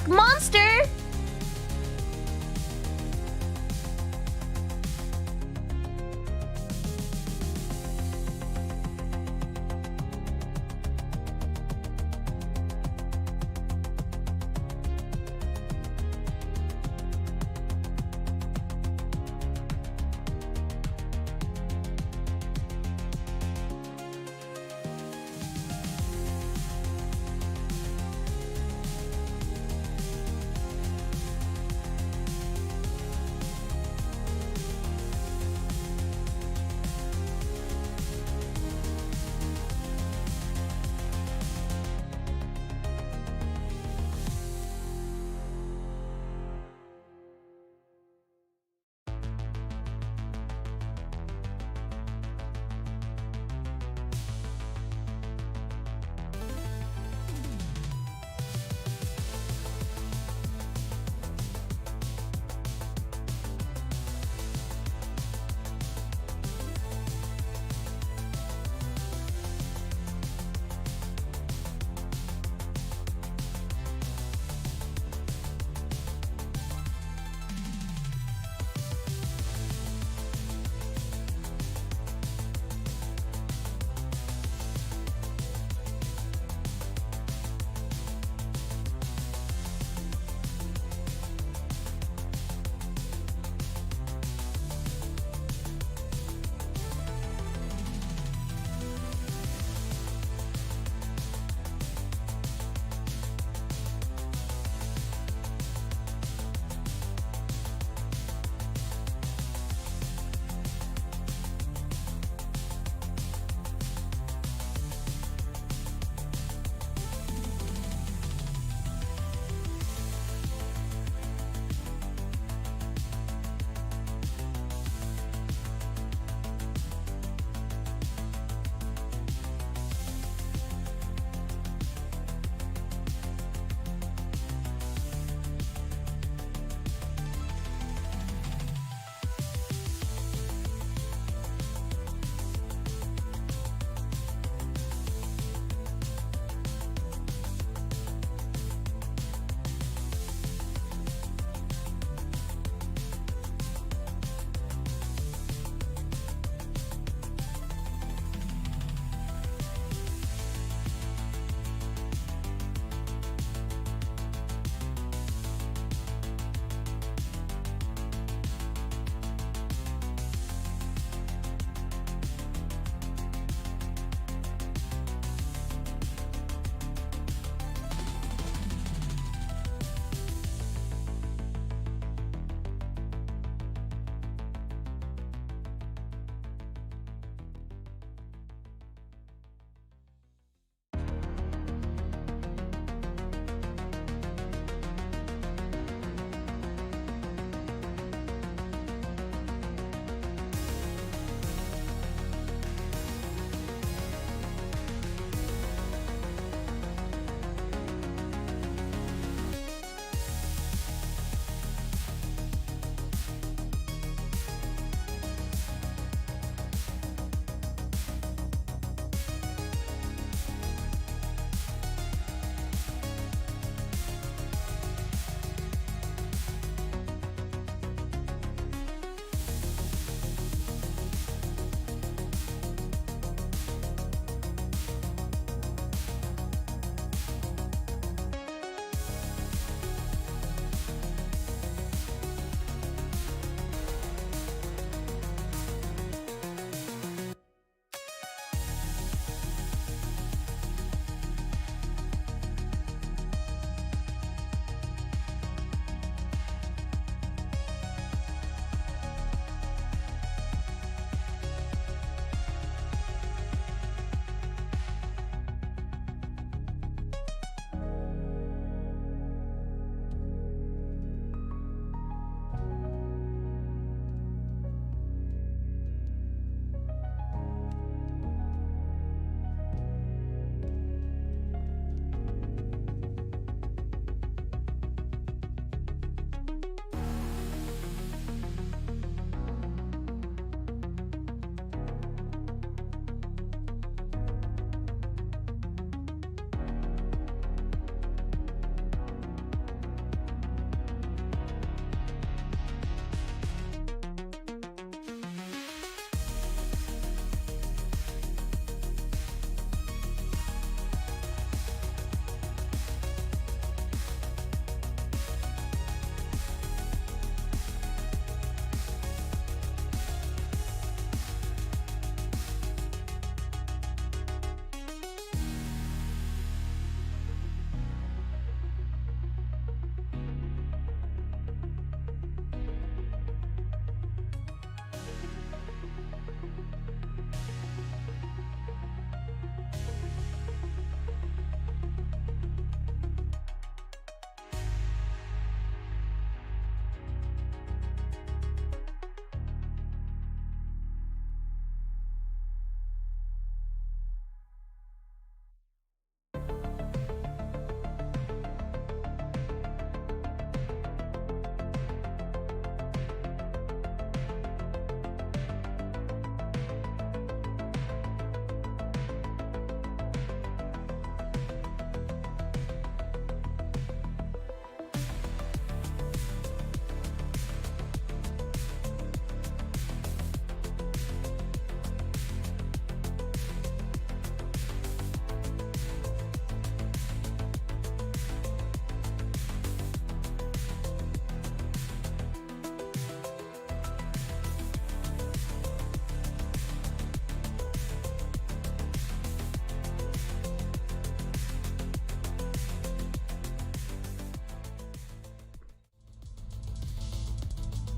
black monster!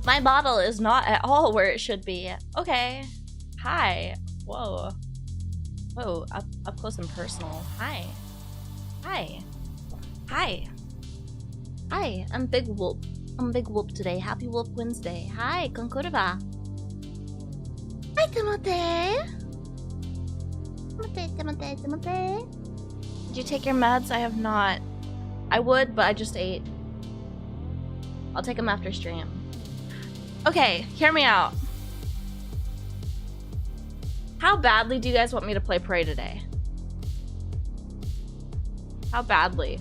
My bottle is not at all where it should be. Okay. Hi. Whoa. Whoa, up close and personal. Hi. Hi. Hi. Hi, I'm Big Whoop. I'm Big Whoop today. Happy Whoop Wednesday. Hi, konkurva. Hi, Timote. Timote. Did you take your meds? I have not. I would, but I just ate. I'll take them after stream. Okay, hear me out. How badly do you guys want me to play Prey today? How badly?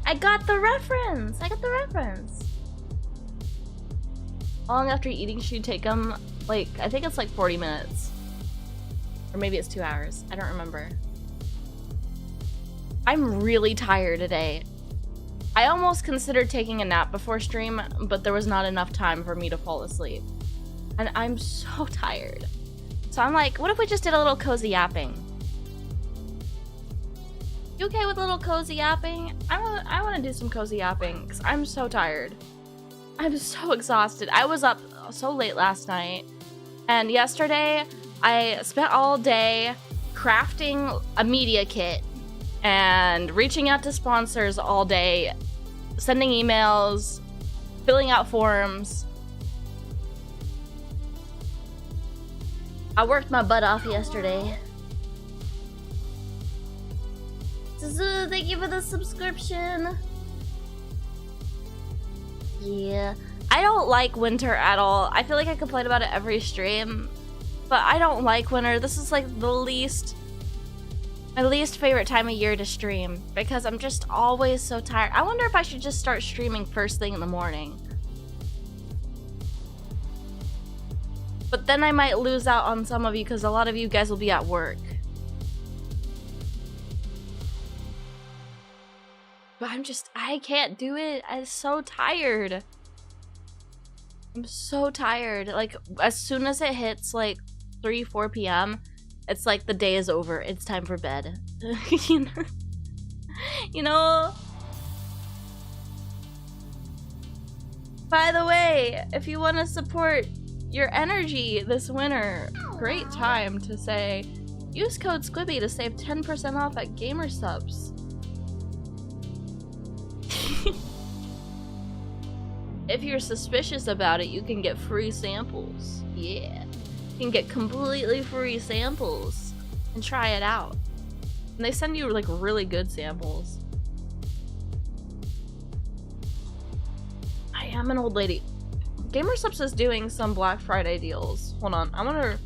I got the reference! I got the reference! How long after eating should you take them? Like, I think it's like 40 minutes. Or maybe it's 2 hours. I don't remember. I'm really tired today. I almost considered taking a nap before stream, but there was not enough time for me to fall asleep. And I'm so tired. So I'm like, what if we just did a little cozy yapping? You okay with a little cozy yapping? I want to do some cozy yapping because I'm so tired. I'm so exhausted. I was up so late last night, and yesterday I spent all day crafting a media kit and reaching out to sponsors all day, sending emails, filling out forms. I worked my butt off yesterday. Zuzu, thank you for the subscription. Yeah, I don't like winter at all. I feel like I complain about it every stream, but I don't like winter. This is like my least favorite time of year to stream because I'm just always so tired. I wonder if I should just start streaming first thing in the morning. But then I might lose out on some of you because a lot of you guys will be at work. But I can't do it. I'm so tired. I'm so tired. Like, as soon as it hits, like, 4 p.m., it's like the day is over. It's time for bed. You know? By the way, if you want to support your energy this winter, great time to say, use code SQUIBBY to save 10% off at GamerSupps. If you're suspicious about it, you can get free samples. Yeah. You can get completely free samples and try it out. And they send you like really good samples. I am an old lady. GamerSupps is doing some Black Friday deals. Hold on, I wonder...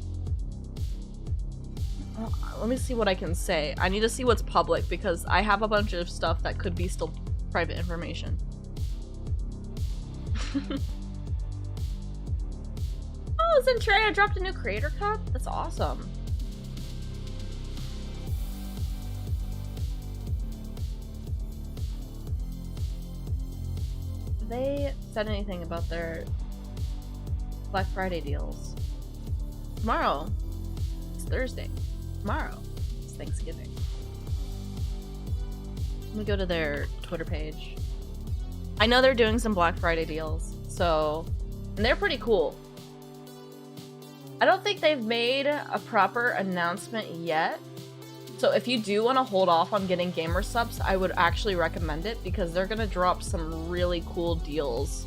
let me see what I can say. I need to see what's public because I have a bunch of stuff that could be still private information. Oh, Zentrea dropped a new creator cup? That's awesome. Have they said anything about their Black Friday deals? Tomorrow. It's Thursday. Tomorrow. It's Thanksgiving. Let me go to their Twitter page. I know they're doing some Black Friday deals, so... And they're pretty cool. I don't think they've made a proper announcement yet. So if you do want to hold off on getting GamerSupps, I would actually recommend it because they're going to drop some really cool deals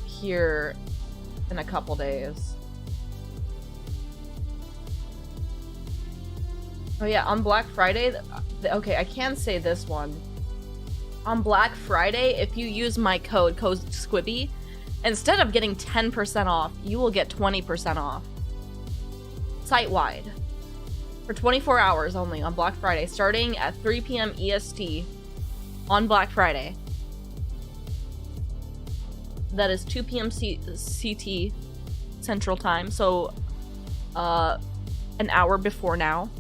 here in a couple days. Oh yeah, on Black Friday... Okay, I can say this one. On Black Friday, if you use my code SQUIBBY, instead of getting 10% off, you will get 20% off. Site-wide. For 24 hours only on Black Friday, starting at 3 p.m. EST on Black Friday. That is 2 p.m. CT Central Time, so an hour before now.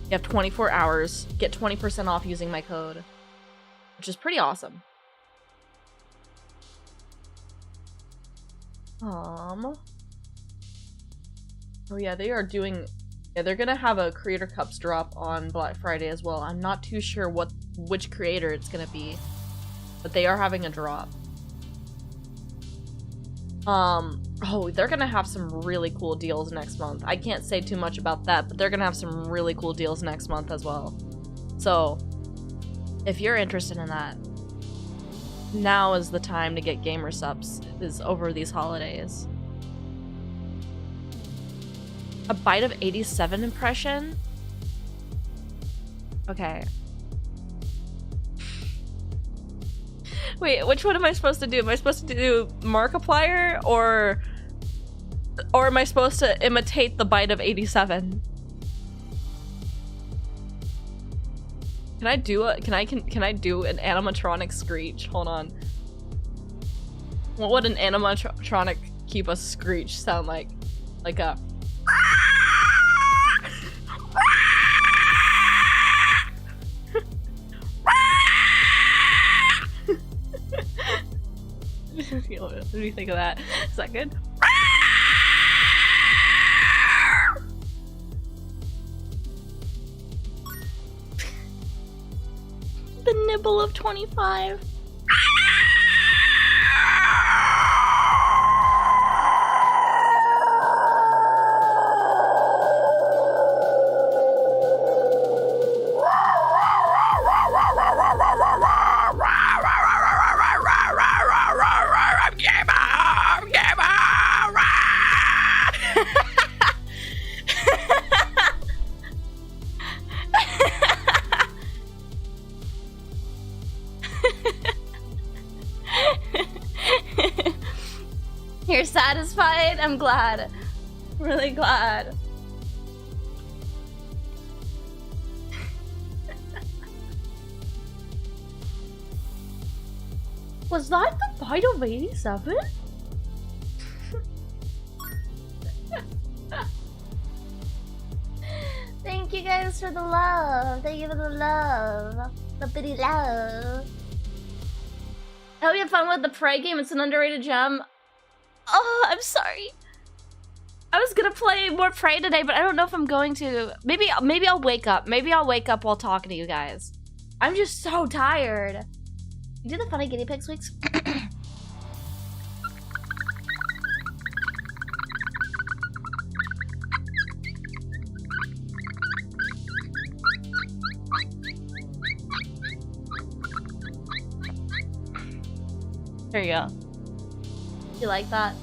You have 24 hours, get 20% off using my code, which is pretty awesome. Oh yeah, they are doing. Yeah, they're gonna have a Creator Cups drop on Black Friday as well. I'm not too sure which creator it's gonna be, but they are having a drop. Oh, they're gonna have some really cool deals next month. I can't say too much about that, but they're gonna have some really cool deals next month as well. So, if you're interested in that, now is the time to get gamer subs, is over these holidays. A bite of 87 impression? Okay. Wait, which one am I supposed to do? Am I supposed to do Markiplier or am I supposed to imitate the bite of 87? Can I do an animatronic screech? Hold on. What would an animatronic Kiba screech sound like? Like a What do you think of that? Is that good? The nibble of 25. You're satisfied? I'm glad. Really glad. Was that the bite of 87? Thank you guys for the love. Thank you for the love. The bitty love. I hope you have fun with the Prey game. It's an underrated gem. Oh, I'm sorry. I was gonna play more Prey today, but I don't know if I'm going to. Maybe I'll wake up. Maybe I'll wake up while talking to you guys. I'm just so tired. You do the funny guinea pigs weeks? There you go. You like that?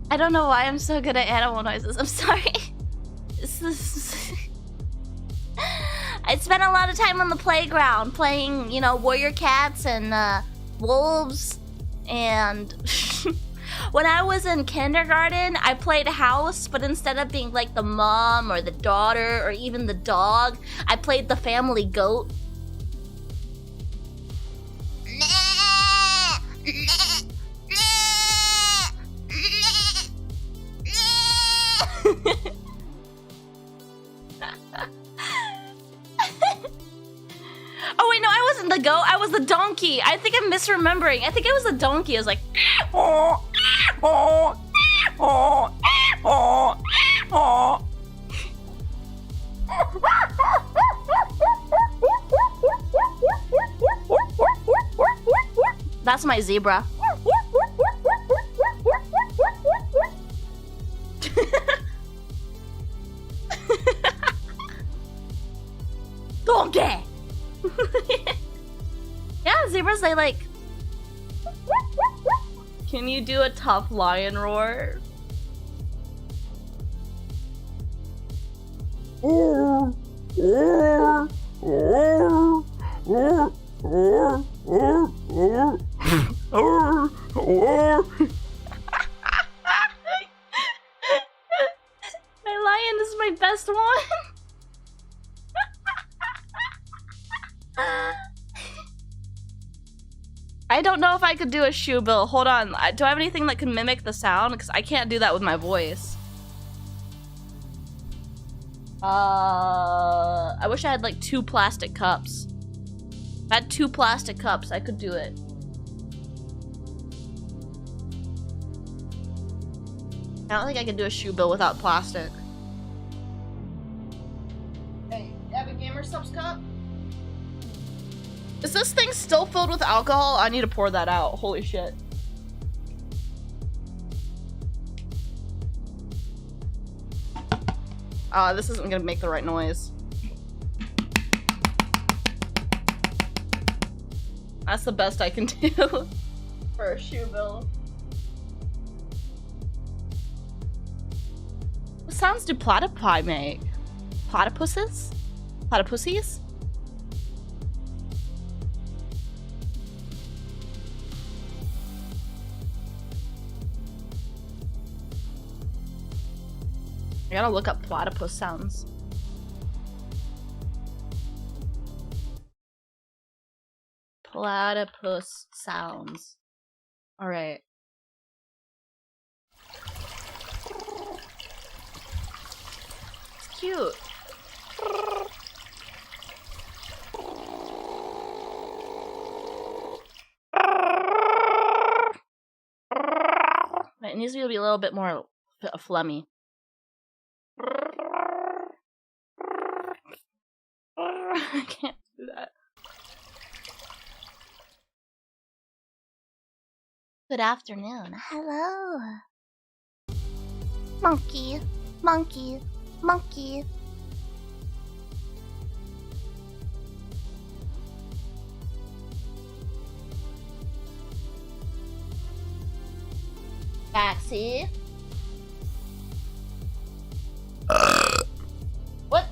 I don't know why I'm so good at animal noises. I'm sorry. I spent a lot of time on the playground playing, you know, warrior cats and wolves. And when I was in kindergarten, I played house, but instead of being like the mom or the daughter or even the dog, I played the family goat. Oh wait, no, I wasn't the goat. I was the donkey. I think I'm misremembering. I think I was the donkey. I was like, oh that's my zebra. Donkey. Yeah, zebras, they like. Can you do a tough lion roar? This is my best one. I don't know if I could do a shoe bill. Hold on. Do I have anything that can mimic the sound? Because I can't do that with my voice. I wish I had like 2 plastic cups. If I had 2 plastic cups, I could do it. I don't think I can do a shoe bill without plastic. Hey, you have a Gamer Subs cup? Is this thing still filled with alcohol? I need to pour that out. Holy shit. This isn't gonna make the right noise. That's the best I can do for a shoe bill. What sounds do platypi make? Platypuses? Platypussies? I gotta look up platypus sounds. Platypus sounds. Alright. It's cute. It needs to be a little bit more phlegmy. I can't do that. Good afternoon. Hello. Monkey, monkey, monkey. Backseat.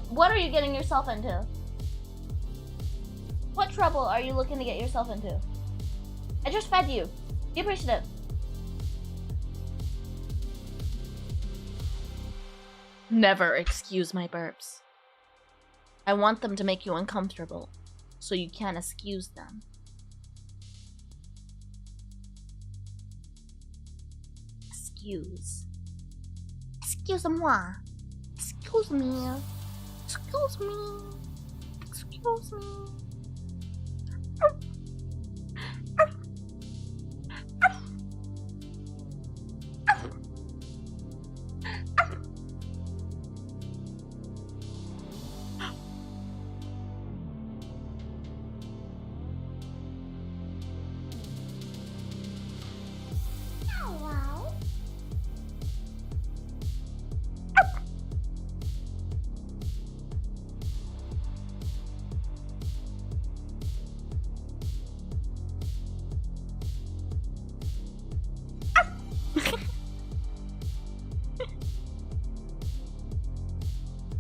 What are you getting yourself into? What trouble are you looking to get yourself into? I just fed you. Be appreciative. Never excuse my burps. I want them to make you uncomfortable, so you can't excuse them. Excuse. Excuse-moi. Excuse me. Excuse me. Excuse me.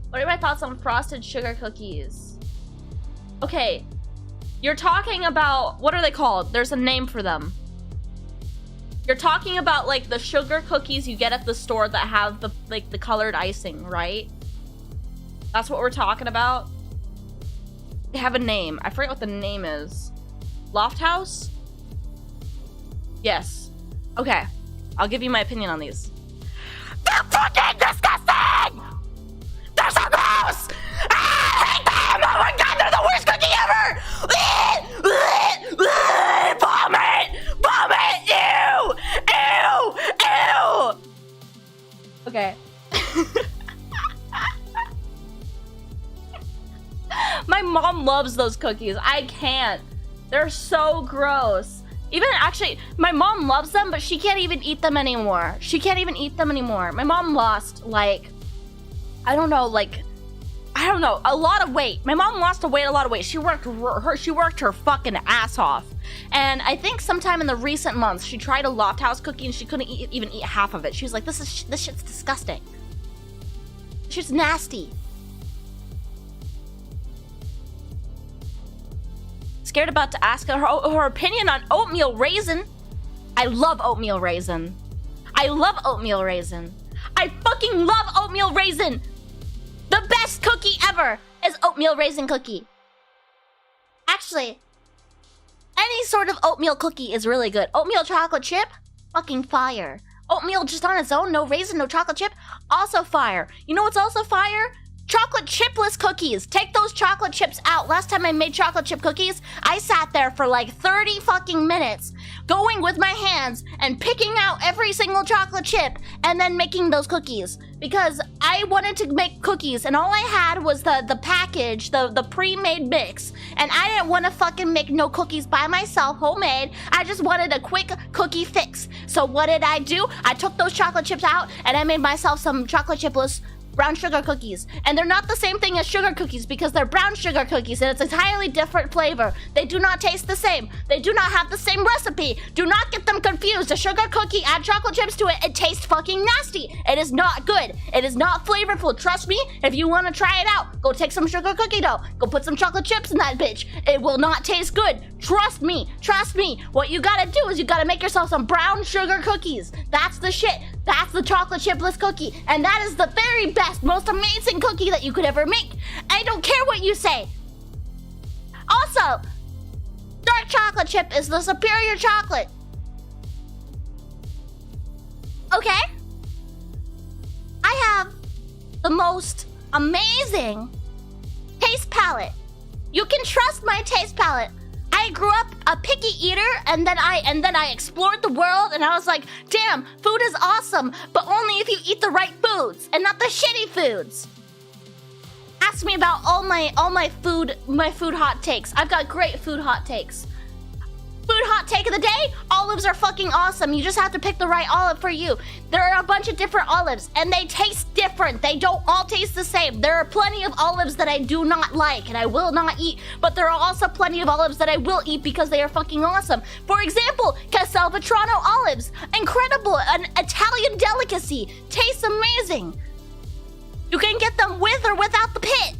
What are my thoughts on frosted sugar cookies? Okay, you're talking about, what are they called? There's a name for them. You're talking about like the sugar cookies you get at the store that have the like the colored icing, right? That's what we're talking about. They have a name. I forget what the name is. Loft House? Yes. Okay, I'll give you my opinion on these. They're fucking disgusting! They're so gross! I hate them! Oh my god, they're the worst cookie ever! Vomit! Vomit! Ew! Ew! Ew! Okay. My mom loves those cookies. I can't. They're so gross. Even actually, my mom loves them, but she can't even eat them anymore. She can't even eat them anymore. My mom lost like, I don't know, a lot of weight. My mom lost a lot of weight. She worked her fucking ass off. And I think sometime in the recent months, she tried a Loft House cookie and she couldn't even eat half of it. She was like, this shit's disgusting. This shit's nasty. Scared about to ask her opinion on oatmeal raisin. I love oatmeal raisin. I love oatmeal raisin. I fucking love oatmeal raisin. The best cookie ever is oatmeal raisin cookie. Actually, any sort of oatmeal cookie is really good. Oatmeal chocolate chip, fucking fire. Oatmeal just on its own, no raisin, no chocolate chip, also fire. You know what's also fire? Chocolate chipless cookies. Take those chocolate chips out. Last time I made chocolate chip cookies, I sat there for like 30 fucking minutes, going with my hands and picking out every single chocolate chip and then making those cookies. Because I wanted to make cookies and all I had was the package, the pre-made mix. And I didn't want to fucking make no cookies by myself, homemade. I just wanted a quick cookie fix. So what did I do? I took those chocolate chips out and I made myself some chocolate chipless brown sugar cookies. And they're not the same thing as sugar cookies because they're brown sugar cookies and it's an entirely different flavor. They do not taste the same. They do not have the same recipe. Do not get them confused. A sugar cookie, add chocolate chips to it, it tastes fucking nasty. It is not good. It is not flavorful. Trust me, if you want to try it out, go take some sugar cookie dough. Go put some chocolate chips in that bitch. It will not taste good. Trust me. Trust me. What you gotta do is you gotta make yourself some brown sugar cookies. That's the shit. That's the chocolate chipless cookie. And that is the very best, most amazing cookie that you could ever make. I don't care what you say. Also, dark chocolate chip is the superior chocolate. Okay? I have the most amazing taste palette. You can trust my taste palette. I grew up a picky eater and then I explored the world and I was like, damn, food is awesome, but only if you eat the right foods and not the shitty foods. Ask me about all my food hot takes. I've got great food hot takes. Food hot take of the day, olives are fucking awesome. You just have to pick the right olive for you. There are a bunch of different olives and they taste different. They don't all taste the same. There are plenty of olives that I do not like and I will not eat, but there are also plenty of olives that I will eat because they are fucking awesome. For example, Castelvetrano olives, incredible, an Italian delicacy, tastes amazing. You can get them with or without the pit.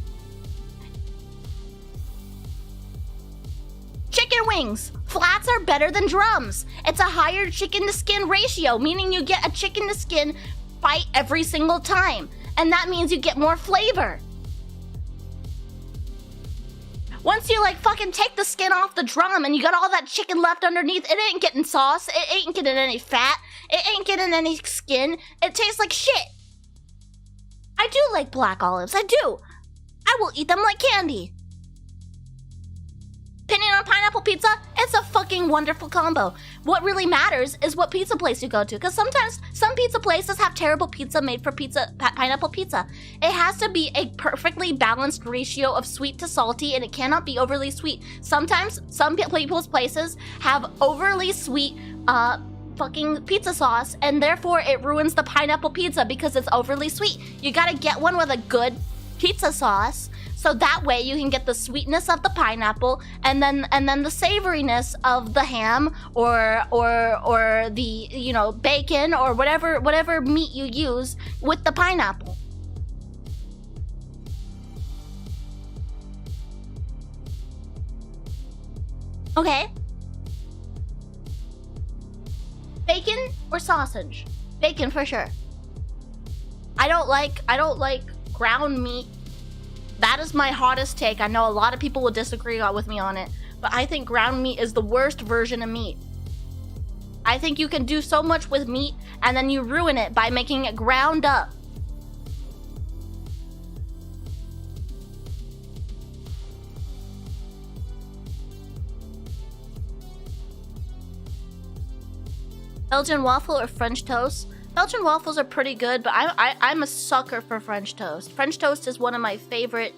Chicken wings. Flats are better than drums. It's a higher chicken to skin ratio, meaning you get a chicken to skin bite every single time. And that means you get more flavor. Once you like fucking take the skin off the drum and you got all that chicken left underneath, it ain't getting sauce, it ain't getting any fat, it ain't getting any skin. It tastes like shit. I do like black olives, I do. I will eat them like candy. Opinion on pineapple pizza? It's a fucking wonderful combo. What really matters is what pizza place you go to, because sometimes some pizza places have terrible pizza made for pineapple pizza. It has to be a perfectly balanced ratio of sweet to salty, and it cannot be overly sweet. Sometimes some people's places have overly sweet fucking pizza sauce, and therefore it ruins the pineapple pizza because it's overly sweet. You gotta get one with a good pizza sauce, so that way you can get the sweetness of the pineapple and then the savoriness of the ham or the, you know, bacon or whatever meat you use with the pineapple. Okay. Bacon or sausage? Bacon for sure. I don't like ground meat. That is my hottest take. I know a lot of people will disagree with me on it, but I think ground meat is the worst version of meat. I think you can do so much with meat and then you ruin it by making it ground up. Belgian waffle or French toast? Belgian waffles are pretty good, but I'm a sucker for French toast. French toast is one of my favorite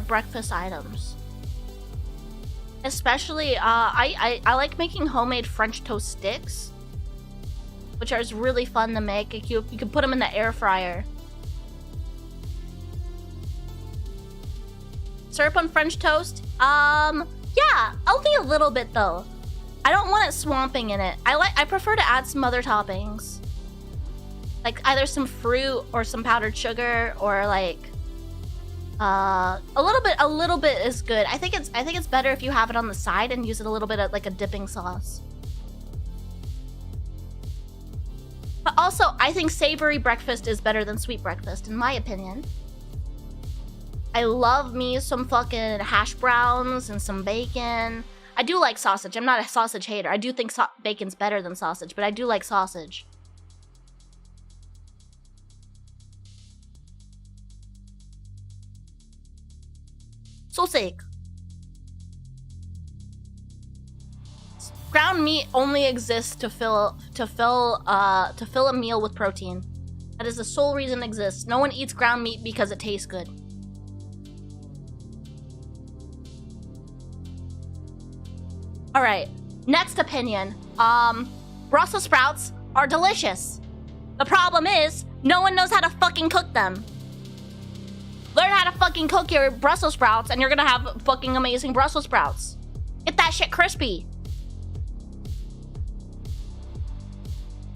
breakfast items. Especially, I like making homemade French toast sticks, which are really fun to make. You can put them in the air fryer. Syrup on French toast? Yeah, only a little bit though. I don't want it swamping in it. I prefer to add some other toppings, like either some fruit or some powdered sugar, or like a little bit is good. I think it's better if you have it on the side and use it a little bit of like a dipping sauce. But Also, I think savory breakfast is better than sweet breakfast, in my opinion. I love me some fucking hash browns and some bacon. I do like sausage. I'm not a sausage hater. I do think bacon's better than sausage, but I do like sausage. Sausage. Ground meat only exists to fill a meal with protein. That is the sole reason it exists. No one eats ground meat because it tastes good. All right, next opinion. Brussels sprouts are delicious. The problem is, no one knows how to fucking cook them. Learn how to fucking cook your Brussels sprouts and you're gonna have fucking amazing Brussels sprouts. Get that shit crispy.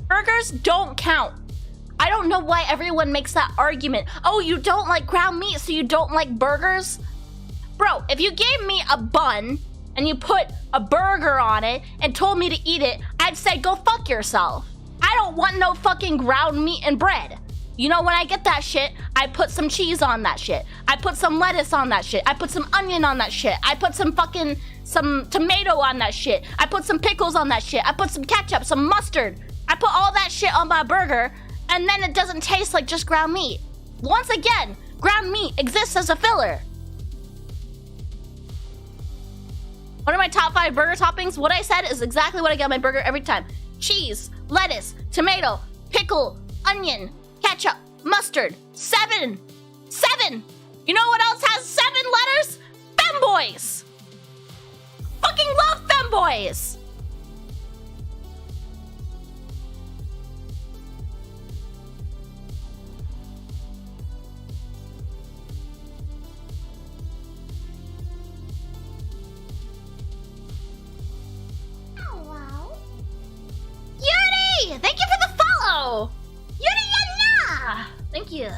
Burgers don't count. I don't know why everyone makes that argument. Oh, you don't like ground meat, so you don't like burgers? Bro, if you gave me a bun and you put a burger on it and told me to eat it, I'd say go fuck yourself. I don't want no fucking ground meat and bread. You know, when I get that shit, I put some cheese on that shit. I put some lettuce on that shit. I put some onion on that shit. I put some tomato on that shit. I put some pickles on that shit. I put some ketchup, some mustard. I put all that shit on my burger, and then it doesn't taste like just ground meat. Once again, ground meat exists as a filler. One of my top 5 burger toppings, what I said is exactly what I get on my burger every time. Cheese, lettuce, tomato, pickle, onion, ketchup, mustard. 7. 7. You know what else has 7 letters? Femboys. Fucking love femboys. Thank you for the follow! Yuri-ya-na! Thank you.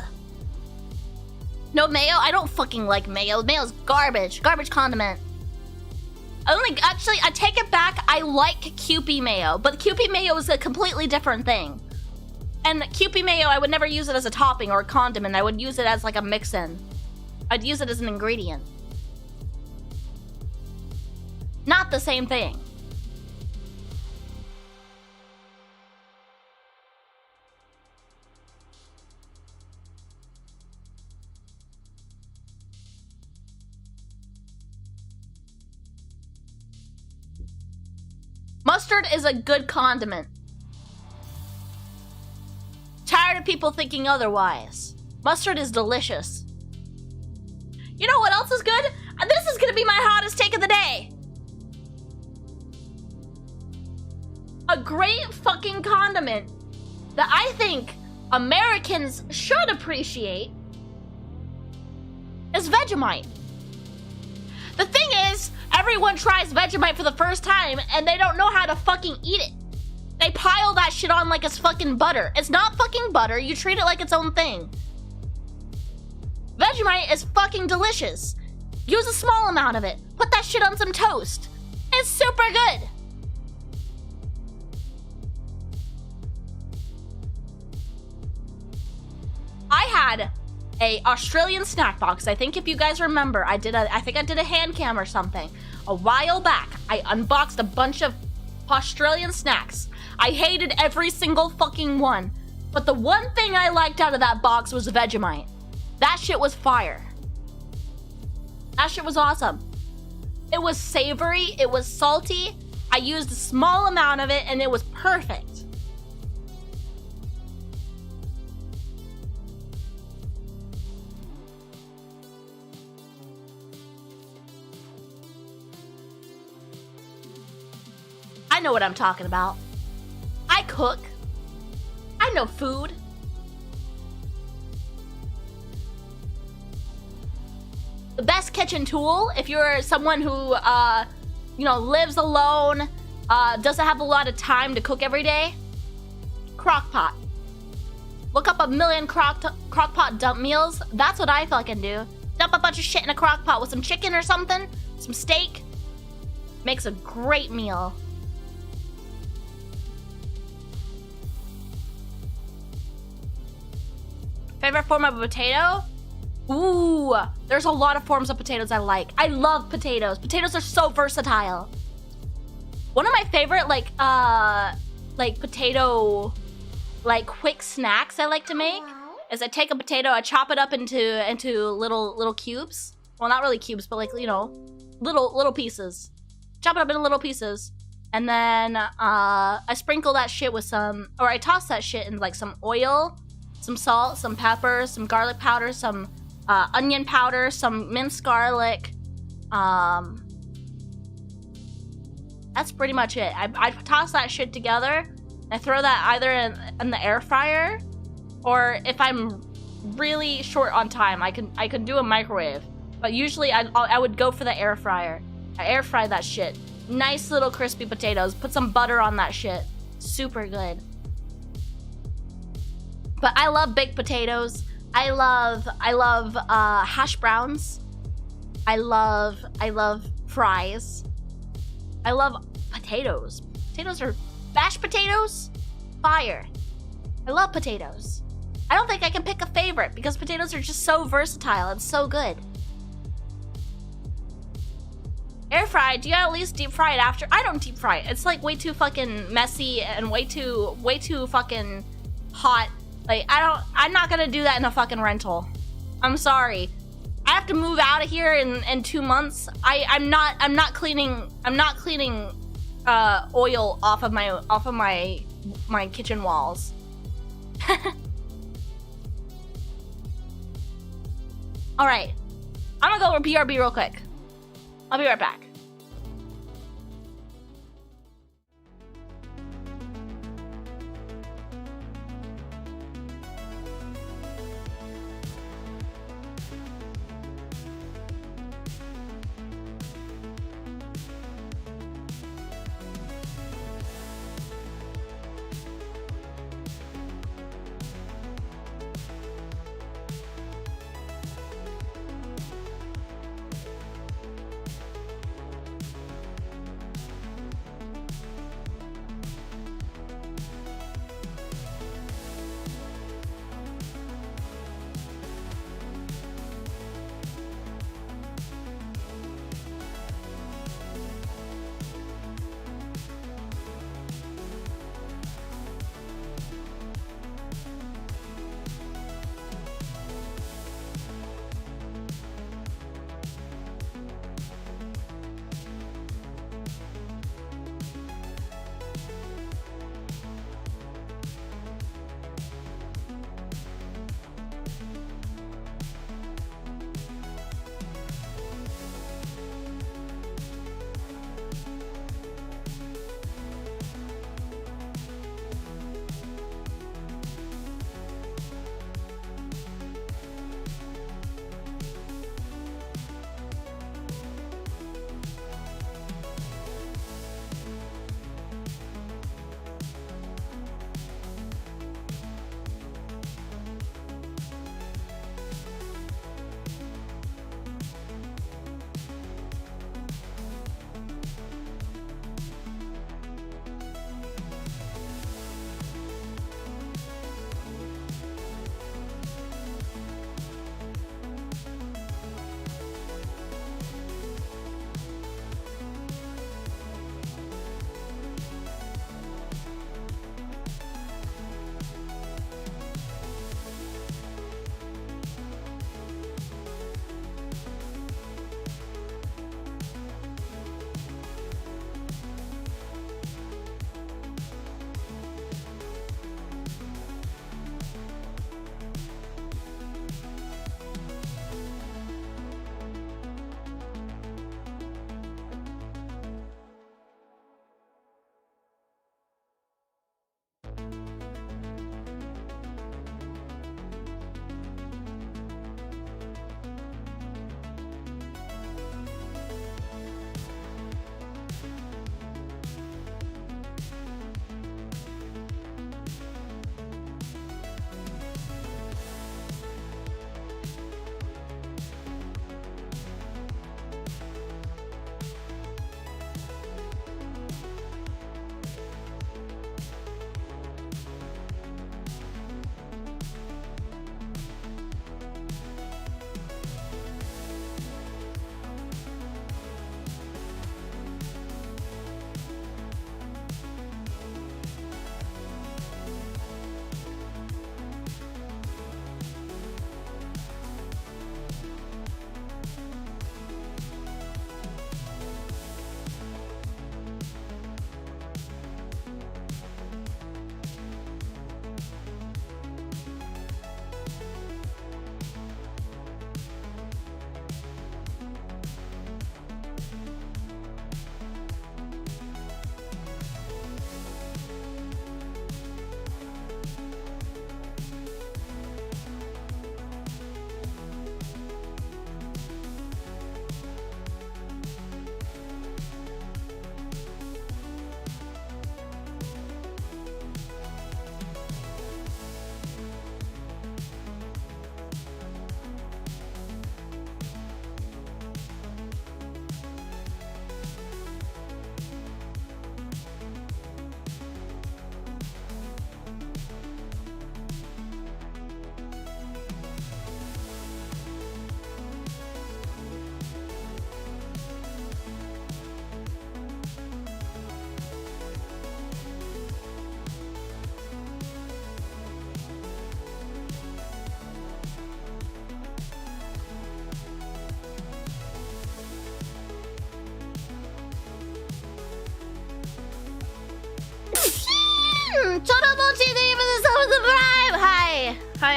No mayo? I don't fucking like mayo. Mayo's garbage. Garbage condiment. I take it back. I like Kewpie mayo, but Kewpie mayo is a completely different thing. And Kewpie mayo, I would never use it as a topping or a condiment. I would use it as like a mix-in. I'd use it as an ingredient. Not the same thing. Mustard is a good condiment. Tired of people thinking otherwise. Mustard is delicious. You know what else is good? This is gonna be my hottest take of the day. A great fucking condiment that I think Americans should appreciate is Vegemite. The thing is, everyone tries Vegemite for the first time and they don't know how to fucking eat it. They pile that shit on like it's fucking butter. It's not fucking butter. You treat it like its own thing. Vegemite is fucking delicious. Use a small amount of it. Put that shit on some toast. It's super good. I had a Australian snack box. I think if you guys remember, I think I did a hand cam or something a while back. I unboxed a bunch of Australian snacks. I hated every single fucking one, but the one thing I liked out of that box was Vegemite. That shit was fire. That shit was awesome. It was savory, it was salty. I used a small amount of it and it was perfect. I know what I'm talking about. I cook. I know food. The best kitchen tool, if you're someone who, lives alone, doesn't have a lot of time to cook every day, crock pot. Look up a million crock pot dump meals. That's what I fucking do. Dump a bunch of shit in a crock pot with some chicken or something, some steak. Makes a great meal. Favorite form of a potato? Ooh, there's a lot of forms of potatoes I like. I love potatoes. Potatoes are so versatile. One of my favorite like potato like quick snacks I like to make is I take a potato, I chop it up into little cubes. Well, not really cubes, but like, you know, little pieces. Chop it up into little pieces. And then I sprinkle that shit with some, or I toss that shit in like some oil, some salt, some pepper, some garlic powder, some onion powder, some minced garlic. That's pretty much it. I toss that shit together. I throw that either in the air fryer, or if I'm really short on time, I can do a microwave. But usually I would go for the air fryer. I air fry that shit. Nice little crispy potatoes. Put some butter on that shit. Super good. But I love baked potatoes. I love hash browns. I love fries. I love potatoes. Potatoes are mashed potatoes. Fire. I love potatoes. I don't think I can pick a favorite because potatoes are just so versatile and so good. Air fry, do you at least deep fry it after? I don't deep fry it. It's like way too fucking messy and way too fucking hot. Like I'm not gonna do that in a fucking rental. I'm sorry. I have to move out of here in 2 months. I'm not cleaning oil off of my kitchen walls. All right, I'm gonna go over BRB real quick. I'll be right back.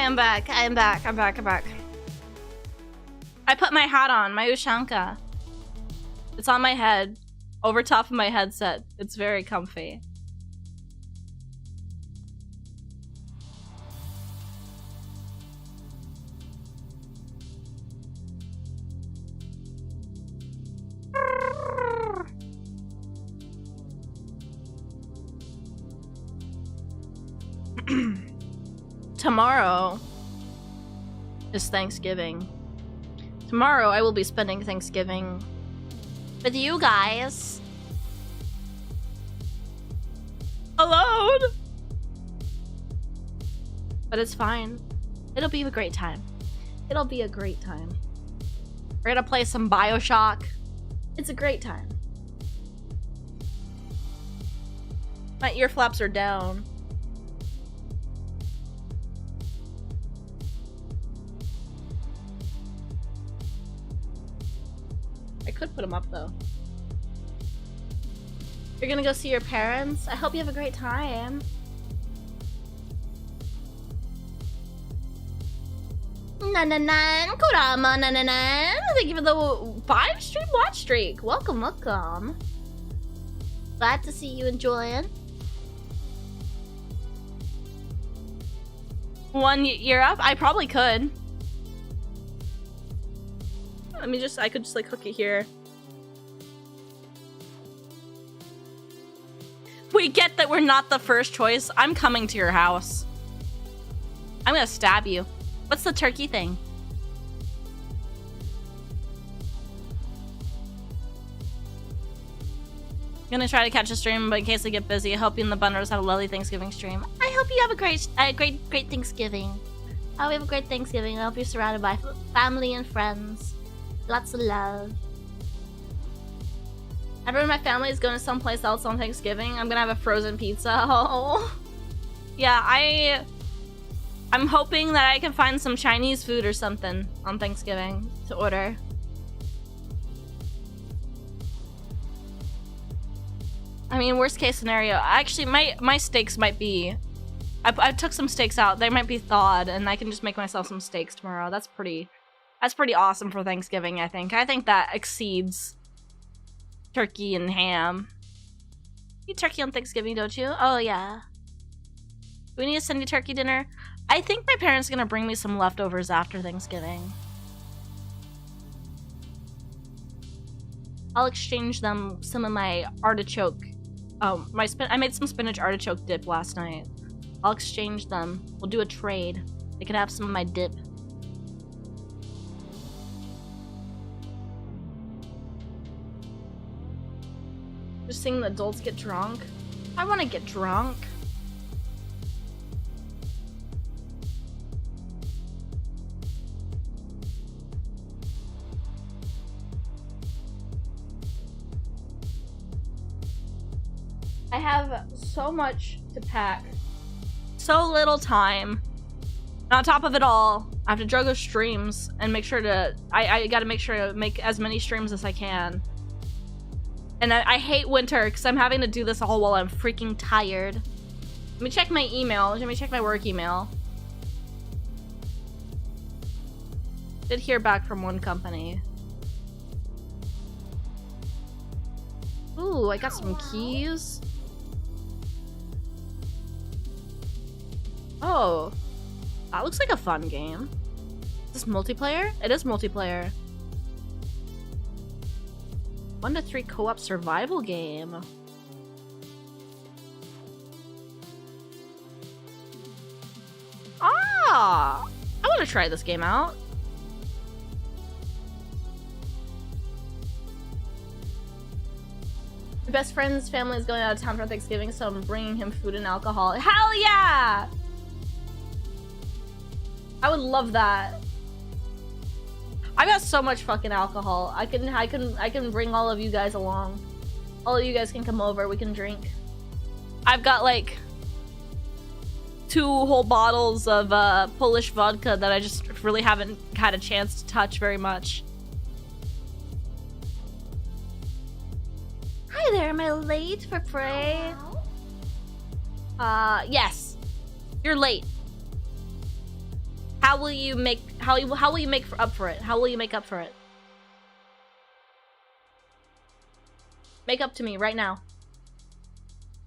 am back. I am back. I'm back. I'm back. I put my hat on, my Ushanka. It's on my head, over top of my headset. It's very comfy. Tomorrow is Thanksgiving. Tomorrow I will be spending Thanksgiving with you guys. Alone! But it's fine. It'll be a great time. It'll be a great time. We're gonna play some BioShock. It's a great time. My ear flaps are down. I could put them up though. You're gonna go see your parents? I hope you have a great time. Kurama, thank you for the 5 stream watch streak. Welcome, welcome. Glad to see you enjoying. 1 year up? I probably could. Let me just, I could just like hook it here. We get that we're not the first choice. I'm coming to your house. I'm gonna stab you. What's the turkey thing? I'm gonna try to catch a stream, but in case I get busy, I hope you and the Bunners have a lovely Thanksgiving stream. I hope you have a great Thanksgiving. I hope you have a great Thanksgiving. I hope you're surrounded by family and friends. Lots of love. Everyone in my family is going to someplace else on Thanksgiving. I'm gonna have a frozen pizza. Oh. Yeah, I'm hoping that I can find some Chinese food or something on Thanksgiving to order. I mean, worst case scenario. Actually, my steaks might be... I took some steaks out. They might be thawed, and I can just make myself some steaks tomorrow. That's pretty awesome for Thanksgiving, I think. I think that exceeds turkey and ham. You eat turkey on Thanksgiving, don't you? Oh, yeah. Do we need to send you turkey dinner? I think my parents are gonna bring me some leftovers after Thanksgiving. I'll exchange them some of my artichoke. I made some spinach artichoke dip last night. I'll exchange them. We'll do a trade. They can have some of my dip. Just seeing the adults get drunk. I want to get drunk. I have so much to pack. So little time. And on top of it all, I have to juggle streams and make sure to... I gotta make sure to make as many streams as I can. And I hate winter because I'm having to do this all while I'm freaking tired. Let me check my email. Let me check my work email. Did hear back from one company. Ooh, I got some keys. Oh, that looks like a fun game. Is this multiplayer? It is multiplayer. 1 to 3 co-op survival game. Ah! I want to try this game out. My best friend's family is going out of town for Thanksgiving, so I'm bringing him food and alcohol. Hell yeah! I would love that. I got so much fucking alcohol. I can bring all of you guys along. All of you guys can come over. We can drink. I've got like 2 whole bottles of Polish vodka that I just really haven't had a chance to touch very much. Hi there, am I late for Prey? Yes. You're late. How will you make up for it? How will you make up for it? Make up to me right now.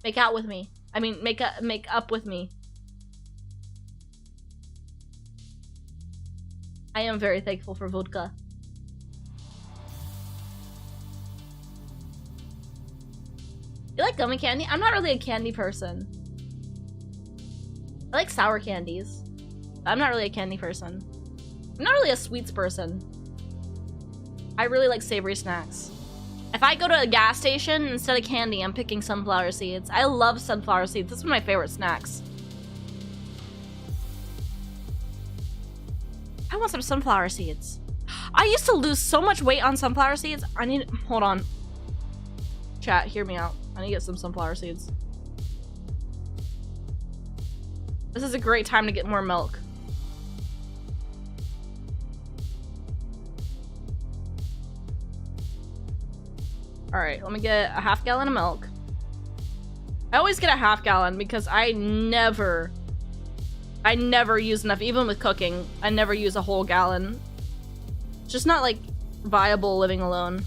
Make out with me. I mean, make up with me. I am very thankful for vodka. You like gummy candy? I'm not really a candy person. I like sour candies. I'm not really a candy person. I'm not really a sweets person. I really like savory snacks. If I go to a gas station, instead of candy, I'm picking sunflower seeds. I love sunflower seeds. This is one of my favorite snacks. I want some sunflower seeds. I used to lose so much weight on sunflower seeds. Hold on. Chat, hear me out. I need to get some sunflower seeds. This is a great time to get more milk. Alright, let me get a half gallon of milk. I always get a half gallon because I never use enough, even with cooking. I never use a whole gallon. It's just not, like, viable living alone.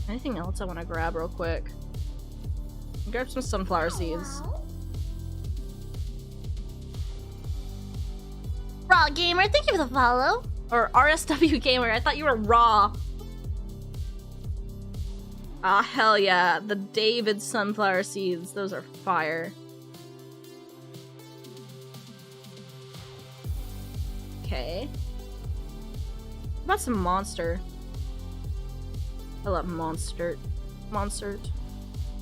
Anything else I want to grab real quick? Grab some sunflower seeds. Raw Gamer, thank you for the follow. Or RSW Gamer, I thought you were Raw. Ah, hell yeah. The David sunflower seeds. Those are fire. Okay. What about some Monster? I love Monster.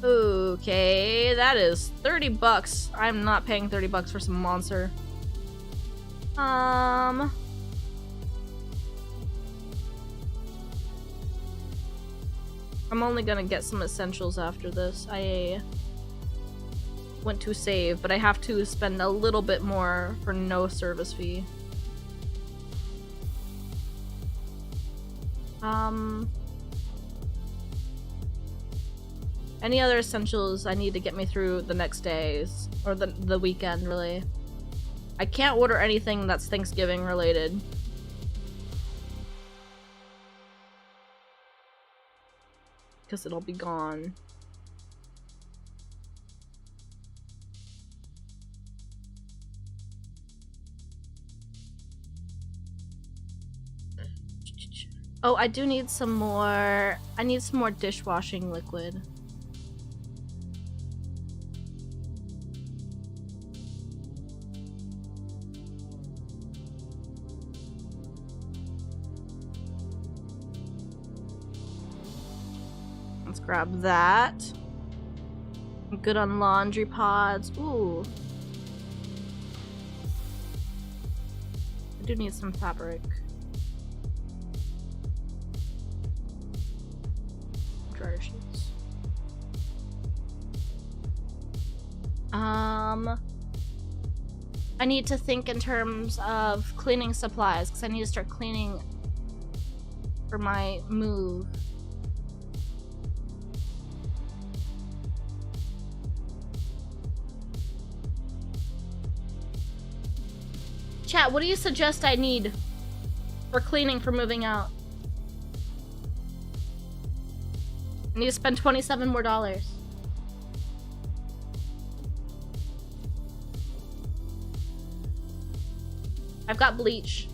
Okay, that is 30 bucks. I'm not paying 30 bucks for some Monster. I'm only gonna get some essentials after this. I went to save, but I have to spend a little bit more for no service fee. Any other essentials I need to get me through the next days, or the weekend, really. I can't order anything that's Thanksgiving related. Because it'll be gone. Oh, I do need some more. I need some more dishwashing liquid. Let's grab that. I'm good on laundry pods. Ooh. I do need some fabric. Dryer sheets. I need to think in terms of cleaning supplies because I need to start cleaning for my move. Chat, what do you suggest I need for cleaning for moving out? I need to spend $27 more. I've got bleach.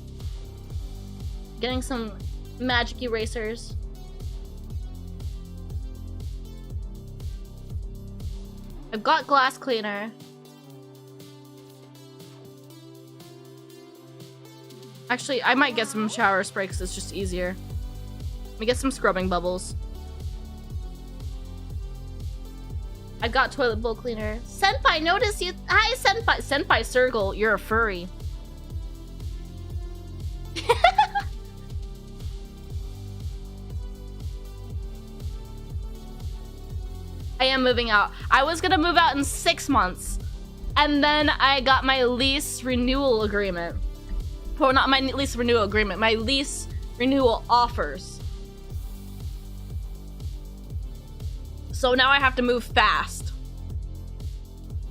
Getting some magic erasers. I've got glass cleaner. Actually, I might get some shower spray because it's just easier. Let me get some scrubbing bubbles. I got toilet bowl cleaner. Senpai, notice you. Hi, Senpai. Senpai Circle, you're a furry. I am moving out. I was gonna move out in 6 months. And then I got my lease renewal agreement. Well, not my lease renewal agreement, my lease renewal offers. So now I have to move fast.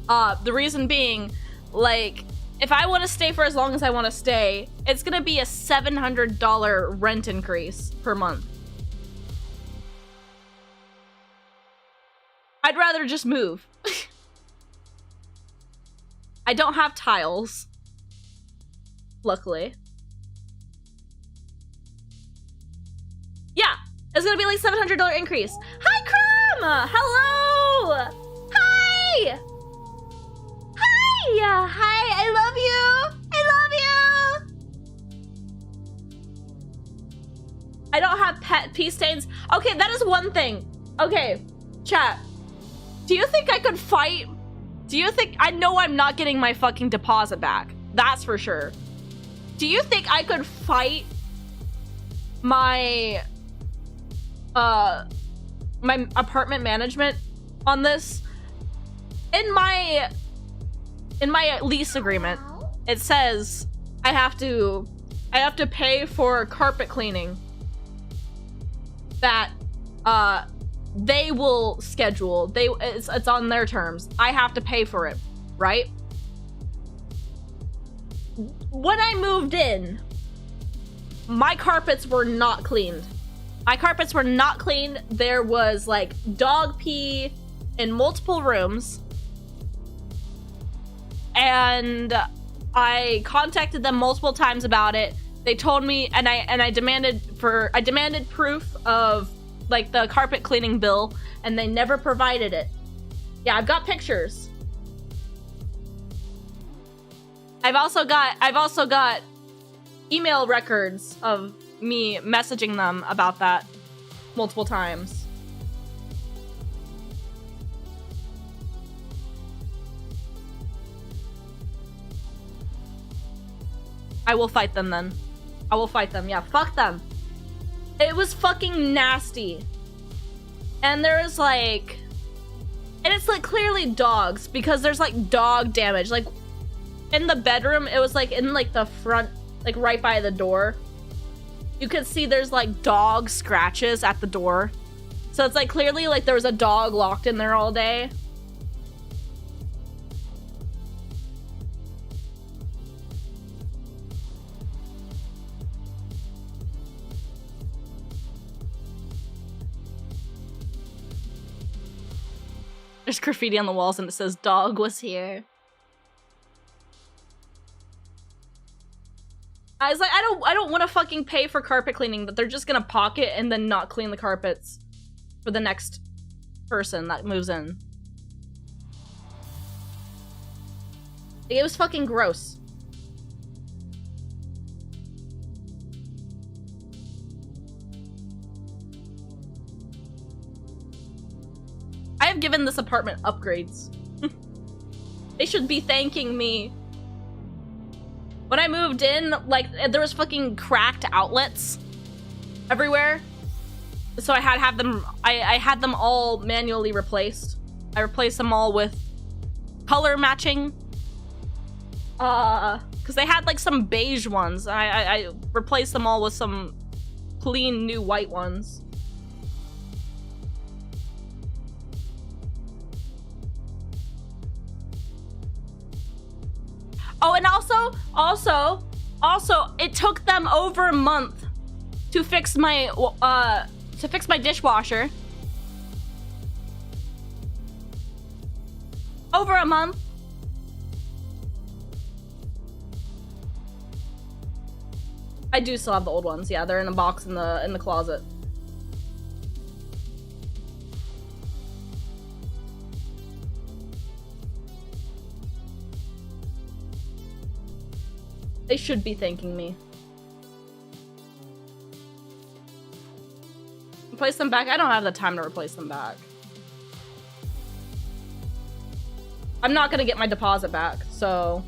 The reason being, like, if I want to stay for as long as I want to stay, it's gonna be a $700 rent increase per month. I'd rather just move. I don't have tiles. Luckily. Yeah, it's gonna be like $700 increase. Hi, Crumb! Hello! Hi! Hi! Hi, I love you! I love you! I don't have pet pee stains. Okay, that is one thing. Okay, chat. Do you think I could fight? Do you think... I know I'm not getting my fucking deposit back. That's for sure. Do you think I could fight my... my apartment management on this? In my lease agreement, it says I have to pay for carpet cleaning that they will schedule. It's on their terms. I have to pay for it, right? When I moved in, my carpets were not cleaned. My carpets were not cleaned. There was like dog pee in multiple rooms. And I contacted them multiple times about it. They told me, and I demanded proof of like the carpet cleaning bill, and they never provided it. Yeah, I've got pictures. I've also got email records of me messaging them about that multiple times. I will fight them then. I will fight them. Yeah, fuck them. It was fucking nasty. And there is like... And it's like clearly dogs, because there's like dog damage. Like in the bedroom, it was like in like the front, like right by the door. You could see there's like dog scratches at the door. So it's like clearly like there was a dog locked in there all day. There's graffiti on the walls and it says, "Dog was here." I was like, I don't want to fucking pay for carpet cleaning that they're just gonna pocket and then not clean the carpets for the next person that moves in. It was fucking gross. I have given this apartment upgrades. They should be thanking me. When I moved in, like, there was fucking cracked outlets everywhere. So I had to have them, I had them all manually replaced. I replaced them all with color matching. Because they had like some beige ones. I replaced them all with some clean new white ones. Oh, and also, it took them over a month to fix my dishwasher. Over a month. I do still have the old ones. Yeah, they're in a box in the closet. They should be thanking me. Replace them back? I don't have the time to replace them back. I'm not gonna get my deposit back, so...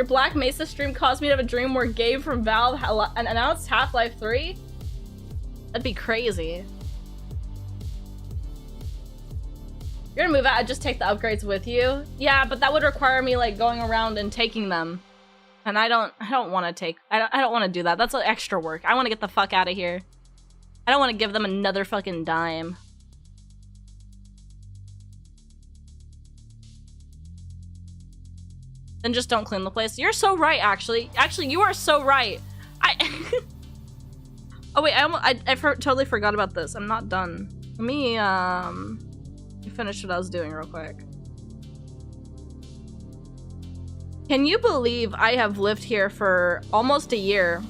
Your Black Mesa stream caused me to have a dream where Gabe from Valve announced Half-Life 3? That'd be crazy. You're gonna move out and just take the upgrades with you? Yeah, but that would require me like going around and taking them. And I don't want to take, I don't want to do that. That's like extra work. I want to get the fuck out of here. I don't want to give them another fucking dime. Then just don't clean the place. You're so right, actually. Actually, you are so right. Oh wait, I totally forgot about this. I'm not done. Let me finish what I was doing real quick. Can you believe I have lived here for almost a year?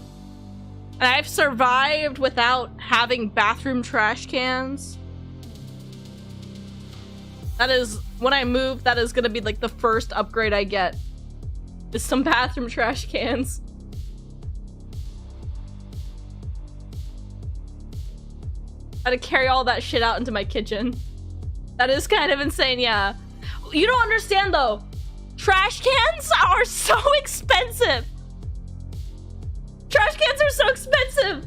And I've survived without having bathroom trash cans? That is, when I move, that is gonna be like the first upgrade I get. Is some bathroom trash cans. I had to carry all that shit out into my kitchen. That is kind of insane, yeah. You don't understand though. Trash cans are so expensive. Trash cans are so expensive.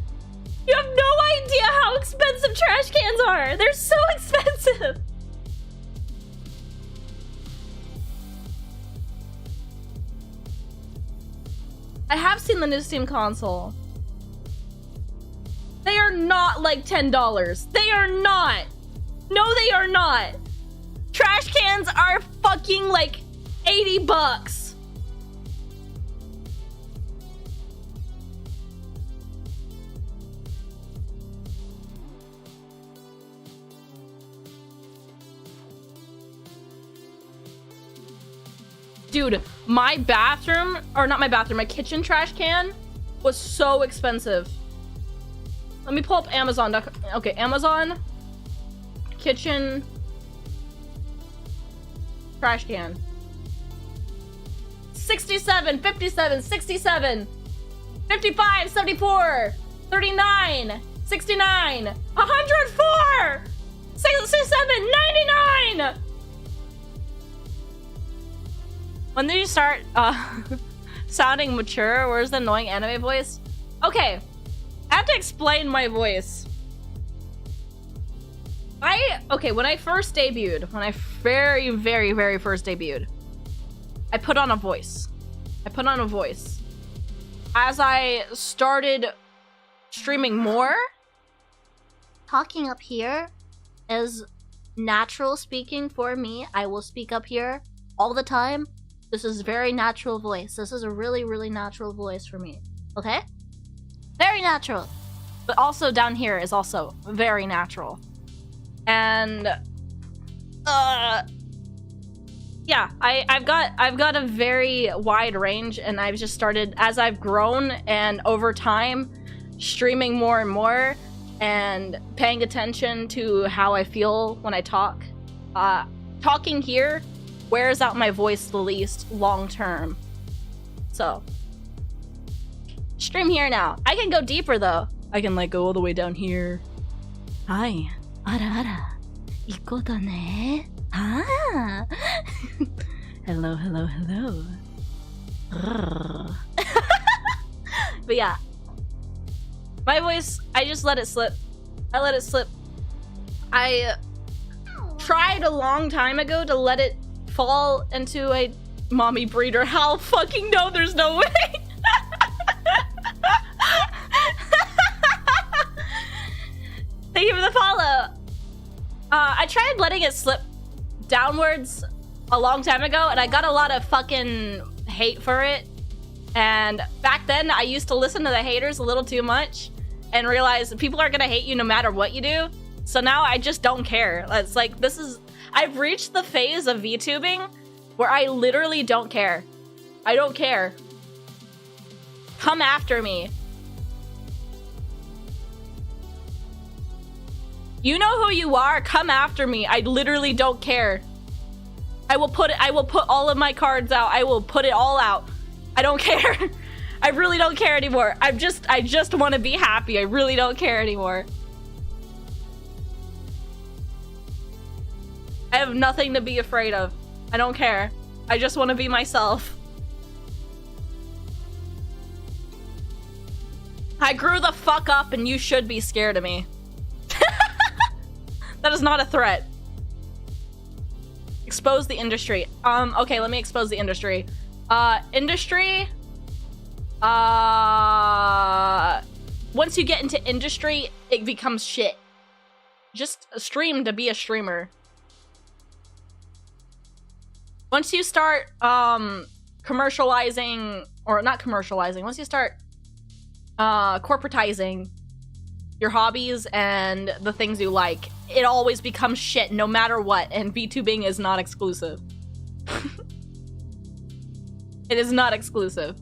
You have no idea how expensive trash cans are. They're so expensive. I have seen the new Steam console. They are not like $10. They are not. No, they are not. Trash cans are fucking like 80 bucks. Dude, my bathroom, or not my bathroom, my kitchen trash can was so expensive. Let me pull up Amazon. Okay, Amazon kitchen trash can. 67, 57, 67, 55, 74, 39, 69, 104, 67, 99! When did you start sounding mature? Where's the annoying anime voice? Okay, I have to explain my voice. Okay, when I first debuted, when I very, very, very first debuted, I put on a voice. I put on a voice. As I started streaming more, talking up here is natural speaking for me. I will speak up here all the time. This is very natural voice. This is a really, really natural voice for me. Okay? Very natural. But also down here is also very natural. And yeah, I've got a very wide range, and I've just started, as I've grown and over time streaming more and more and paying attention to how I feel when I talk. Talking here wears out my voice the least long term. So stream here now. I can go deeper though. I can like go all the way down here. Hi. Ara ara. Iko da ne. Ah. Hello, hello, hello. But yeah. My voice, I just let it slip. I let it slip. I tried a long time ago to let it fall into a mommy breeder. How fucking no, there's no way. Thank you for the follow. I tried letting it slip downwards a long time ago, and I got a lot of fucking hate for it. And back then, I used to listen to the haters a little too much and realize people are gonna hate you no matter what you do. So now I just don't care. It's like, I've reached the phase of VTubing where I literally don't care. I don't care. Come after me. You know who you are, come after me. I literally don't care. I will put all of my cards out. I will put it all out. I don't care. I really don't care anymore. I just want to be happy. I really don't care anymore. I have nothing to be afraid of. I don't care. I just want to be myself. I grew the fuck up and you should be scared of me. That is not a threat. Expose the industry. Okay, let me expose the industry. Industry. Once you get into industry, it becomes shit. Just stream to be a streamer. Once you start, commercializing, or not commercializing, once you start, corporatizing your hobbies and the things you like, it always becomes shit no matter what, and VTubing is not exclusive. It is not exclusive.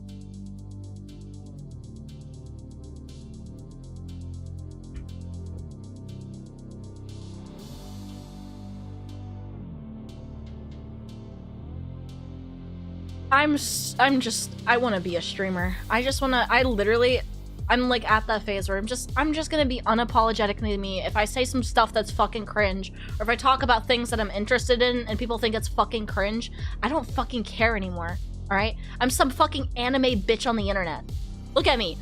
I want to be a streamer. I'm like at that phase where I'm just gonna be unapologetically me. If I say some stuff that's fucking cringe, or if I talk about things that I'm interested in and people think it's fucking cringe, I don't fucking care anymore, alright? I'm some fucking anime bitch on the internet. Look at me.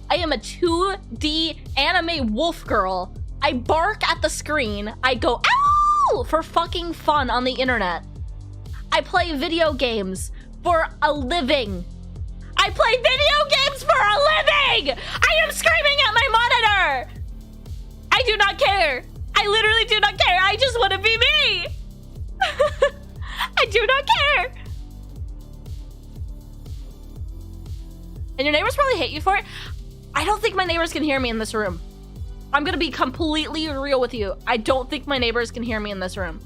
I am a 2D anime wolf girl. I bark at the screen. I go, ow! For fucking fun on the internet. I play video games for a living. I play video games for a living! I am screaming at my monitor! I do not care. I literally do not care. I just want to be me. I do not care. And your neighbors probably hate you for it. I don't think my neighbors can hear me in this room. I'm gonna be completely real with you. I don't think my neighbors can hear me in this room.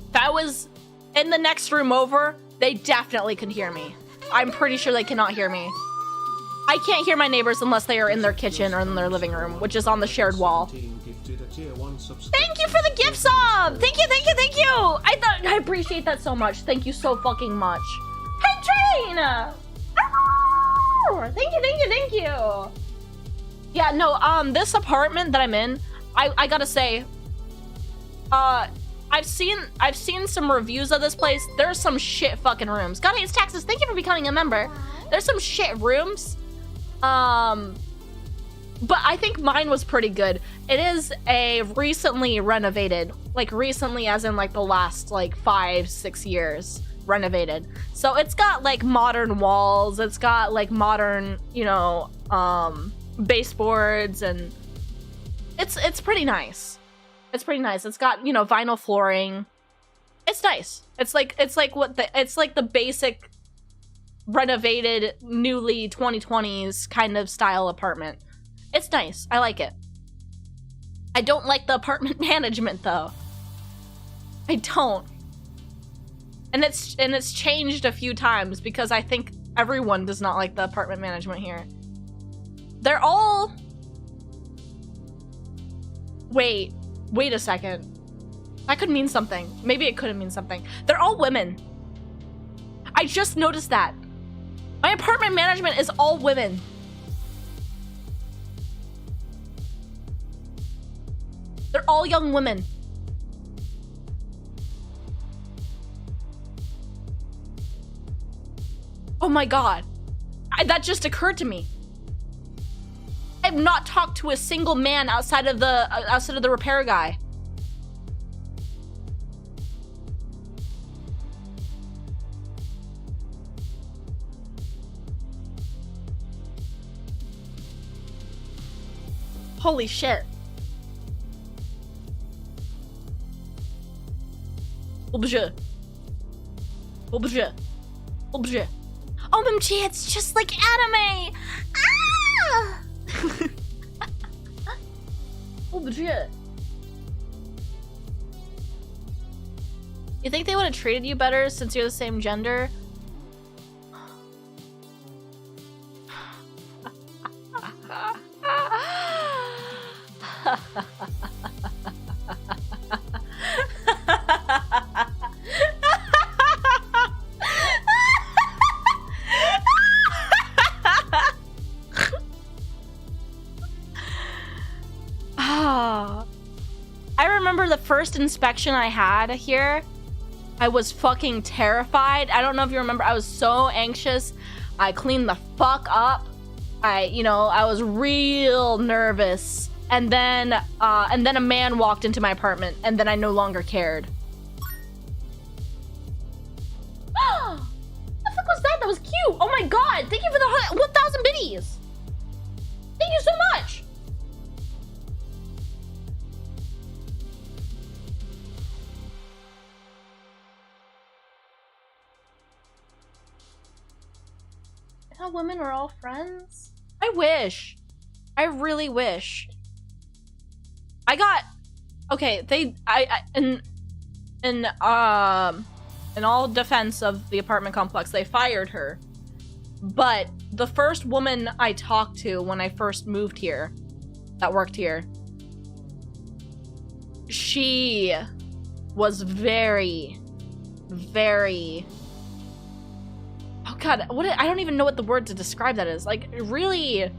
If I was in the next room over, they definitely can hear me. I'm pretty sure they cannot hear me. I can't hear my neighbors unless they are in their kitchen or in their living room, which is on the shared wall. Thank you for the gift sub! Thank you, thank you, thank you! I appreciate that so much. Thank you so fucking much. Hey, Train! Thank you, thank you, thank you! Yeah, no, this apartment that I'm in, I gotta say, I've seen some reviews of this place. There's some shit fucking rooms. God hates taxes. Thank you for becoming a member. There's some shit rooms. But I think mine was pretty good. It is a recently renovated, like recently as in like the last like 5-6 years renovated. So it's got like modern walls. It's got like modern, you know, baseboards, and it's pretty nice. It's pretty nice. It's got, you know, vinyl flooring. It's nice. It's like the basic renovated, newly 2020s kind of style apartment. It's nice. I like it. I don't like the apartment management though. I don't. And it's changed a few times because I think everyone does not like the apartment management here. They're all... Wait a second. That could mean something. Maybe it couldn't mean something. They're all women. I just noticed that. My apartment management is all women. They're all young women. Oh my god. That just occurred to me. I've not talked to a single man outside of the repair guy. Holy shit. Objet. Objet. Objet. OMG, it's just like anime! Ah! Objet. You think they would have treated you better since you're the same gender? I remember the first inspection I had here. I was fucking terrified. I don't know if you remember. I was so anxious. I cleaned the fuck up. I was real nervous. And then a man walked into my apartment, and then I no longer cared. What the fuck was that? That was cute. Oh my god. Thank you for the 1,000 biddies. Thank you so much. I thought women were all friends. I wish. I really wish. Okay, in all defense of the apartment complex, they fired her. But the first woman I talked to when I first moved here, that worked here, she was very, very... Oh god, I don't even know what the word to describe that is. Like, really...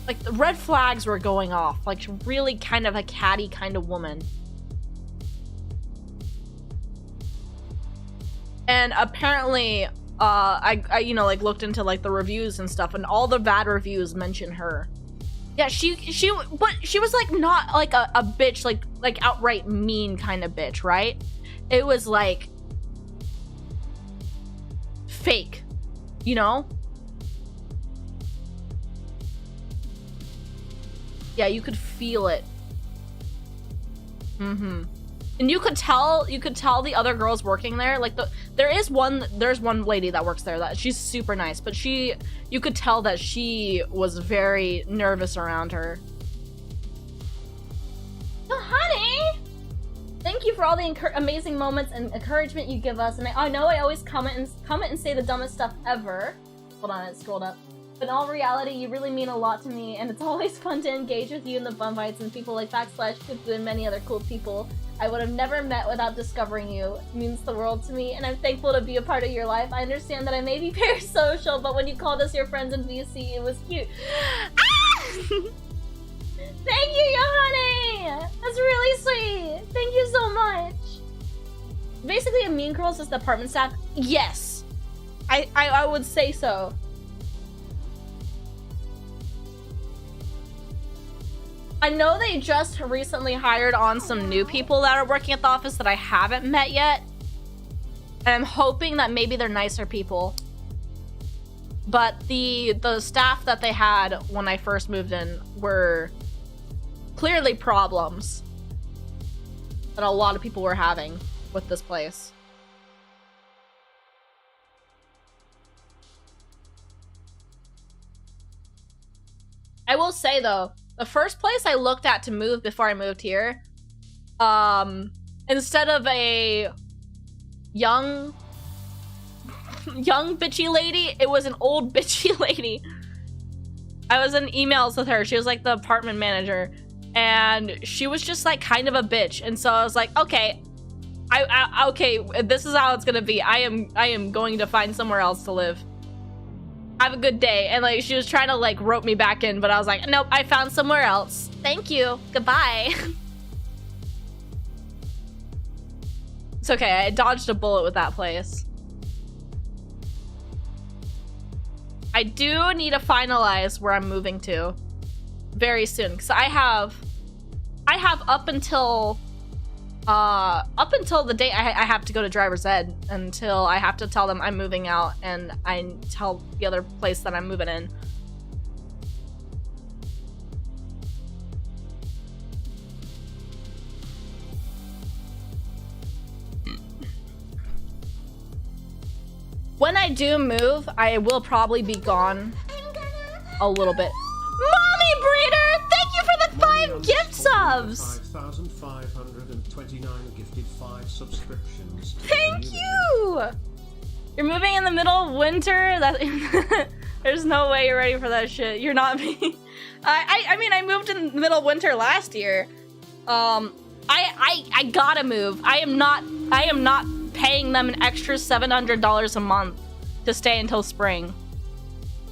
Like, the red flags were going off. Like, really kind of a catty kind of woman. And apparently, I like, looked into, like, the reviews and stuff, and all the bad reviews mention her. Yeah, but she was, like, not, like, a bitch, like, outright mean kind of bitch, right? It was, like, fake, you know? Yeah, you could feel it. Mm-hmm. And you could tell the other girls working there, like, there's one lady that works there that she's super nice, but you could tell that she was very nervous around her. Oh, honey! Thank you for all the amazing moments and encouragement you give us, and I know I always comment and say the dumbest stuff ever. Hold on, it scrolled up. But in all reality, you really mean a lot to me, and it's always fun to engage with you in the fun fights and people like /Kibawoo and many other cool people I would have never met without discovering you. It means the world to me, and I'm thankful to be a part of your life. I understand that I may be parasocial, but when you called us your friends in VC, it was cute. Ah! Thank you, yo honey! That's really sweet! Thank you so much! Basically, a Mean Girls is the apartment staff? Yes! I would say so. I know they just recently hired on some new people that are working at the office that I haven't met yet. And I'm hoping that maybe they're nicer people. But the staff that they had when I first moved in were clearly problems that a lot of people were having with this place. I will say though, the first place I looked at to move before I moved here, instead of a young bitchy lady, it was an old bitchy lady. I was in emails with her. She was like the apartment manager, and she was just like kind of a bitch. And so I was like, okay, okay, this is how it's gonna be. I am going to find somewhere else to live. Have a good day. And like she was trying to like rope me back in, but I was like, nope, I found somewhere else. Thank you. Goodbye. It's okay. I dodged a bullet with that place. I do need to finalize where I'm moving to very soon, because I have up until the day I have to go to driver's ed, until I have to tell them I'm moving out and I tell the other place that I'm moving in. When I do move, I will probably be gone a little bit. Mommy Breeder, thank you for the 5 gift subs! 5,529 gifted 5 subscriptions. Thank you! You're moving in the middle of winter? There's no way you're ready for that shit. You're not me. I mean, I moved in the middle of winter last year. I gotta move. I am not paying them an extra $700 a month to stay until spring.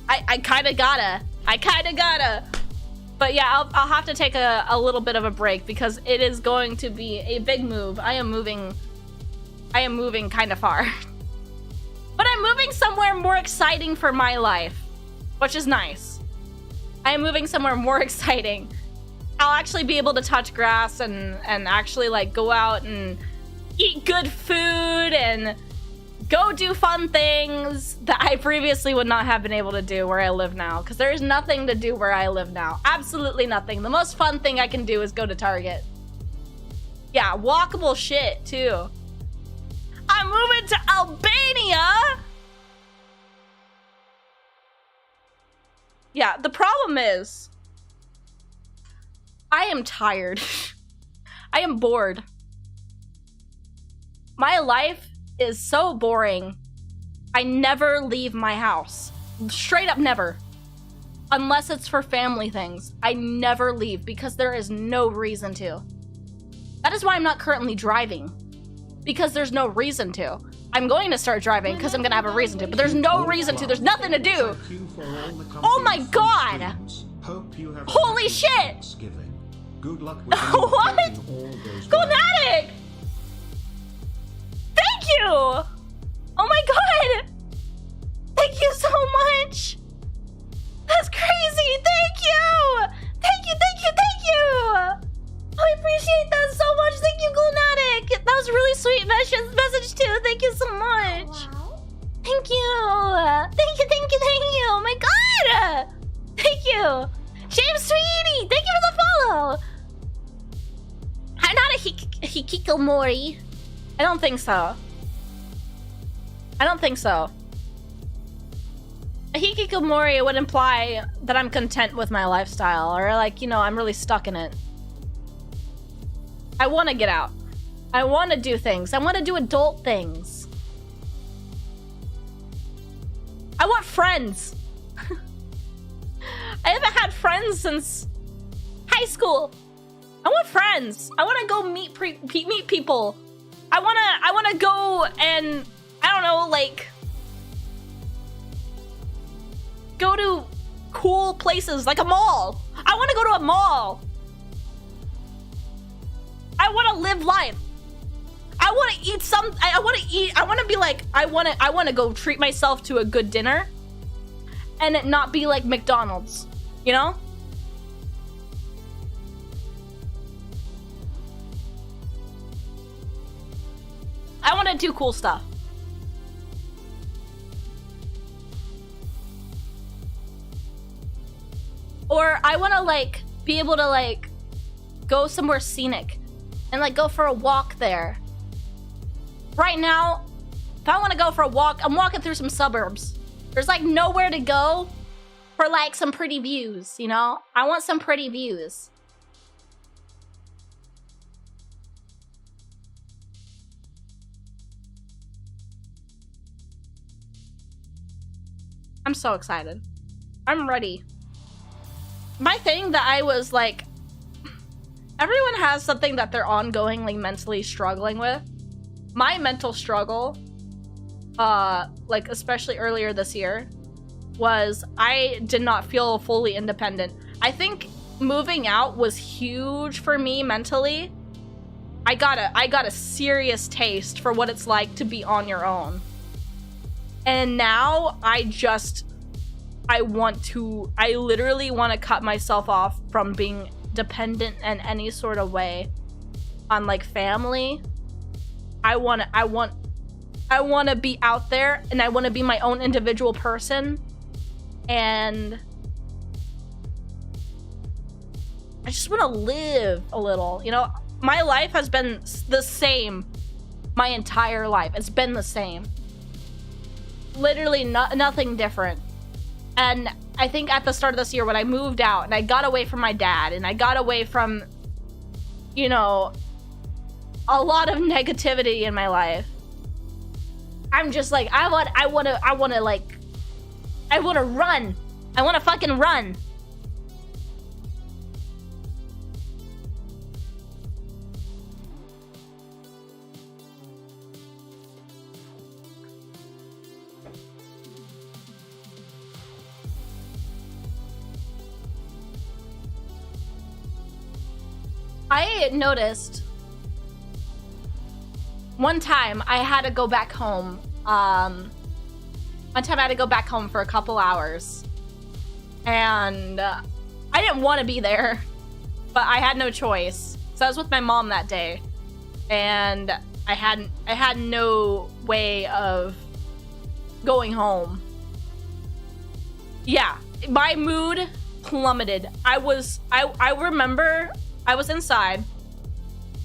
I kinda gotta. But yeah, I'll have to take a little bit of a break because it is going to be a big move. I am moving kind of far. But I'm moving somewhere more exciting for my life, which is nice. I am moving somewhere more exciting. I'll actually be able to touch grass and actually like go out and eat good food and go do fun things that I previously would not have been able to do where I live now. Because there is nothing to do where I live now. Absolutely nothing. The most fun thing I can do is go to Target. Yeah, walkable shit too. I'm moving to Albania. Yeah, the problem is I am tired. I am bored. My life is so boring. I never leave my house. Straight up never. Unless it's for family things. I never leave because there is no reason to. That is why I'm not currently driving. Because there's no reason to. I'm going to start driving because I'm going to have a reason to, but there's no reason to. There's nothing to do. Oh my god! Holy shit! Good luck what? Gonatic! Thank you! Oh my god! Thank you so much! That's crazy! Thank you! Thank you, thank you, thank you! I appreciate that so much. Thank you, Glunatic. That was a really sweet message too. Thank you so much. Wow. Thank you. Thank you, thank you, thank you. Oh my god. Thank you. James Sweetie, thank you for the follow. I'm not a hikikomori. I don't think so. I don't think so. A hikikomori would imply that I'm content with my lifestyle, or like, you know, I'm really stuck in it. I want to get out. I want to do things. I want to do adult things. I want friends. I haven't had friends since high school. I want friends. I want to go meet people. I want to go and I don't know, like go to cool places like a mall. I want to go to a mall. I want to live life. I want to eat I want to be like, I want to go treat myself to a good dinner and it not be like McDonald's, you know? I want to do cool stuff. Or I want to like be able to like go somewhere scenic and like go for a walk there. Right now, if I want to go for a walk, I'm walking through some suburbs. There's like nowhere to go for like some pretty views, you know? I want some pretty views. I'm so excited. I'm ready. My thing that I was like, everyone has something that they're ongoingly mentally struggling with. My mental struggle, like especially earlier this year, was I did not feel fully independent. I think moving out was huge for me mentally. I got a serious taste for what it's like to be on your own. And now I literally want to cut myself off from being dependent in any sort of way on like family. I want to be out there and I want to be my own individual person, and I just want to live a little, you know? My life has been the same my entire life. It's been the same. Literally nothing different. And I think at the start of this year when I moved out and I got away from my dad and I got away from, you know, a lot of negativity in my life, I'm just like, I want to run. I want to fucking run. I noticed one time I had to go back home One time I had to go back home for a couple hours. And I didn't want to be there, but I had no choice. So I was with my mom that day. And I had no way of going home. Yeah, my mood plummeted. I remember I was inside.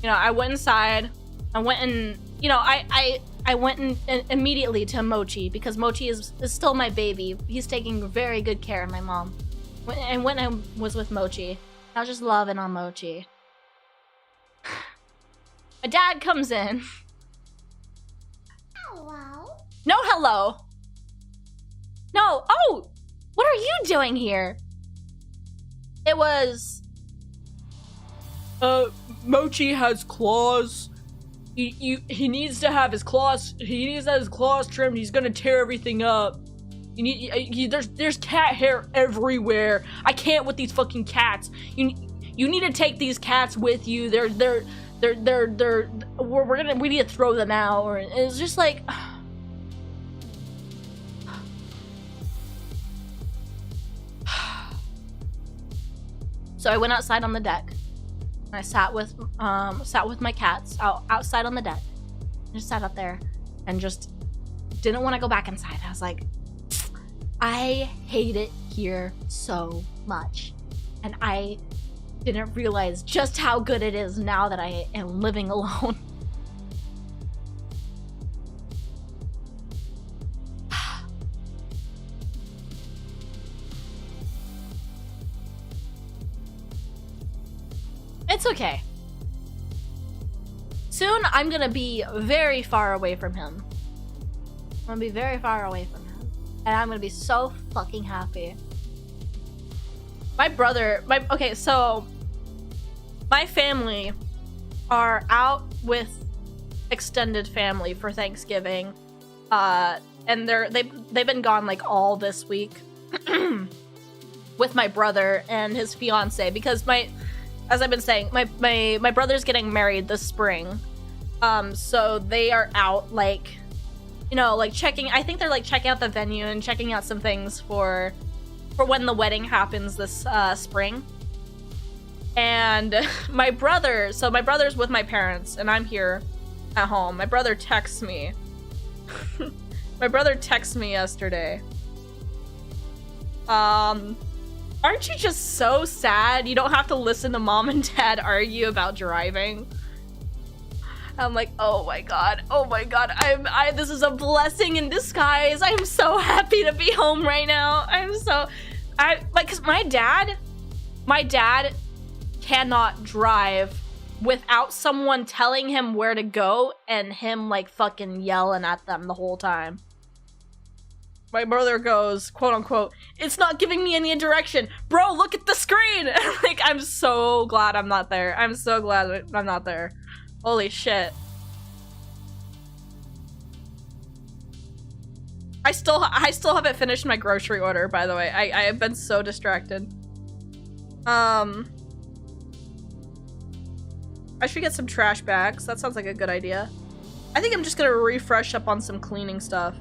You know, I went inside. I went and, you know, I went in immediately to Mochi because Mochi is still my baby. He's taking very good care of my mom. And when I was with Mochi, I was just loving on Mochi. My dad comes in. Hello. No hello. No. Oh, what are you doing here? It was... Mochi has claws. He needs to have his claws. He needs to have his claws trimmed. He's gonna tear everything up. There's cat hair everywhere. I can't with these fucking cats. You need to take these cats with you. We need to throw them out. Or it's just like. So I went outside on the deck. And I sat with my cats outside on the deck. I just sat up there and just didn't want to go back inside. I was like, I hate it here so much. And I didn't realize just how good it is now that I am living alone. It's okay. Soon, I'm gonna be very far away from him. I'm gonna be very far away from him. And I'm gonna be so fucking happy. So my family are out with extended family for Thanksgiving. And they've been gone like all this week with my brother and his fiance because as I've been saying, my brother's getting married this spring. So they are out like, you know, like checking, I think they're like checking out the venue and checking out some things for when the wedding happens this spring. And my brother's with my parents and I'm here at home. My brother texts me. My brother texted me yesterday. Aren't you just so sad you don't have to listen to mom and dad argue about driving? I'm like, oh my god, this is a blessing in disguise. I'm so happy to be home right now. Cause my dad cannot drive without someone telling him where to go and him like fucking yelling at them the whole time. My brother goes, quote unquote, it's not giving me any direction. Bro, look at the screen. Like, I'm so glad I'm not there. I'm so glad I'm not there. Holy shit. I still haven't finished my grocery order, by the way. I have been so distracted. I should get some trash bags. That sounds like a good idea. I think I'm just gonna refresh up on some cleaning stuff.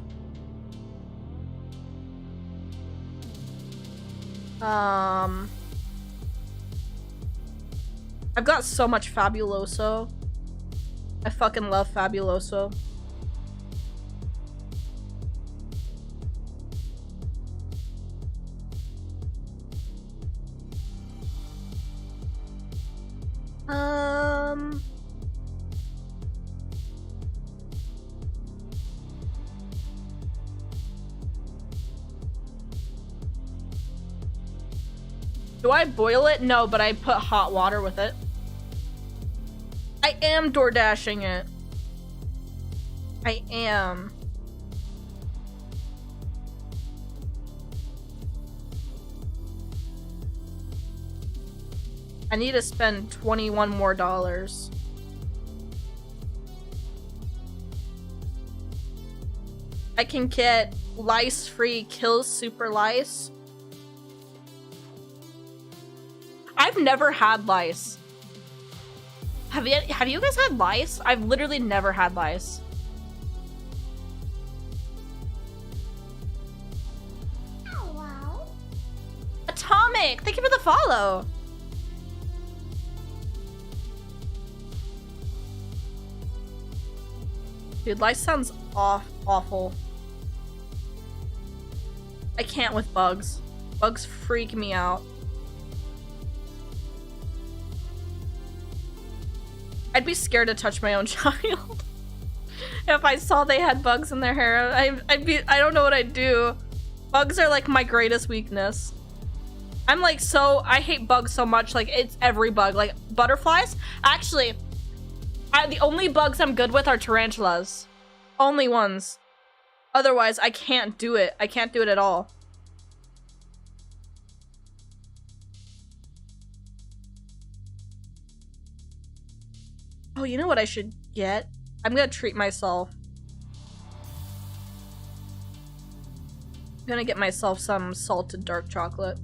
I've got so much Fabuloso. I fucking love Fabuloso. Do I boil it? No, but I put hot water with it. I am door dashing it. I am. I need to spend $21 more. I can get lice-free Kills Super Lice. I've never had lice. Have you guys had lice? I've literally never had lice. Mimic, thank you for the follow. Dude, life sounds awful. I can't with bugs. Bugs freak me out. I'd be scared to touch my own child. If I saw they had bugs in their hair, I don't know what I'd do. Bugs are like my greatest weakness. I'm like I hate bugs so much, like it's every bug. Like butterflies, actually, the only bugs I'm good with are tarantulas. Only ones. Otherwise, I can't do it. I can't do it at all. Oh, you know what I should get? I'm gonna treat myself. I'm gonna get myself some salted dark chocolate.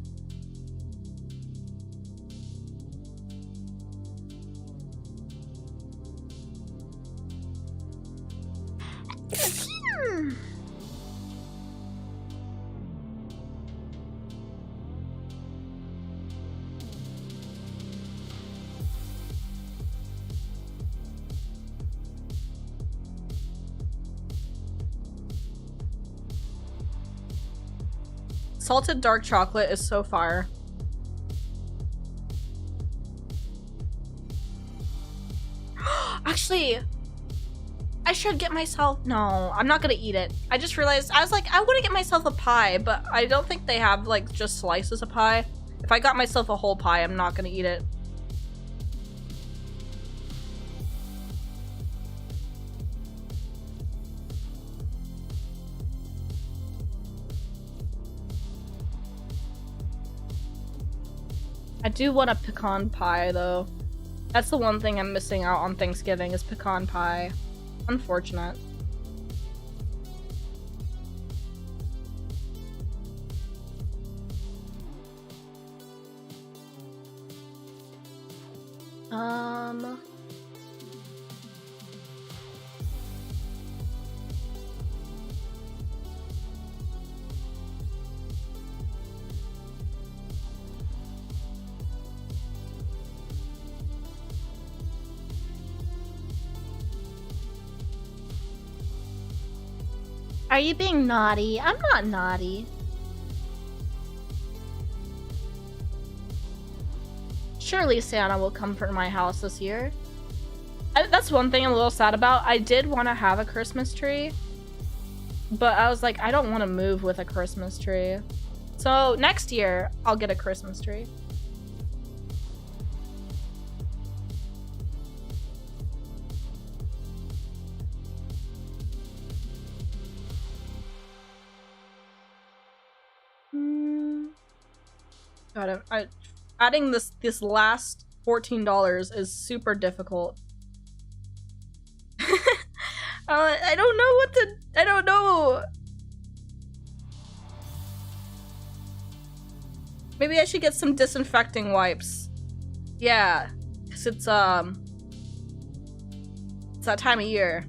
Salted dark chocolate is so fire. Actually, I should get myself... No, I'm not gonna eat it. I just realized, I was like, I want to get myself a pie, but I don't think they have like just slices of pie. If I got myself a whole pie, I'm not gonna eat it. I do want a pecan pie, though. That's the one thing I'm missing out on Thanksgiving is pecan pie. Unfortunate. Are you being naughty? I'm not naughty. Surely Santa will come for my house this year. That's one thing I'm a little sad about. I did want to have a Christmas tree, but I was like, I don't want to move with a Christmas tree. So next year, I'll get a Christmas tree. God, adding this last $14 is super difficult. I don't know what to... I don't know. Maybe I should get some disinfecting wipes. Yeah, because it's that time of year.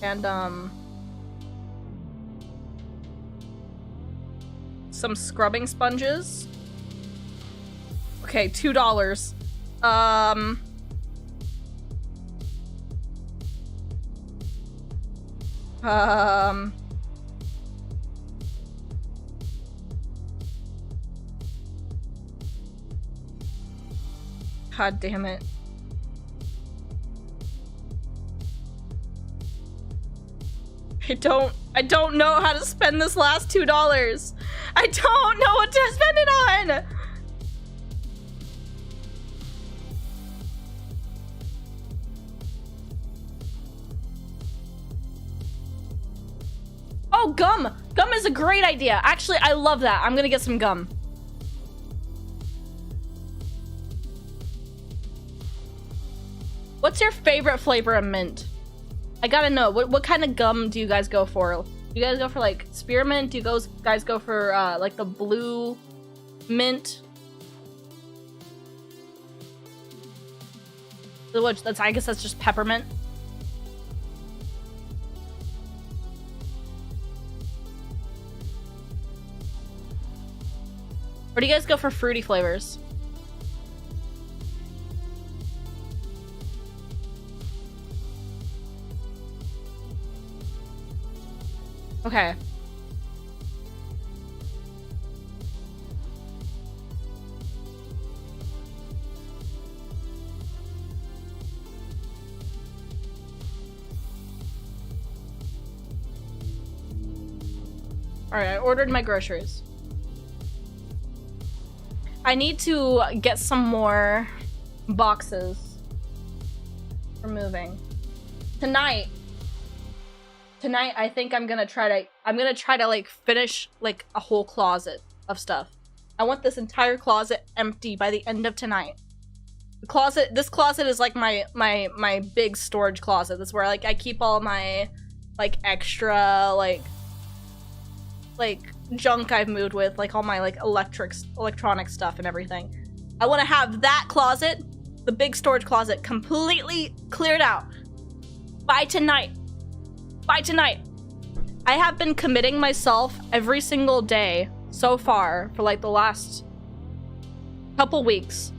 And some scrubbing sponges. Okay, $2. God damn it. I don't know how to spend this last $2. I don't know what to spend it on. Oh, gum. Gum is a great idea. Actually, I love that. I'm gonna get some gum. What's your favorite flavor of mint? I gotta know. What kind of gum do you guys go for? Do you guys go for like spearmint? Do you guys go for like the blue mint? Which I guess that's just peppermint. Or do you guys go for fruity flavors? Okay. Alright, I ordered my groceries. I need to get some more boxes for moving. Tonight, I think I'm gonna try to like finish like a whole closet of stuff. I want this entire closet empty by the end of tonight. This closet is like my big storage closet. That's where like I keep all my like extra like junk I've moved with, like all my like electronic stuff and everything. I want to have that closet, the big storage closet, completely cleared out by tonight. By tonight. I have been committing myself every single day so far for like the last couple weeks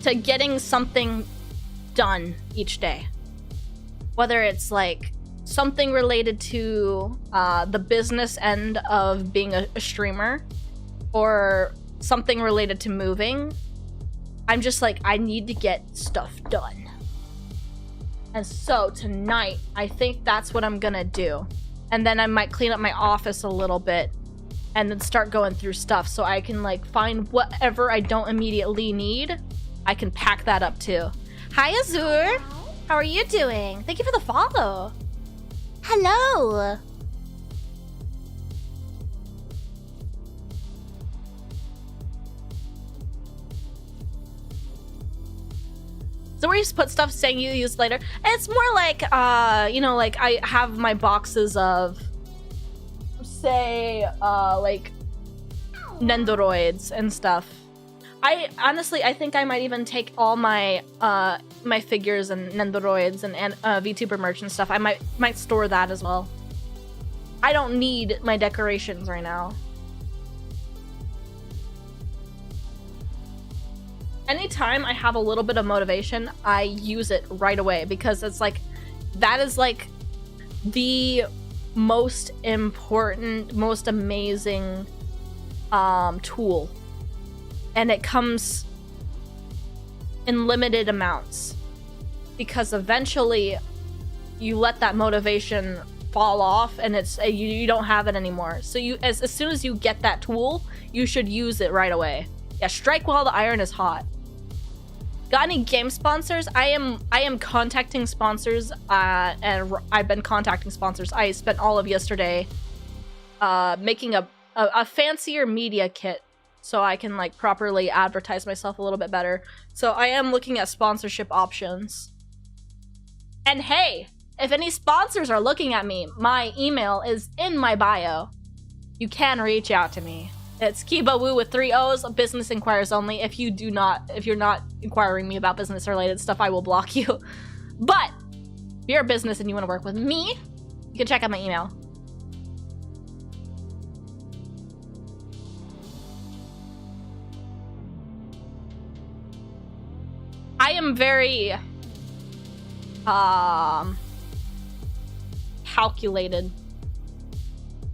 to getting something done each day. Whether it's like something related to the business end of being a streamer or something related to moving. I'm just like, I need to get stuff done. And so tonight, I think that's what I'm gonna do. And then I might clean up my office a little bit and then start going through stuff so I can like find whatever I don't immediately need. I can pack that up too. Hi Azur, how are you doing? Thank you for the follow. Hello. So where you just put stuff saying you use later? It's more like, you know, like I have my boxes of, say, like Nendoroids and stuff. I think I might even take all my my figures and Nendoroids and VTuber merch and stuff. I might store that as well. I don't need my decorations right now. Anytime I have a little bit of motivation, I use it right away because it's like, that is like the most important, most amazing tool. And it comes in limited amounts because eventually you let that motivation fall off and it's you don't have it anymore. So you as soon as you get that tool, you should use it right away. Yeah, strike while the iron is hot. Got any game sponsors? I am contacting sponsors, and I've been contacting sponsors. I spent all of yesterday making a fancier media kit so I can like properly advertise myself a little bit better. So I am looking at sponsorship options. And hey, if any sponsors are looking at me, my email is in my bio. You can reach out to me. It's Kibawoo with 3 O's, business inquiries only. If you're not inquiring me about business related stuff, I will block you. But if you're a business and you want to work with me, you can check out my email. I am very calculated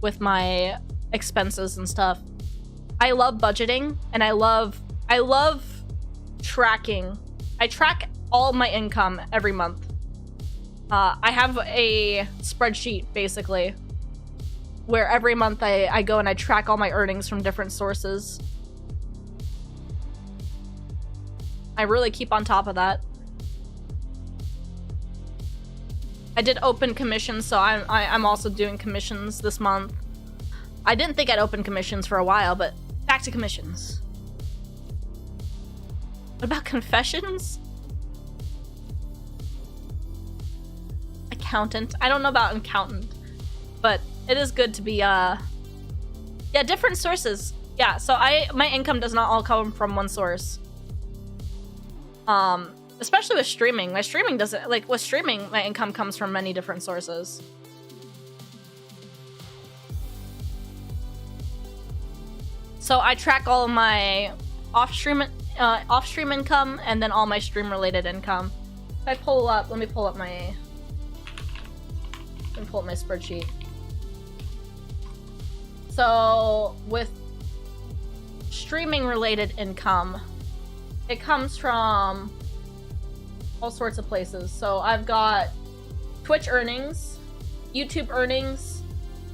with my expenses and stuff. I love budgeting and I love tracking. I track all my income every month. I have a spreadsheet basically where every month I go and I track all my earnings from different sources. I really keep on top of that. I did open commissions, so I'm also doing commissions this month. I didn't think I'd open commissions for a while, but back to commissions. What about confessions? Accountant. I don't know about accountant, but it is good to be, yeah, different sources. Yeah, so my income does not all come from one source. Especially with streaming. My streaming doesn't, like, with streaming, my income comes from many different sources. So I track all of my off-stream income and then all my stream-related income. If I pull up, let me pull up my spreadsheet. So with streaming-related income, it comes from all sorts of places. So I've got Twitch earnings, YouTube earnings,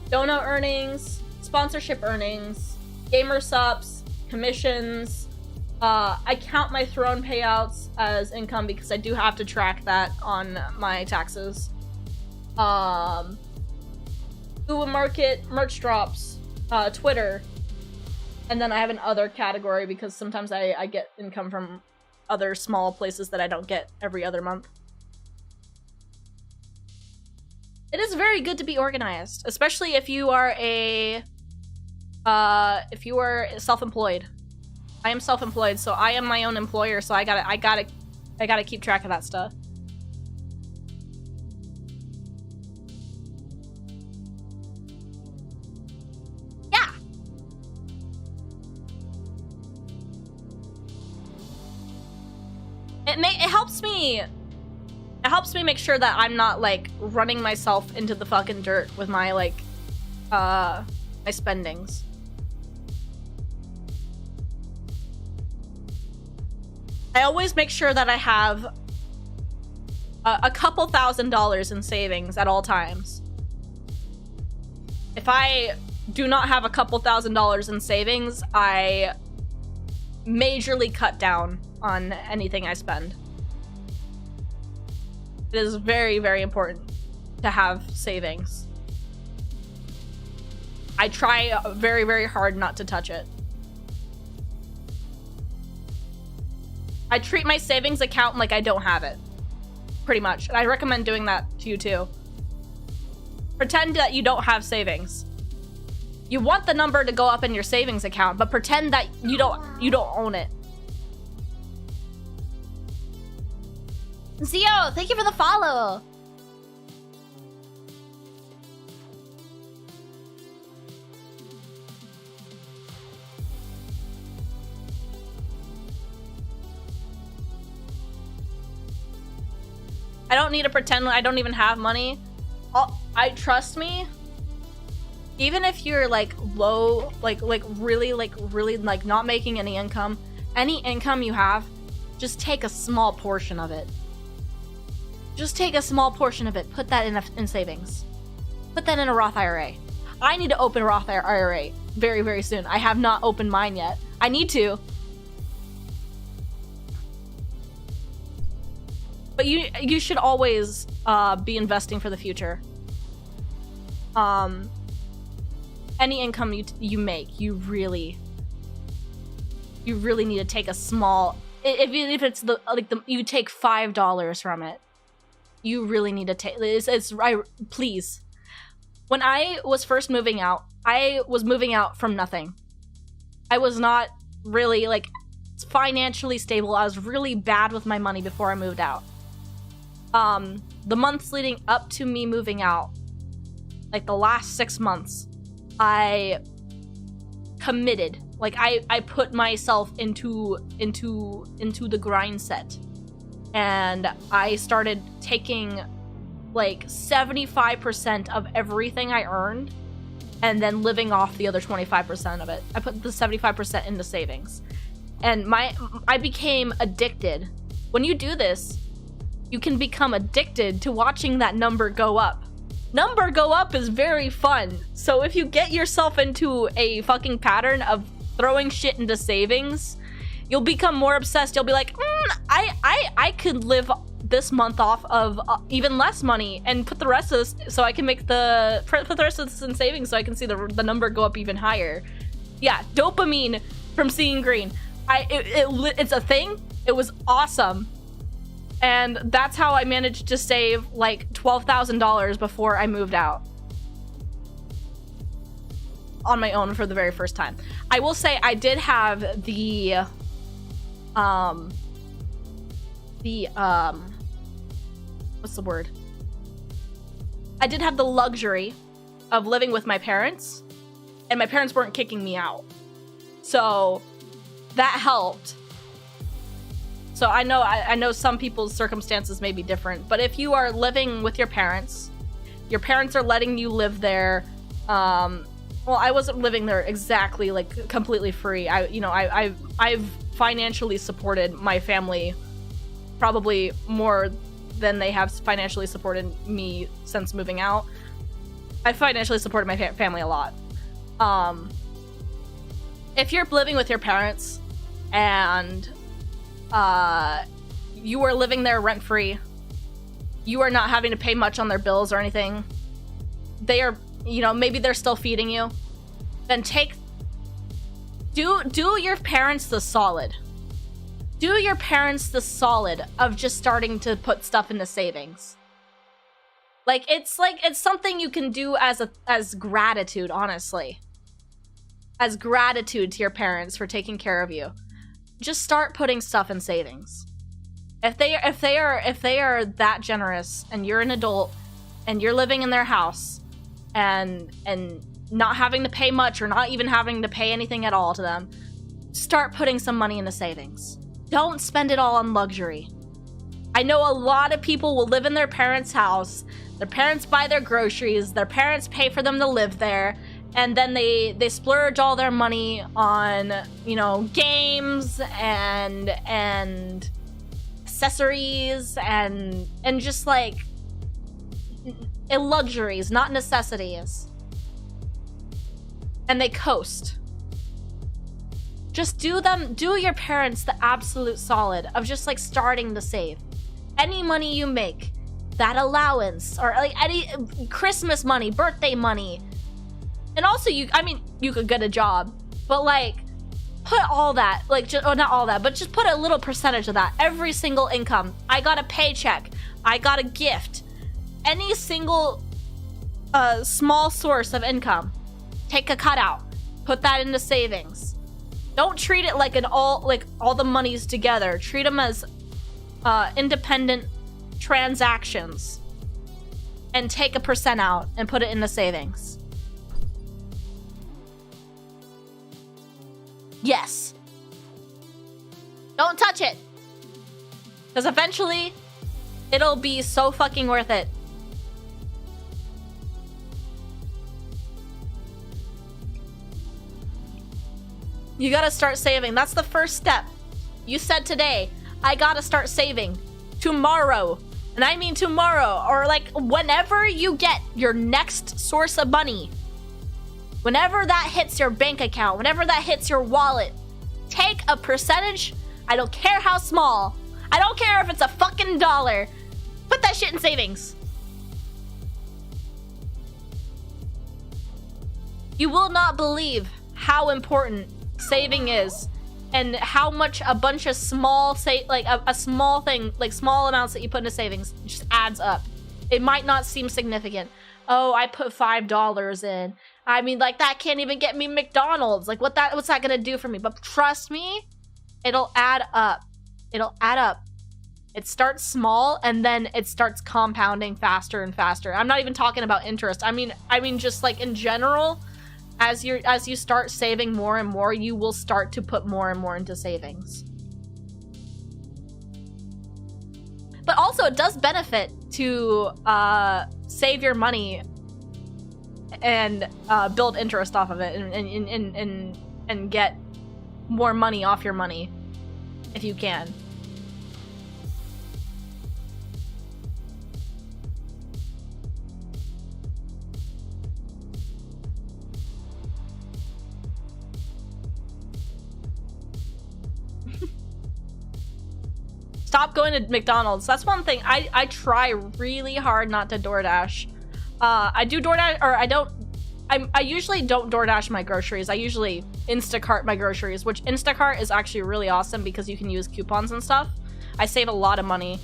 donut earnings, sponsorship earnings, gamer subs, commissions. I count my Throne payouts as income because I do have to track that on my taxes. Uwa Market, merch drops, Twitter, and then I have an other category because sometimes I get income from other small places that I don't get every other month. It is very good to be organized, especially if you are self-employed. I am self-employed, so I am my own employer, so I gotta keep track of that stuff. Yeah. It helps me. It helps me make sure that I'm not like running myself into the fucking dirt with my like my spendings. I always make sure that I have a couple $1,000s in savings at all times. If I do not have a couple $1,000s in savings, I majorly cut down on anything I spend. It is very, very important to have savings. I try very, very hard not to touch it. I treat my savings account like I don't have it. Pretty much. And I recommend doing that to you too. Pretend that you don't have savings. You want the number to go up in your savings account, but pretend that you don't own it. Zio, thank you for the follow. I don't need to pretend I don't even have money. I trust me. Even if you're like low, like really not making any income you have, just take a small portion of it. Just take a small portion of it. Put that in savings. Put that in a Roth IRA. I need to open a Roth IRA very, very soon. I have not opened mine yet. I need to. But you should always be investing for the future. Any income you make, you really need to take a small. If it's you take $5 from it, you really need to take. Please. When I was first moving out, I was moving out from nothing. I was not really like financially stable. I was really bad with my money before I moved out. The months leading up to me moving out, like the last 6 months, I committed. Like I put myself into the grind set, and I started taking like 75% of everything I earned and then living off the other 25% of it. I put the 75% into savings, and I became addicted. When you do this, you can become addicted to watching that number go up. Number go up is very fun. So if you get yourself into a fucking pattern of throwing shit into savings, you'll become more obsessed. You'll be like, I could live this month off of even less money and put the rest of this so I can make put the rest of this in savings so I can see the number go up even higher. Yeah, dopamine from seeing green. It's a thing. It was awesome. And that's how I managed to save like $12,000 before I moved out. On my own for the very first time. I will say I did have the what's the word? I did have the luxury of living with my parents, and my parents weren't kicking me out. So that helped. So I know some people's circumstances may be different, but if you are living with your parents are letting you live there. Well, I wasn't living there exactly like completely free. I've financially supported my family probably more than they have financially supported me since moving out. I financially supported my family a lot. If you're living with your parents and you are living there rent-free, you are not having to pay much on their bills or anything, they are, maybe they're still feeding you, then do your parents the solid. Do your parents the solid of just starting to put stuff into savings. It's something you can do as gratitude, honestly. As gratitude to your parents for taking care of you. Just start putting stuff in savings. If they are that generous and you're an adult and you're living in their house and not having to pay much or not even having to pay anything at all to them, start putting some money into savings. Don't spend it all on luxury. I know a lot of people will live in their parents' house, their parents buy their groceries, their parents pay for them to live there, and then they splurge all their money on, games and accessories and just like luxuries, not necessities. And they coast. Just do your parents the absolute solid of just like starting to save. Any money you make, that allowance, or like any Christmas money, birthday money. And also you could get a job, but like put all that, not all that, but just put a little percentage of that. Every single income. I got a paycheck. I got a gift. Any single small source of income. Take a cutout. Put that into savings. Don't treat it like all the money's together. Treat them as independent transactions. And take a percent out and put it into savings. Yes. Don't touch it. Because eventually, it'll be so fucking worth it. You gotta start saving. That's the first step. You said today, I gotta start saving. Tomorrow. And I mean tomorrow. Or like whenever you get your next source of money. Whenever that hits your bank account, whenever that hits your wallet, take a percentage. I don't care how small. I don't care if it's a fucking dollar. Put that shit in savings. You will not believe how important saving is and how much a bunch of small, a small thing, like small amounts that you put into savings just adds up. It might not seem significant. Oh, I put $5 in. I mean, like, that can't even get me McDonald's. Like, what's that gonna do for me? But trust me, it'll add up. It'll add up. It starts small, and then it starts compounding faster and faster. I'm not even talking about interest. I mean, just, like, in general, as you start saving more and more, you will start to put more and more into savings. But also, it does benefit to save your money and build interest off of it and get more money off your money if you can. Stop going to McDonald's. That's one thing. I try really hard not to DoorDash. I do DoorDash, or I usually don't DoorDash my groceries. I usually Instacart my groceries, which Instacart is actually really awesome because you can use coupons and stuff. I save a lot of money.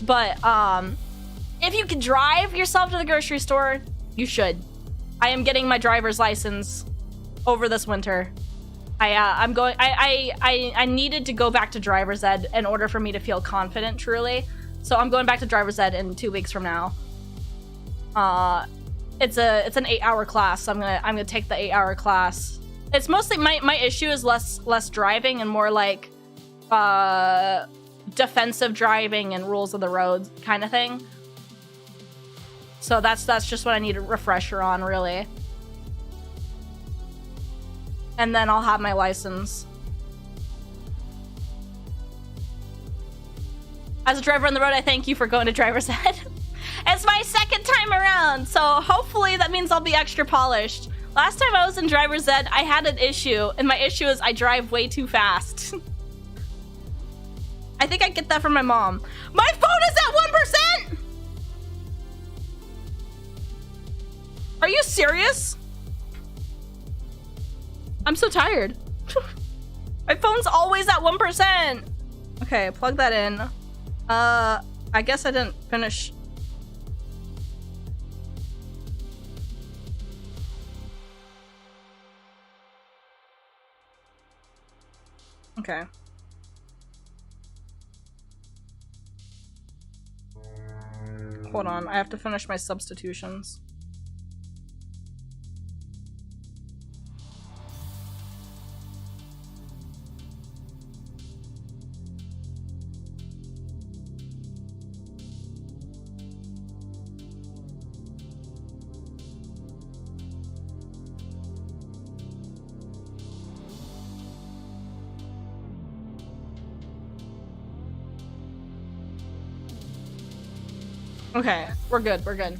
But if you can drive yourself to the grocery store, you should. I am getting my driver's license over this winter. I needed to go back to driver's ed in order for me to feel confident, truly. So I'm going back to driver's ed in 2 weeks from now. It's an 8-hour class. So I'm gonna take the 8-hour class It's mostly my issue is less driving and more like defensive driving and rules of the road kind of thing. So that's just what I need a refresher on, really. And then I'll have my license. As a driver on the road, I thank you for going to driver's ed. It's my second time around, so hopefully that means I'll be extra polished. Last time I was in driver's ed, I had an issue, and my issue is I drive way too fast. I think I get that from my mom. My phone is at 1%! Are you serious? I'm so tired. My phone's always at 1%. Okay, plug that in. I guess I didn't finish. Okay. Hold on, I have to finish my substitutions. Okay, we're good, we're good.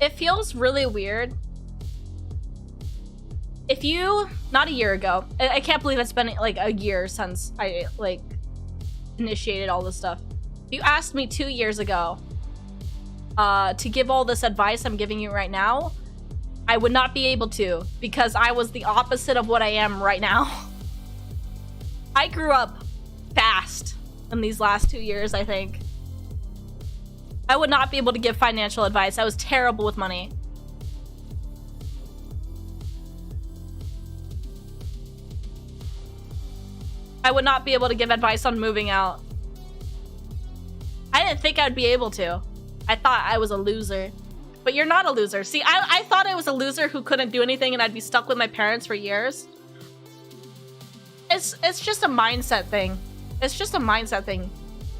It feels really weird. If you, not a year ago, I can't believe it's been like a year since I like initiated all this stuff. If you asked me 2 years ago to give all this advice I'm giving you right now, I would not be able to, because I was the opposite of what I am right now. I grew up fast in these last 2 years, I think. I would not be able to give financial advice. I was terrible with money. I would not be able to give advice on moving out. I didn't think I'd be able to. I thought I was a loser. But you're not a loser. See, I thought I was a loser who couldn't do anything and I'd be stuck with my parents for years. It's just a mindset thing. It's just a mindset thing.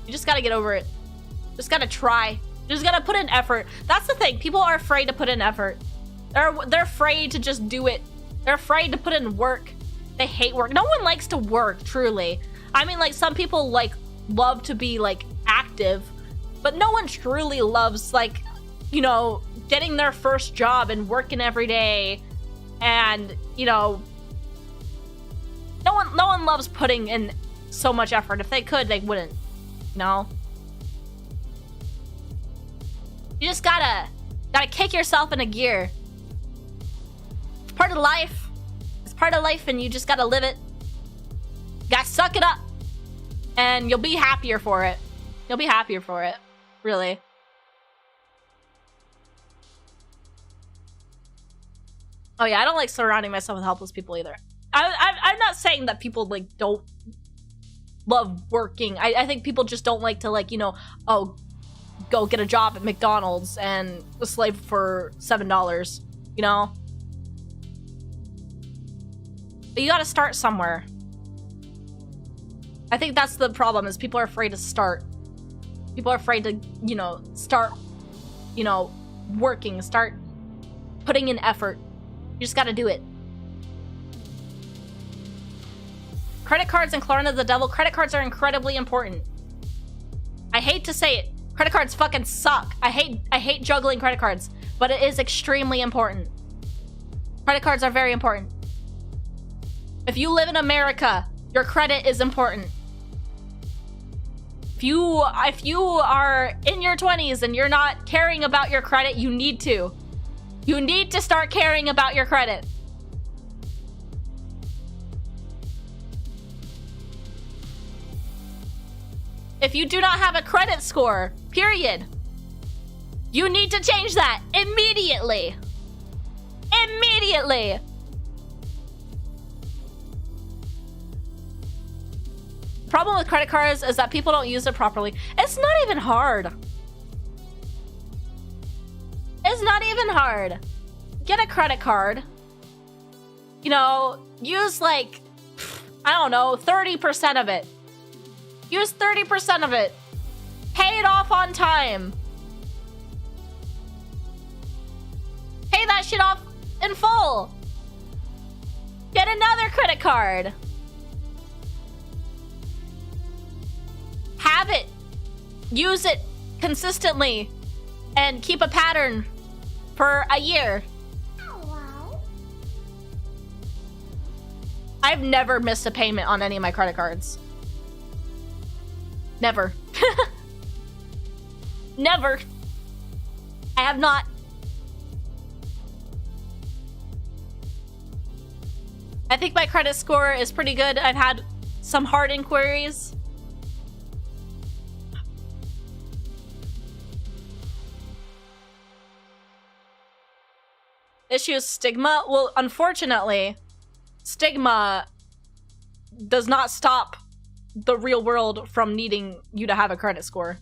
You just gotta get over it. Just gotta try. You just gotta put in effort. That's the thing. People are afraid to put in effort. They're afraid to just do it. They're afraid to put in work. They hate work. No one likes to work, truly. I mean, like, some people, like, love to be, like, active. But no one truly loves, like, you know, getting their first job and working every day, and you know, no one loves putting in so much effort. If they could, they wouldn't, you know. You just gotta kick yourself into gear. It's part of life. It's part of life, and you just gotta live it. You gotta suck it up, and you'll be happier for it. You'll be happier for it, really. Oh yeah, I don't like surrounding myself with helpless people either. I'm not saying that people like don't love working. I think people just don't like to, like, you know, oh, go get a job at McDonald's and a slave for $7, you know? But you gotta start somewhere. I think that's the problem, is people are afraid to start. People are afraid to, you know, start, you know, working, start putting in effort. You just gotta do it. Credit cards and Klarna the devil. Credit cards are incredibly important. I hate to say it. Credit cards fucking suck. I hate juggling credit cards, but it is extremely important. Credit cards are very important. If you live in America, your credit is important. If you are in your 20s and you're not caring about your credit, you need to. You need to start caring about your credit. If you do not have a credit score, period, you need to change that immediately. Immediately. Problem with credit cards is that people don't use it properly. It's not even hard. It's not even hard. Get a credit card. You know, use like, I don't know, 30% of it. Use 30% of it. Pay it off on time. Pay that shit off in full. Get another credit card. Have it. Use it consistently and keep a pattern for a year. Hello. I've never missed a payment on any of my credit cards. Never. Never. I have not. I think my credit score is pretty good. I've had some hard inquiries. Issues stigma? Well, unfortunately, stigma does not stop the real world from needing you to have a credit score.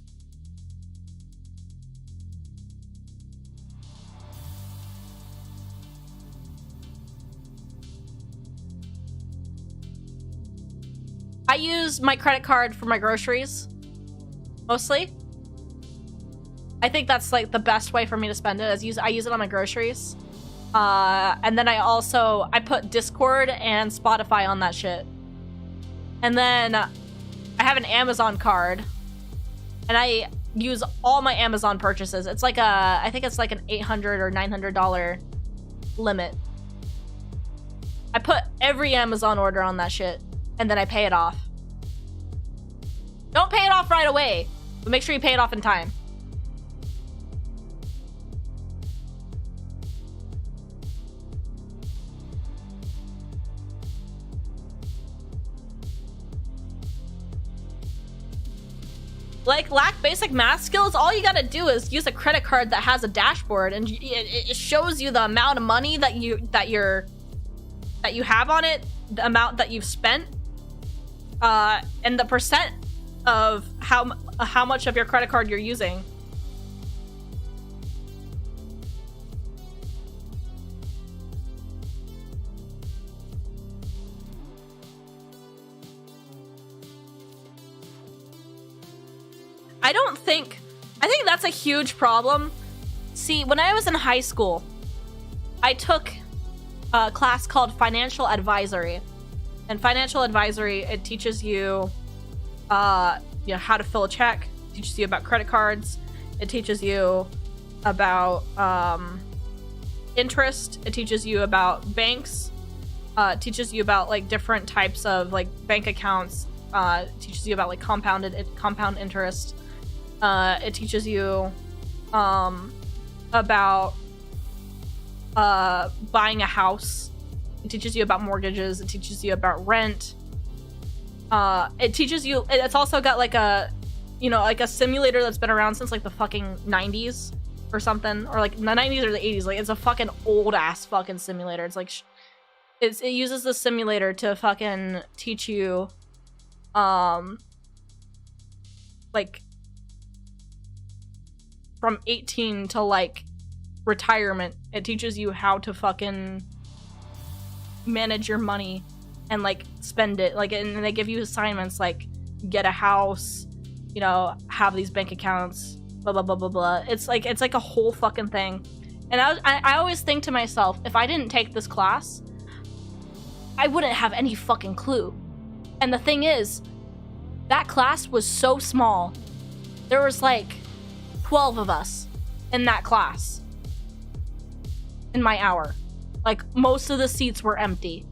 I use my credit card for my groceries, mostly. I think that's like the best way for me to spend it. I use it on my groceries. And then I put Discord and Spotify on that shit. And then I have an Amazon card, and I use all my Amazon purchases. It's like I think it's like an $800 or $900 limit. I put every Amazon order on that shit, and then I pay it off. Don't pay it off right away, but make sure you pay it off in time. Like, lack basic math skills? All you gotta do is use a credit card that has a dashboard, and it shows you the amount of money that you have on it, the amount that you've spent, and the percent of how much of your credit card you're using. I think that's a huge problem. See, when I was in high school, I took a class called Financial Advisory. And Financial Advisory, it teaches you, how to fill a check. It teaches you about credit cards. It teaches you about interest. It teaches you about banks. It teaches you about like different types of like bank accounts. It teaches you about like compound interest. It teaches you about buying a house. It teaches you about mortgages. It teaches you about rent. It teaches you, it's also got like a, like a simulator that's been around since like the fucking 90s or something, or like the 90s or the 80s. Like, it's a fucking old ass fucking simulator. It's like, it uses the simulator to fucking teach you, like, from 18 to like retirement. It teaches you how to fucking manage your money and like spend it. Like, and they give you assignments like get a house, have these bank accounts, blah blah blah blah blah. It's like a whole fucking thing. And I always think to myself, if I didn't take this class, I wouldn't have any fucking clue. And the thing is, that class was so small. There was like 12 of us in that class in my hour. Like, most of the seats were empty.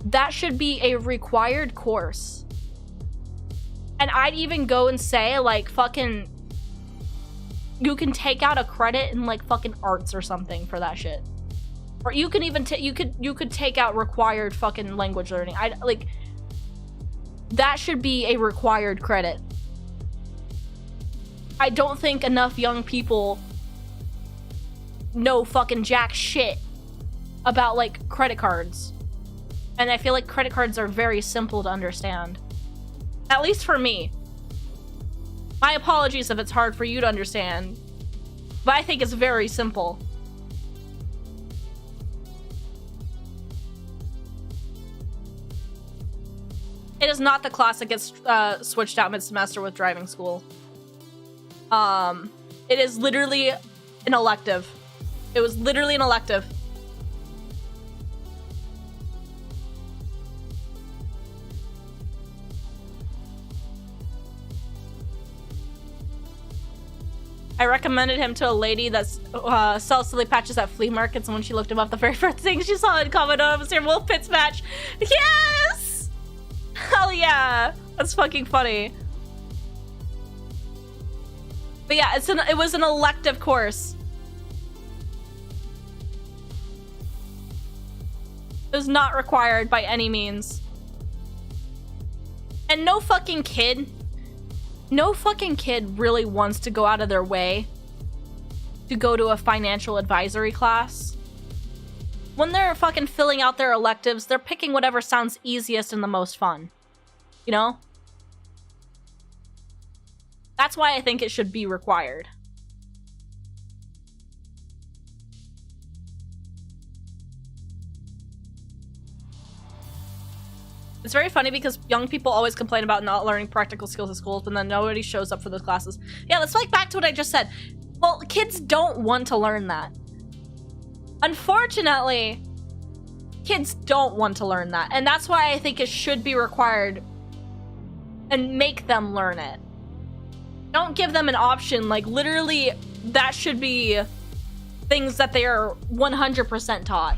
That should be a required course. And I'd even go and say, like, fucking, you can take out a credit in like fucking arts or something for that shit. Or you can even you could take out required fucking language learning. That should be a required credit. I don't think enough young people know fucking jack shit about like credit cards And I feel like credit cards are very simple to understand. At least for me. My apologies if it's hard for you to understand. But I think it's very simple. It is not the class that gets switched out mid-semester with driving school. It is literally an elective. It was literally an elective. I recommended him to a lady that sells silly patches at flea markets, and when she looked him up, the very first thing she saw in comment was your Wolf Pits match. Yes! Hell yeah! That's fucking funny. But yeah, it was an elective course. It was not required by any means. And no fucking kid really wants to go out of their way to go to a financial advisory class. When they're fucking filling out their electives, they're picking whatever sounds easiest and the most fun. You know? That's why I think it should be required. It's very funny because young people always complain about not learning practical skills at schools, but then nobody shows up for those classes. Yeah, let's like back to what I just said. Well, kids don't want to learn that. Unfortunately, kids don't want to learn that. And that's why I think it should be required and make them learn it. Don't give them an option. Like, literally, that should be things that they are 100% taught.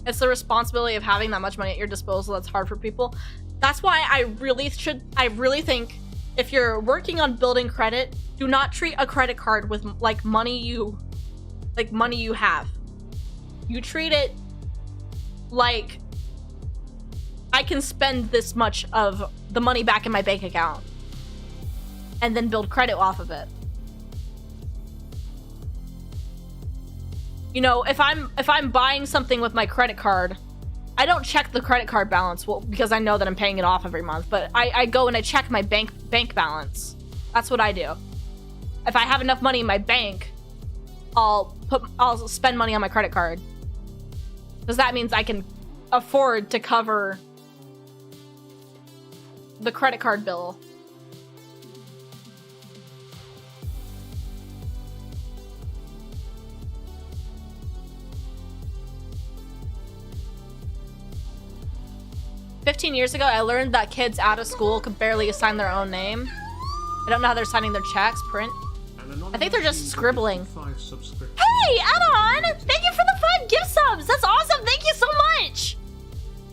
It's the responsibility of having that much money at your disposal that's hard for people. That's why I really think if you're working on building credit, do not treat a credit card with like money you have. You treat it like I can spend this much of the money back in my bank account and then build credit off of it. You know, if I'm buying something with my credit card, I don't check the credit card balance, well, because I know that I'm paying it off every month, but I go and I check my bank balance. That's what I do. If I have enough money in my bank, I'll spend money on my credit card. Because that means I can afford to cover the credit card bill. "15 years ago, I learned that kids out of school could barely assign their own name. I don't know how they're signing their checks, print. I think they're just scribbling." Hey, Add-on! Thank you for the 5 gift subs! That's awesome! Thank you so much!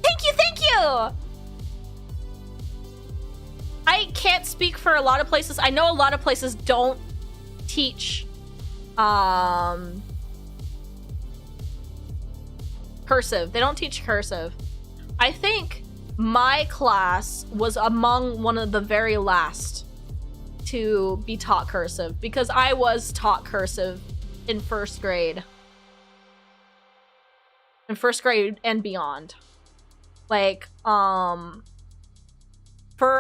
Thank you, thank you! I can't speak for a lot of places. I know a lot of places don't teach cursive. They don't teach cursive. I think my class was among one of the very last to be taught cursive, because I was taught cursive in first grade. In first grade and beyond. Like, for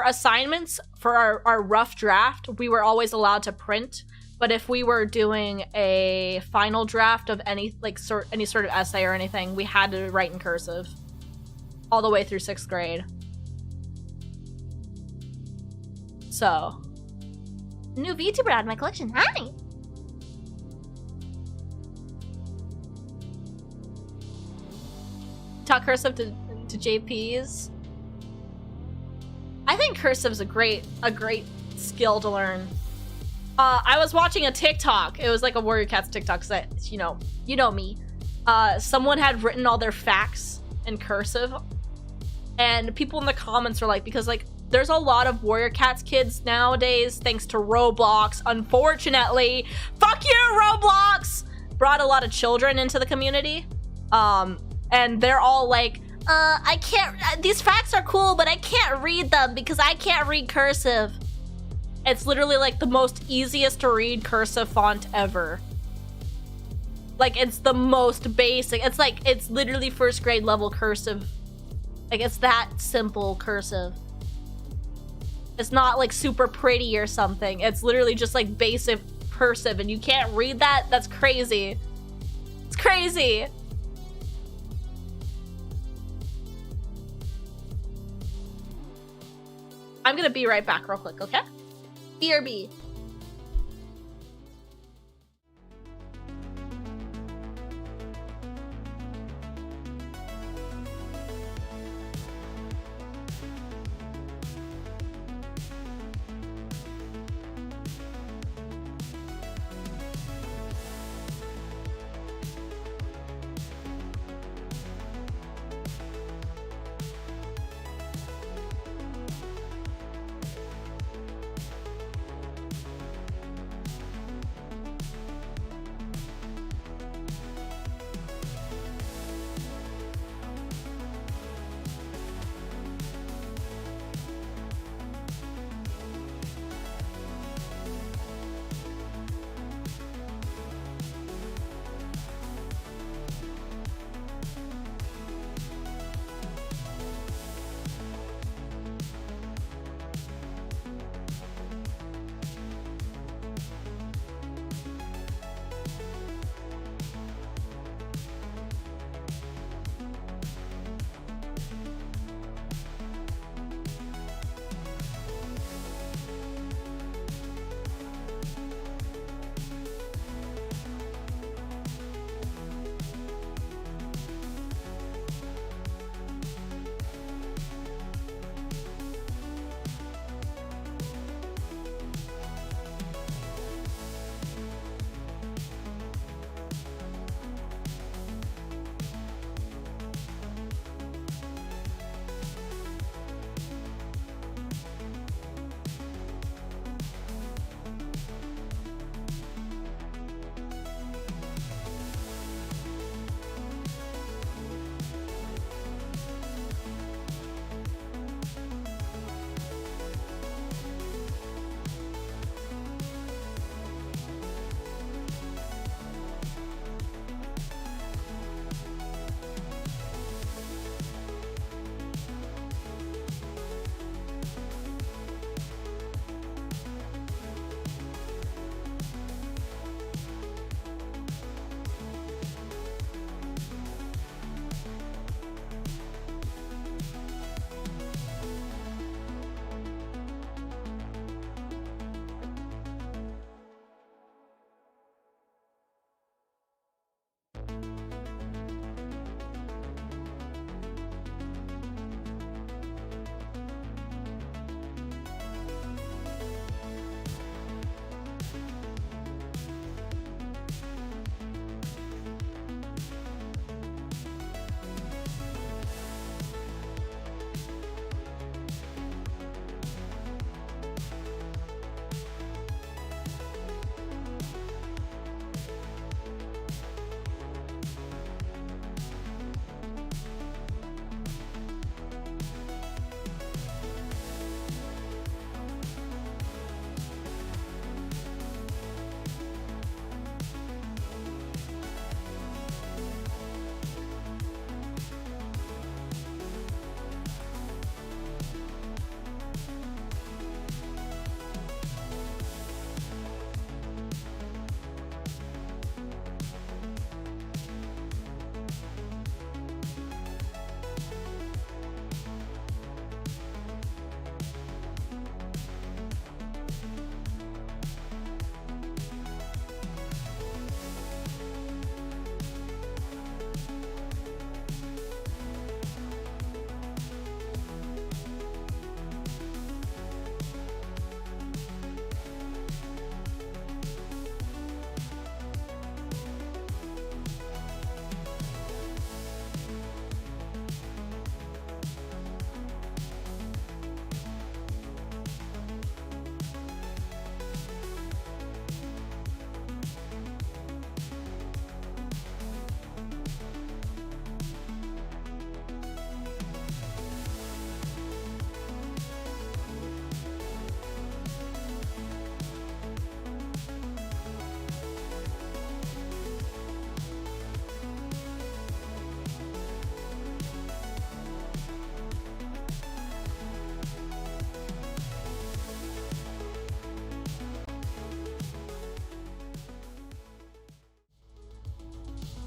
assignments, for our rough draft, we were always allowed to print. But if we were doing a final draft of any sort of essay or anything, we had to write in cursive. All the way through 6th grade. So. New VTuber out of my collection. Hi! Taught cursive to JPs. I think cursive's a great skill to learn. I was watching a TikTok. It was like a Warrior Cats TikTok, so that, you know me. Someone had written all their facts in cursive, and people in the comments were like, because like there's a lot of Warrior Cats kids nowadays, thanks to Roblox, unfortunately. Fuck you, Roblox! Brought a lot of children into the community. And they're all like, I can't, these facts are cool, but I can't read them because I can't read cursive. It's literally like the most easiest to read cursive font ever. Like, it's the most basic. It's like, it's literally first grade level cursive. Like, it's that simple cursive. It's not like super pretty or something. It's literally just like basic cursive, and you can't read that? That's crazy. It's crazy. I'm gonna be right back real quick, okay? BRB.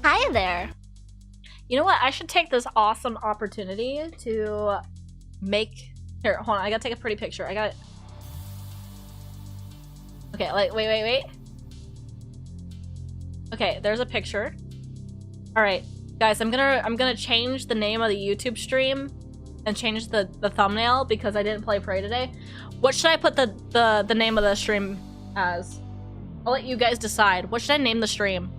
Hi there. You know what? I should take this awesome opportunity to make... Here, hold on. I gotta take a pretty picture. I got... Okay, like, wait. Okay, there's a picture. Alright, guys, I'm gonna change the name of the YouTube stream and change the thumbnail because I didn't play Prey today. What should I put the name of the stream as? I'll let you guys decide. What should I name the stream?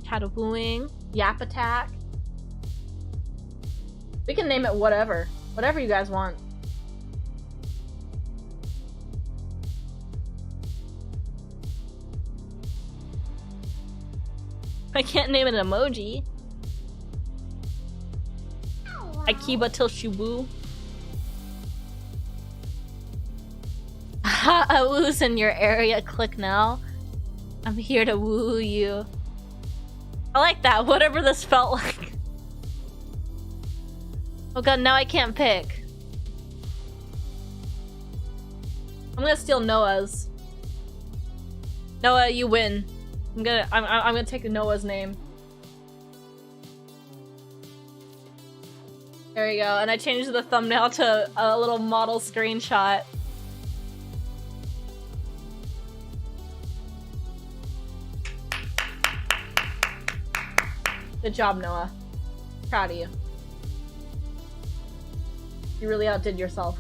Kibawooing, Yap Attack. We can name it whatever. Whatever you guys want. I can't name it an emoji. I Kiba till she woo. Awoos in your area, click now. I'm here to woo you. I like that, whatever this felt like. Oh god, now I can't pick. I'm gonna steal Noah's. Noah, you win. I'm gonna take Noah's name. There you go, and I changed the thumbnail to a little model screenshot. Good job, Noah. Proud of you. You really outdid yourself.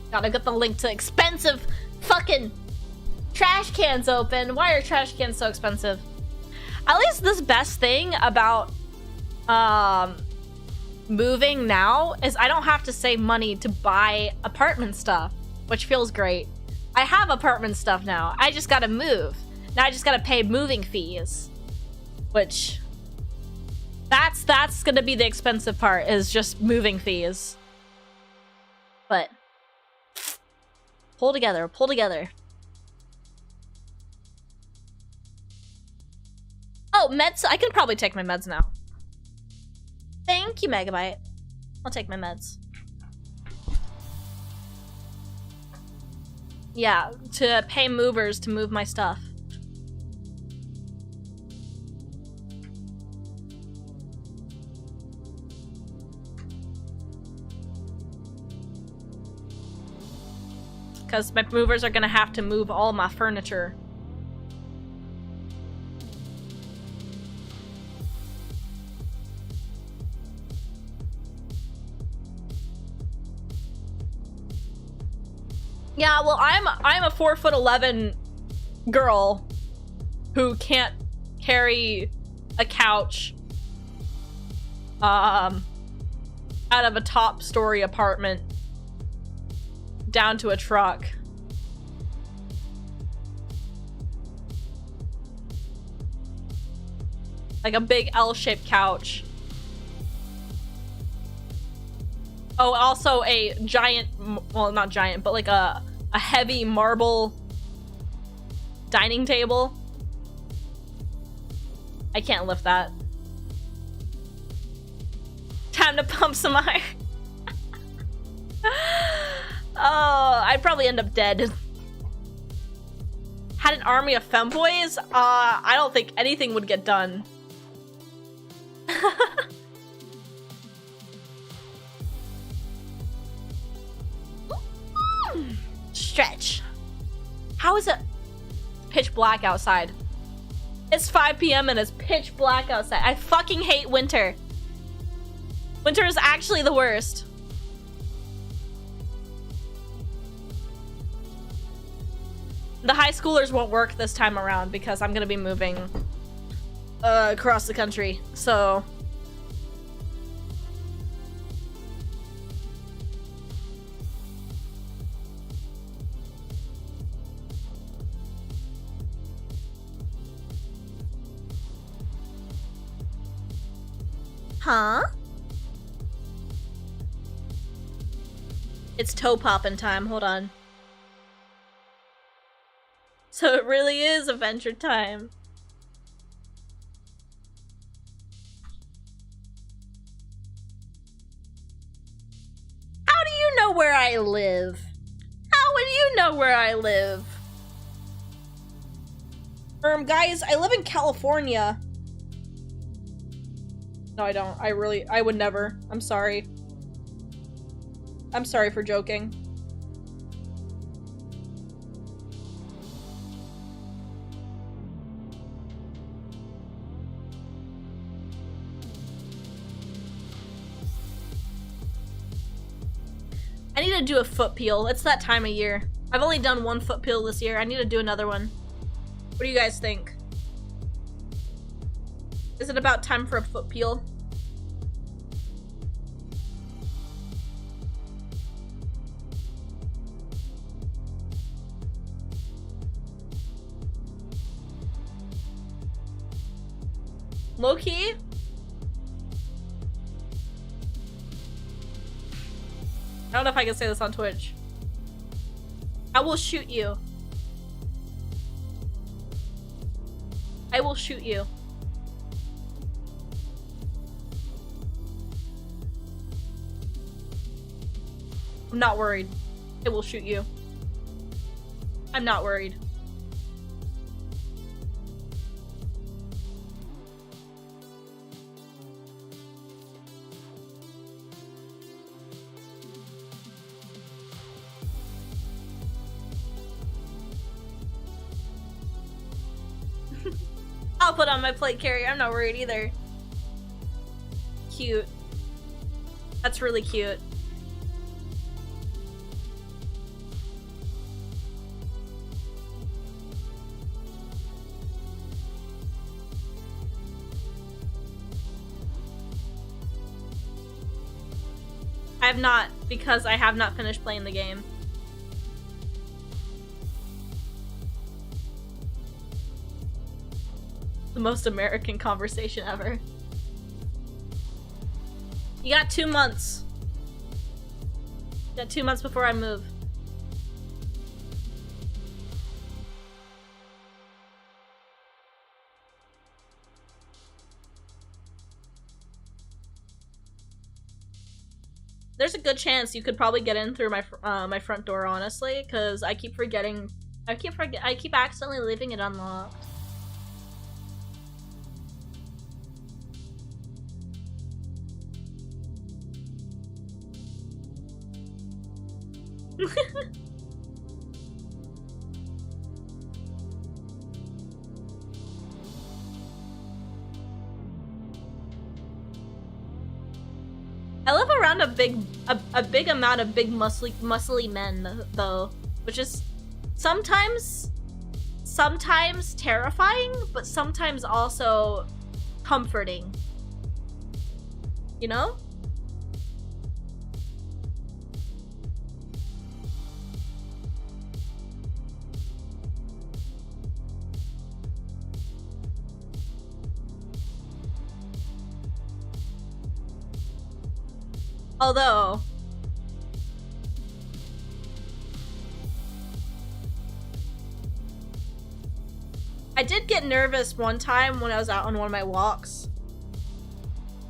Gotta get the link to expensive fucking trash cans open. Why are trash cans so expensive? At least this best thing about moving now is I don't have to save money to buy apartment stuff, which feels great. I have apartment stuff now. I just gotta move. Now I just gotta pay moving fees. Which... That's gonna be the expensive part, is just moving fees. But... Pull together, pull together. Oh, meds. I can probably take my meds now. Thank you, Megabyte. I'll take my meds. Yeah, to pay movers to move my stuff. Because my movers are gonna have to move all my furniture. Yeah, well, I'm a 4'11" girl who can't carry a couch out of a top story apartment down to a truck. Like a big L-shaped couch. Oh, also a giant, well, not giant, but like a heavy marble dining table. I can't lift that. Time to pump some iron. Oh, I'd probably end up dead. Had an army of femboys? I don't think anything would get done. Stretch. How is it pitch black outside? It's 5 p.m. and it's pitch black outside. I fucking hate winter. Winter is actually the worst. The high schoolers won't work this time around because I'm gonna be moving across the country, so... Huh? It's toe poppin' time, hold on. So it really is adventure time. How do you know where I live? How would you know where I live? Guys, I live in California. No, I don't. I would never. I'm sorry. I'm sorry for joking. I need to do a foot peel. It's that time of year. I've only done one foot peel this year. I need to do another one. What do you guys think? Is it about time for a foot peel? Low-key? I don't know if I can say this on Twitch. I will shoot you. I will shoot you. I'm not worried. I will shoot you. I'm not worried. I'll put on my plate carrier. I'm not worried either. Cute. That's really cute. I have not, because I have not finished playing the game. The most American conversation ever. You got 2 months. You got 2 months before I move. There's a good chance you could probably get in through my my front door, honestly, because I keep forgetting. I keep accidentally leaving it unlocked. I live around a big amount of big muscly men though, which is sometimes terrifying, but sometimes also comforting. You know? Although, I did get nervous one time when I was out on one of my walks.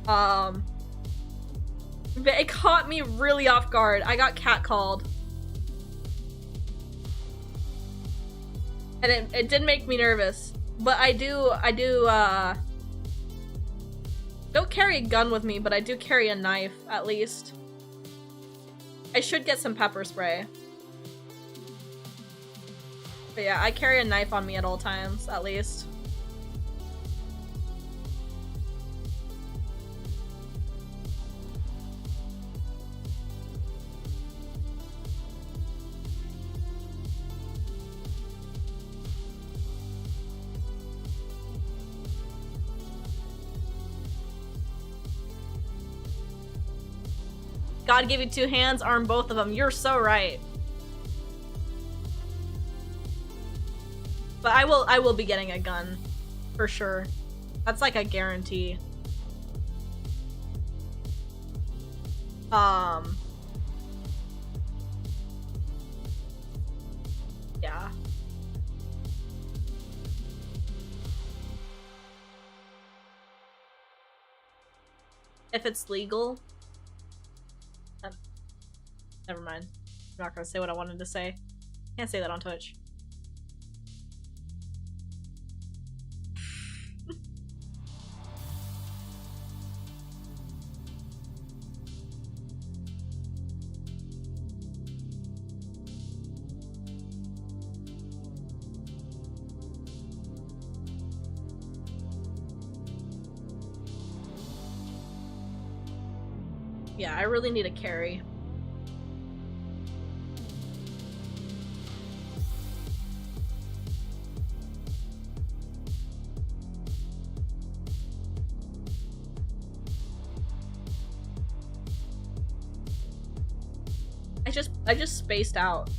But it caught me really off guard. I got catcalled. And it did make me nervous. But I don't carry a gun with me, but I do carry a knife, at least. I should get some pepper spray. But yeah, I carry a knife on me at all times, at least. God gave you 2 hands, arm both of them. You're so right. But I will be getting a gun. For sure. That's like a guarantee. Yeah. if it's legal. Never mind. I'm not gonna say what I wanted to say. Can't say that on Twitch. Yeah, I really need a carry. I just spaced out.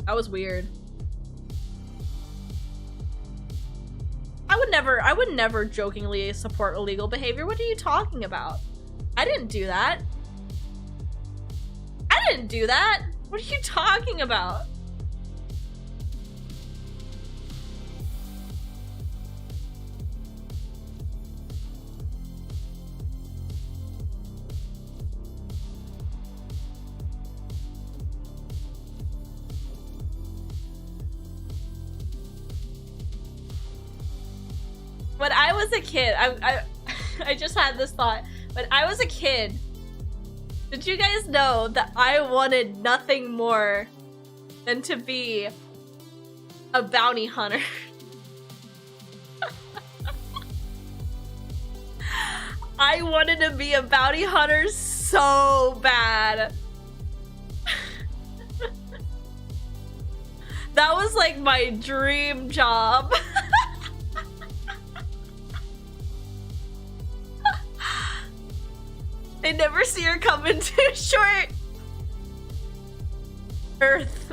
That was weird. I would never jokingly support illegal behavior. What are you talking about? I didn't do that. I didn't do that. What are you talking about? When I was a kid, I just had this thought. When I was a kid, did you guys know that I wanted nothing more than to be a bounty hunter? I wanted to be a bounty hunter so bad. That was like my dream job. They never see her coming too short. Earth.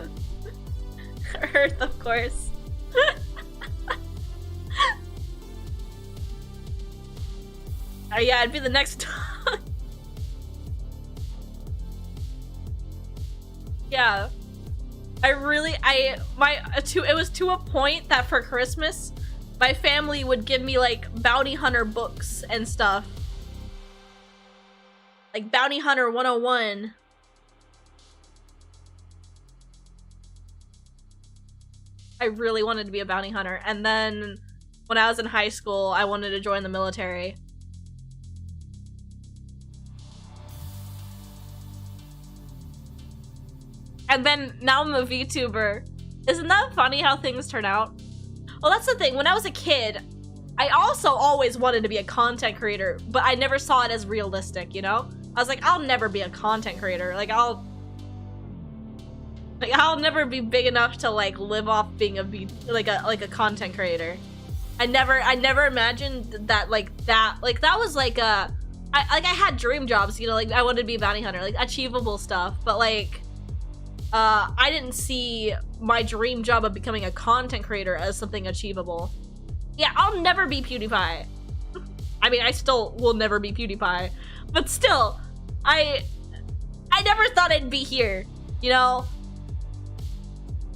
Earth, of course. Yeah, it'd be the next dog. Yeah. It was to a point that for Christmas, my family would give me like bounty hunter books and stuff. Like Bounty Hunter 101. I really wanted to be a bounty hunter. And then when I was in high school, I wanted to join the military. And then now I'm a VTuber. Isn't that funny how things turn out? Well, that's the thing. When I was a kid, I also always wanted to be a content creator, but I never saw it as realistic, you know? I was like, I'll never be a content creator. Like I'll never be big enough to like live off being a content creator. I never imagined that that was like I had dream jobs, you know, like I wanted to be a bounty hunter, like achievable stuff, but like I didn't see my dream job of becoming a content creator as something achievable. Yeah, I'll never be PewDiePie. I mean, I still will never be PewDiePie, but still, I never thought I'd be here, you know,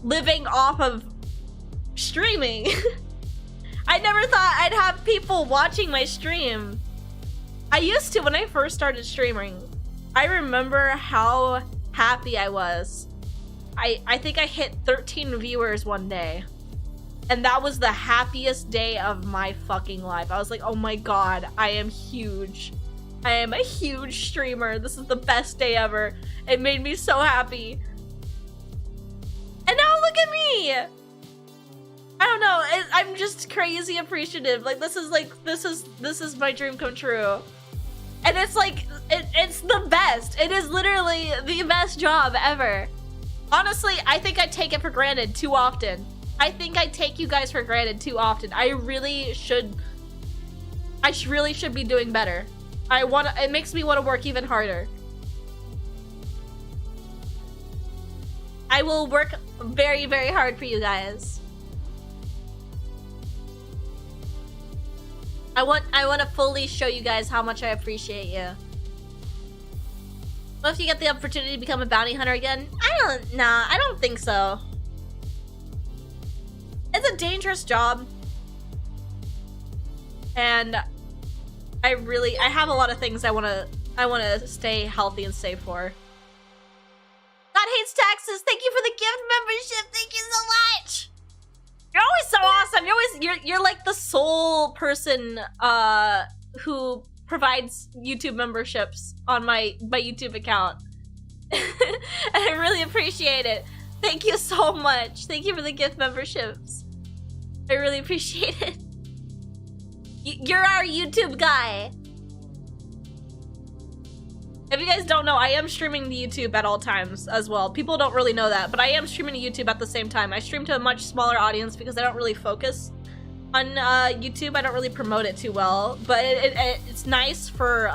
living off of streaming. I never thought I'd have people watching my stream. I used to, when I first started streaming, I remember how happy I was. I think I hit 13 viewers one day. And that was the happiest day of my fucking life. I was like, oh my god, I am huge. I am a huge streamer. This is the best day ever. It made me so happy. And now look at me! I don't know, I'm just crazy appreciative. Like, this is my dream come true. And it's like, it's the best. It is literally the best job ever. Honestly, I think I take it for granted too often. I think I take you guys for granted too often. I really should be doing better. It makes me want to work even harder. I will work very, very hard for you guys. I want to fully show you guys how much I appreciate you. What if you get the opportunity to become a bounty hunter again? I don't think so. It's a dangerous job. And I have a lot of things I want to I want to stay healthy and safe for. God hates taxes. Thank you for the gift membership. Thank you so much. You're always so awesome. You're like the sole person who provides YouTube memberships on my YouTube account. And I really appreciate it. Thank you so much. Thank you for the gift memberships. I really appreciate it. You're our YouTube guy. If you guys don't know, I am streaming to YouTube at all times as well. People don't really know that, but I am streaming to YouTube at the same time. I stream to a much smaller audience because I don't really focus on YouTube. I don't really promote it too well, but it's nice for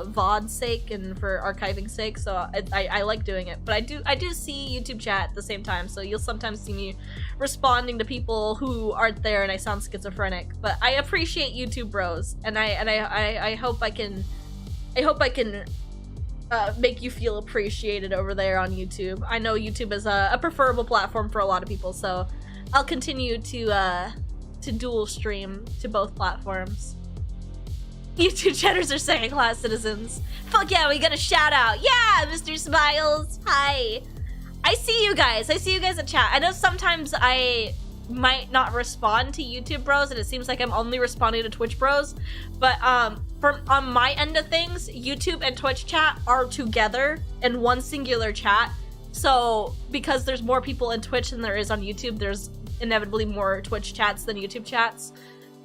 VOD's sake and for archiving sake, so I like doing it. But I do see YouTube chat at the same time, so you'll sometimes see me responding to people who aren't there and I sound schizophrenic. But I appreciate YouTube bros, and I hope I can make you feel appreciated over there on YouTube. I know YouTube is a preferable platform for a lot of people, so I'll continue to dual stream to both platforms. YouTube chatters are second-class citizens. Fuck yeah, we got a shout out. Yeah, Mr. Smiles. Hi. I see you guys. I see you guys in chat. I know sometimes I might not respond to YouTube bros, and it seems like I'm only responding to Twitch bros, but on my end of things, YouTube and Twitch chat are together in one singular chat. So because there's more people in Twitch than there is on YouTube, there's inevitably more Twitch chats than YouTube chats,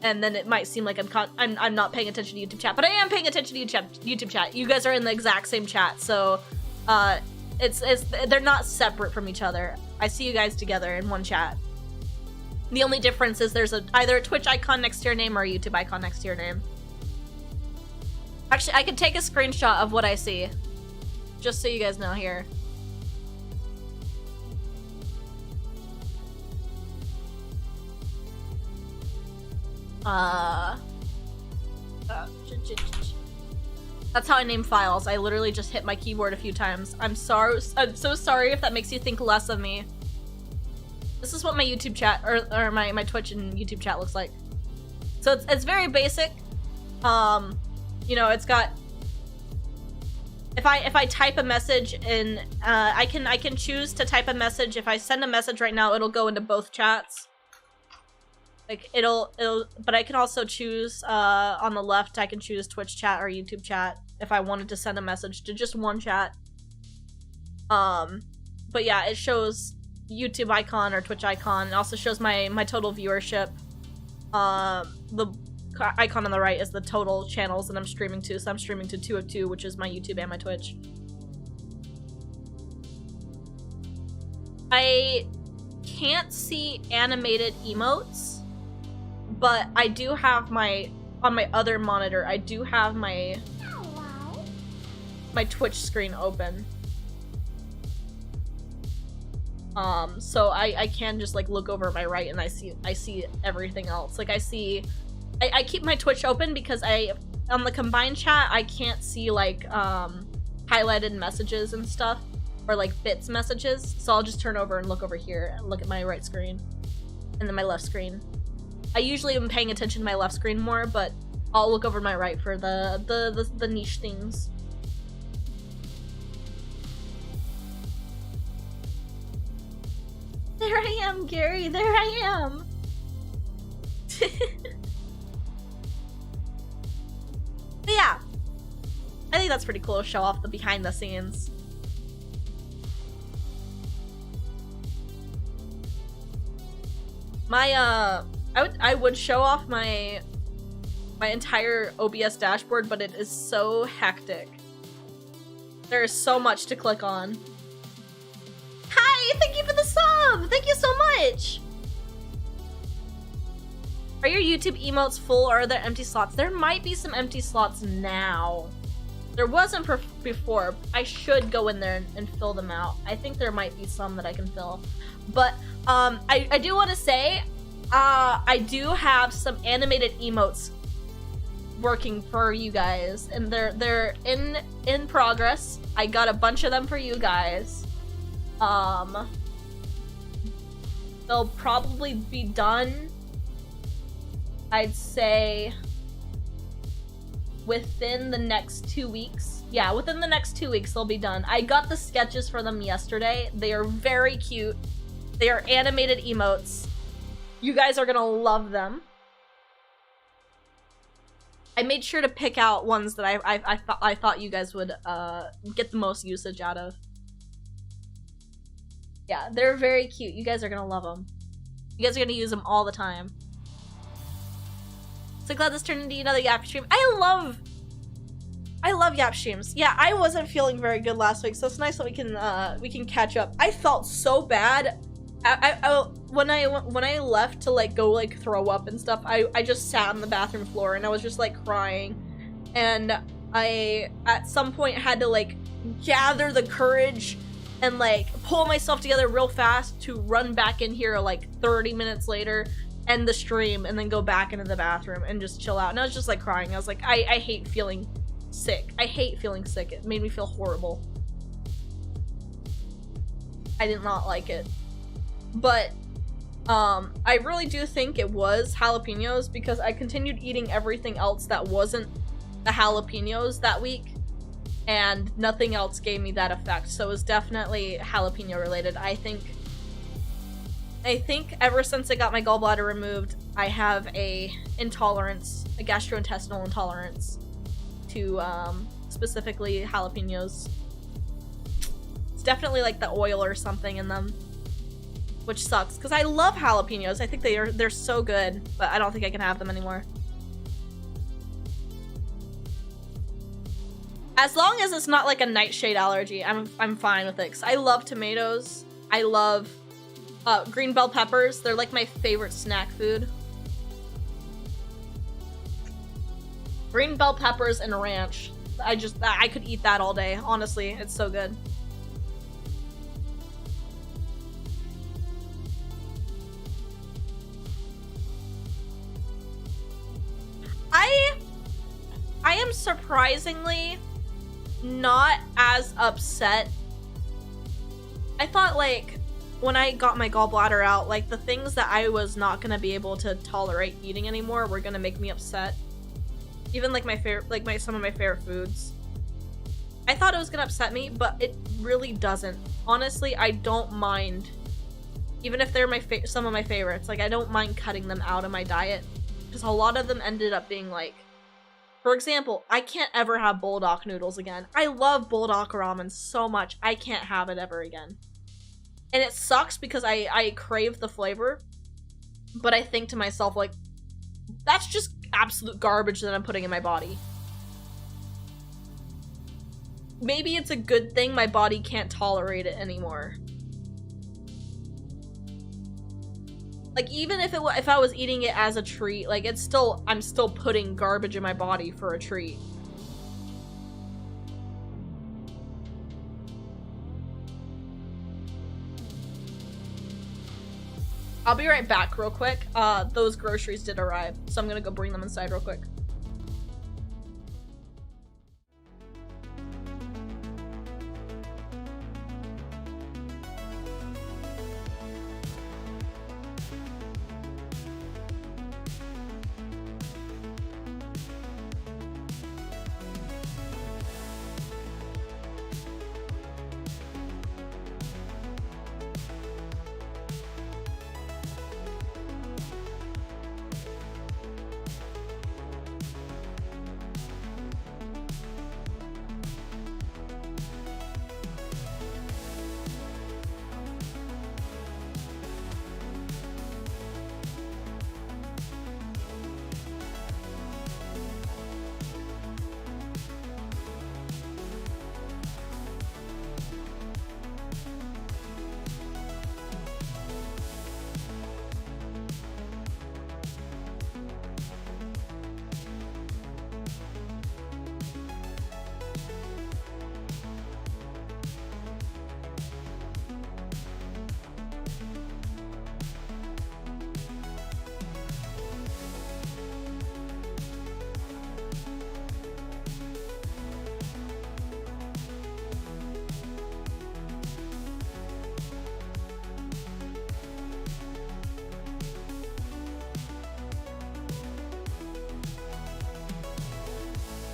and then it might seem like I'm not paying attention to YouTube chat, but I am paying attention to YouTube chat. You guys are in the exact same chat, so they're not separate from each other. I see you guys together in one chat. The only difference is there's either a Twitch icon next to your name or a YouTube icon next to your name. Actually, I could take a screenshot of what I see, just so you guys know here. That's how I name files. I literally just hit my keyboard a few times. I'm so sorry if that makes you think less of me. This is what my YouTube chat, or my Twitch and YouTube chat looks like. So it's very basic. You know, it's got, if I type a message in, I can choose to type a message. If I send a message right now, it'll go into both chats. Like but I can also choose, on the left, I can choose Twitch chat or YouTube chat if I wanted to send a message to just one chat. But yeah, it shows YouTube icon or Twitch icon. It also shows my total viewership. The icon on the right is the total channels that I'm streaming to. So I'm streaming to 2 of 2, which is my YouTube and my Twitch. I can't see animated emotes, but I do have on my other monitor, I do have my Twitch screen open. So I can just like look over my right and I see everything else. Like I keep my Twitch open because on the combined chat, I can't see like highlighted messages and stuff, or like bits messages. So I'll just turn over and look over here and look at my right screen and then my left screen. I usually am paying attention to my left screen more, but I'll look over my right for the niche things. There I am, Gary. There I am. But yeah, I think that's pretty cool to show off the behind the scenes. I would show off my entire OBS dashboard, but it is so hectic. There is so much to click on. Hi, thank you for the sub. Thank you so much. Are your YouTube emotes full, or are there empty slots? There might be some empty slots now. There wasn't before. I should go in there and fill them out. I think there might be some that I can fill. But I do want to say, I do have some animated emotes working for you guys, and they're in progress. I got a bunch of them for you guys. They'll probably be done, I'd say, within the next 2 weeks. Yeah, within the next 2 weeks they'll be done. I got the sketches for them yesterday. They are very cute. They are animated emotes. You guys are gonna love them. I made sure to pick out ones that I thought you guys would get the most usage out of. Yeah, they're very cute. You guys are gonna love them. You guys are gonna use them all the time. So glad this turned into another Yap stream. I love Yap streams. Yeah, I wasn't feeling very good last week, so it's nice that we can catch up. I felt so bad. When I left to like go like throw up and stuff, I just sat on the bathroom floor and I was just like crying, and I at some point had to like gather the courage and like pull myself together real fast to run back in here like 30 minutes later, end the stream, and then go back into the bathroom and just chill out. And I was just like crying. I was like, I hate feeling sick. I hate feeling sick. It made me feel horrible. I did not like it. But I really do think it was jalapenos, because I continued eating everything else that wasn't the jalapenos that week, and nothing else gave me that effect. So it was definitely jalapeno related. I think ever since I got my gallbladder removed, I have a intolerance, a gastrointestinal intolerance to specifically jalapenos. It's definitely like the oil or something in them, which sucks because I love jalapenos. I think they're so good, but I don't think I can have them anymore. As long as it's not like a nightshade allergy, I'm fine with it. 'Cause I love tomatoes. I love green bell peppers. They're like my favorite snack food. Green bell peppers and ranch. I could eat that all day. Honestly, it's so good. I am surprisingly not as upset. I thought like when I got my gallbladder out, like the things that I was not gonna be able to tolerate eating anymore were gonna make me upset. Even like some of my favorite foods. I thought it was gonna upset me, but it really doesn't. Honestly, I don't mind. Even if they're some of my favorites, like I don't mind cutting them out of my diet, because a lot of them ended up being like, for example, I can't ever have bulldog noodles again. I love bulldog ramen so much. I can't have it ever again. And it sucks because I crave the flavor, but I think to myself, like, that's just absolute garbage that I'm putting in my body. Maybe it's a good thing my body can't tolerate it anymore. Like, even if I was eating it as a treat, like, I'm still putting garbage in my body for a treat. I'll be right back real quick. Those groceries did arrive, so I'm gonna go bring them inside real quick.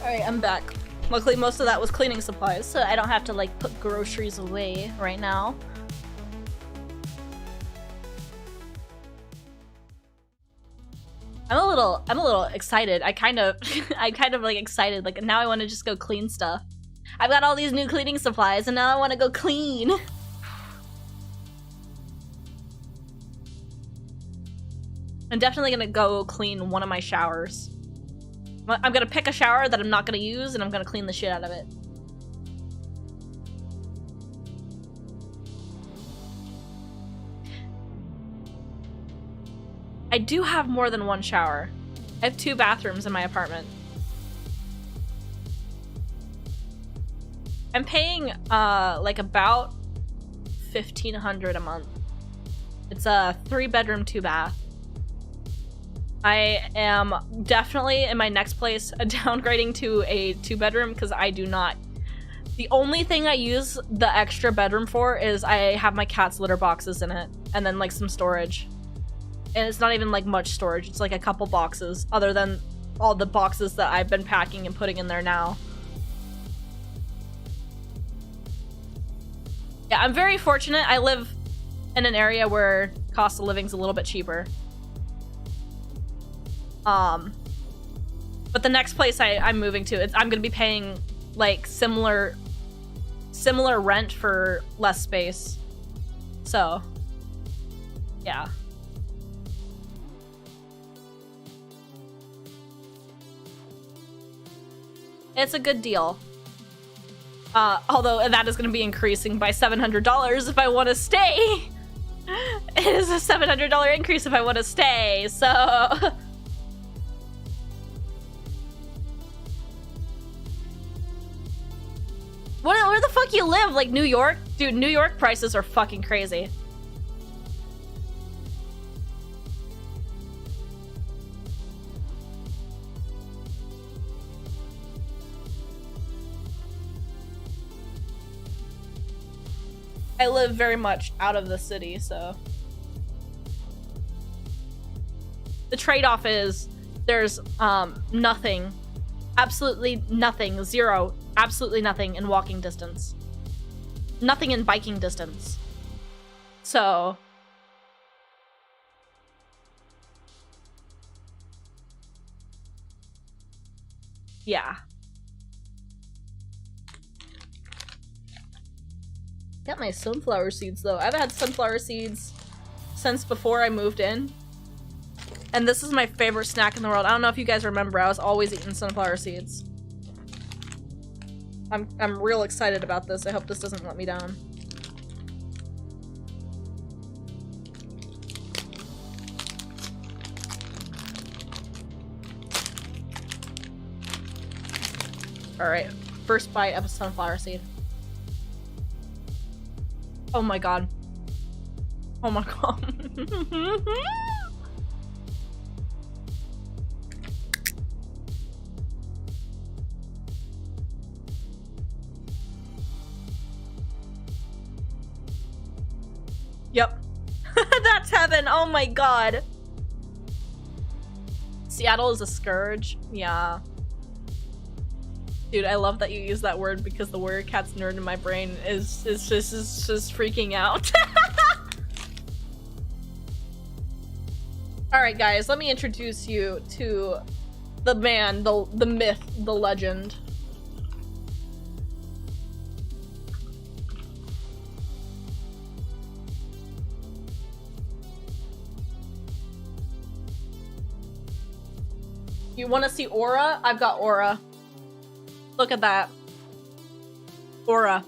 Alright, I'm back. Luckily, most of that was cleaning supplies, so I don't have to, like, put groceries away right now. I'm a little excited. I kind of like excited. Like, now I want to just go clean stuff. I've got all these new cleaning supplies, and now I want to go clean. I'm definitely gonna go clean one of my showers. I'm gonna pick a shower that I'm not gonna use, and I'm gonna clean the shit out of it. I do have more than one shower. I have 2 bathrooms in my apartment. I'm paying like about $1,500 a month. It's a 3-bedroom, 2-bath. I am definitely in my next place downgrading to a 2-bedroom because I do not. The only thing I use the extra bedroom for is I have my cat's litter boxes in it, and then like some storage. And it's not even like much storage, it's like a couple boxes, other than all the boxes that I've been packing and putting in there now. Yeah, I'm very fortunate. I live in an area where cost of living's a little bit cheaper. But the next place I'm moving to, I'm gonna be paying like similar rent for less space. So, yeah. It's a good deal. Although that is going to be increasing by $700 if I want to stay. It is a $700 increase if I want to stay, so... Where the fuck you live? Like, New York? Dude, New York prices are fucking crazy. I live very much out of the city, so... The trade-off is there's nothing, absolutely nothing, zero, absolutely nothing in walking distance. Nothing in biking distance. So... yeah. Got my sunflower seeds though. I've had sunflower seeds since before I moved in. And this is my favorite snack in the world. I don't know if you guys remember, I was always eating sunflower seeds. I'm real excited about this. I hope this doesn't let me down. Alright, first bite of a sunflower seed. Oh my god. Oh my god. Yep. That's heaven. Oh my god. Seattle is a scourge. Yeah. Dude, I love that you use that word because the Warrior Cats nerd in my brain is just freaking out. Alright guys, let me introduce you to the man, the myth, the legend. You want to see Aura? I've got Aura. Look at that. Aura.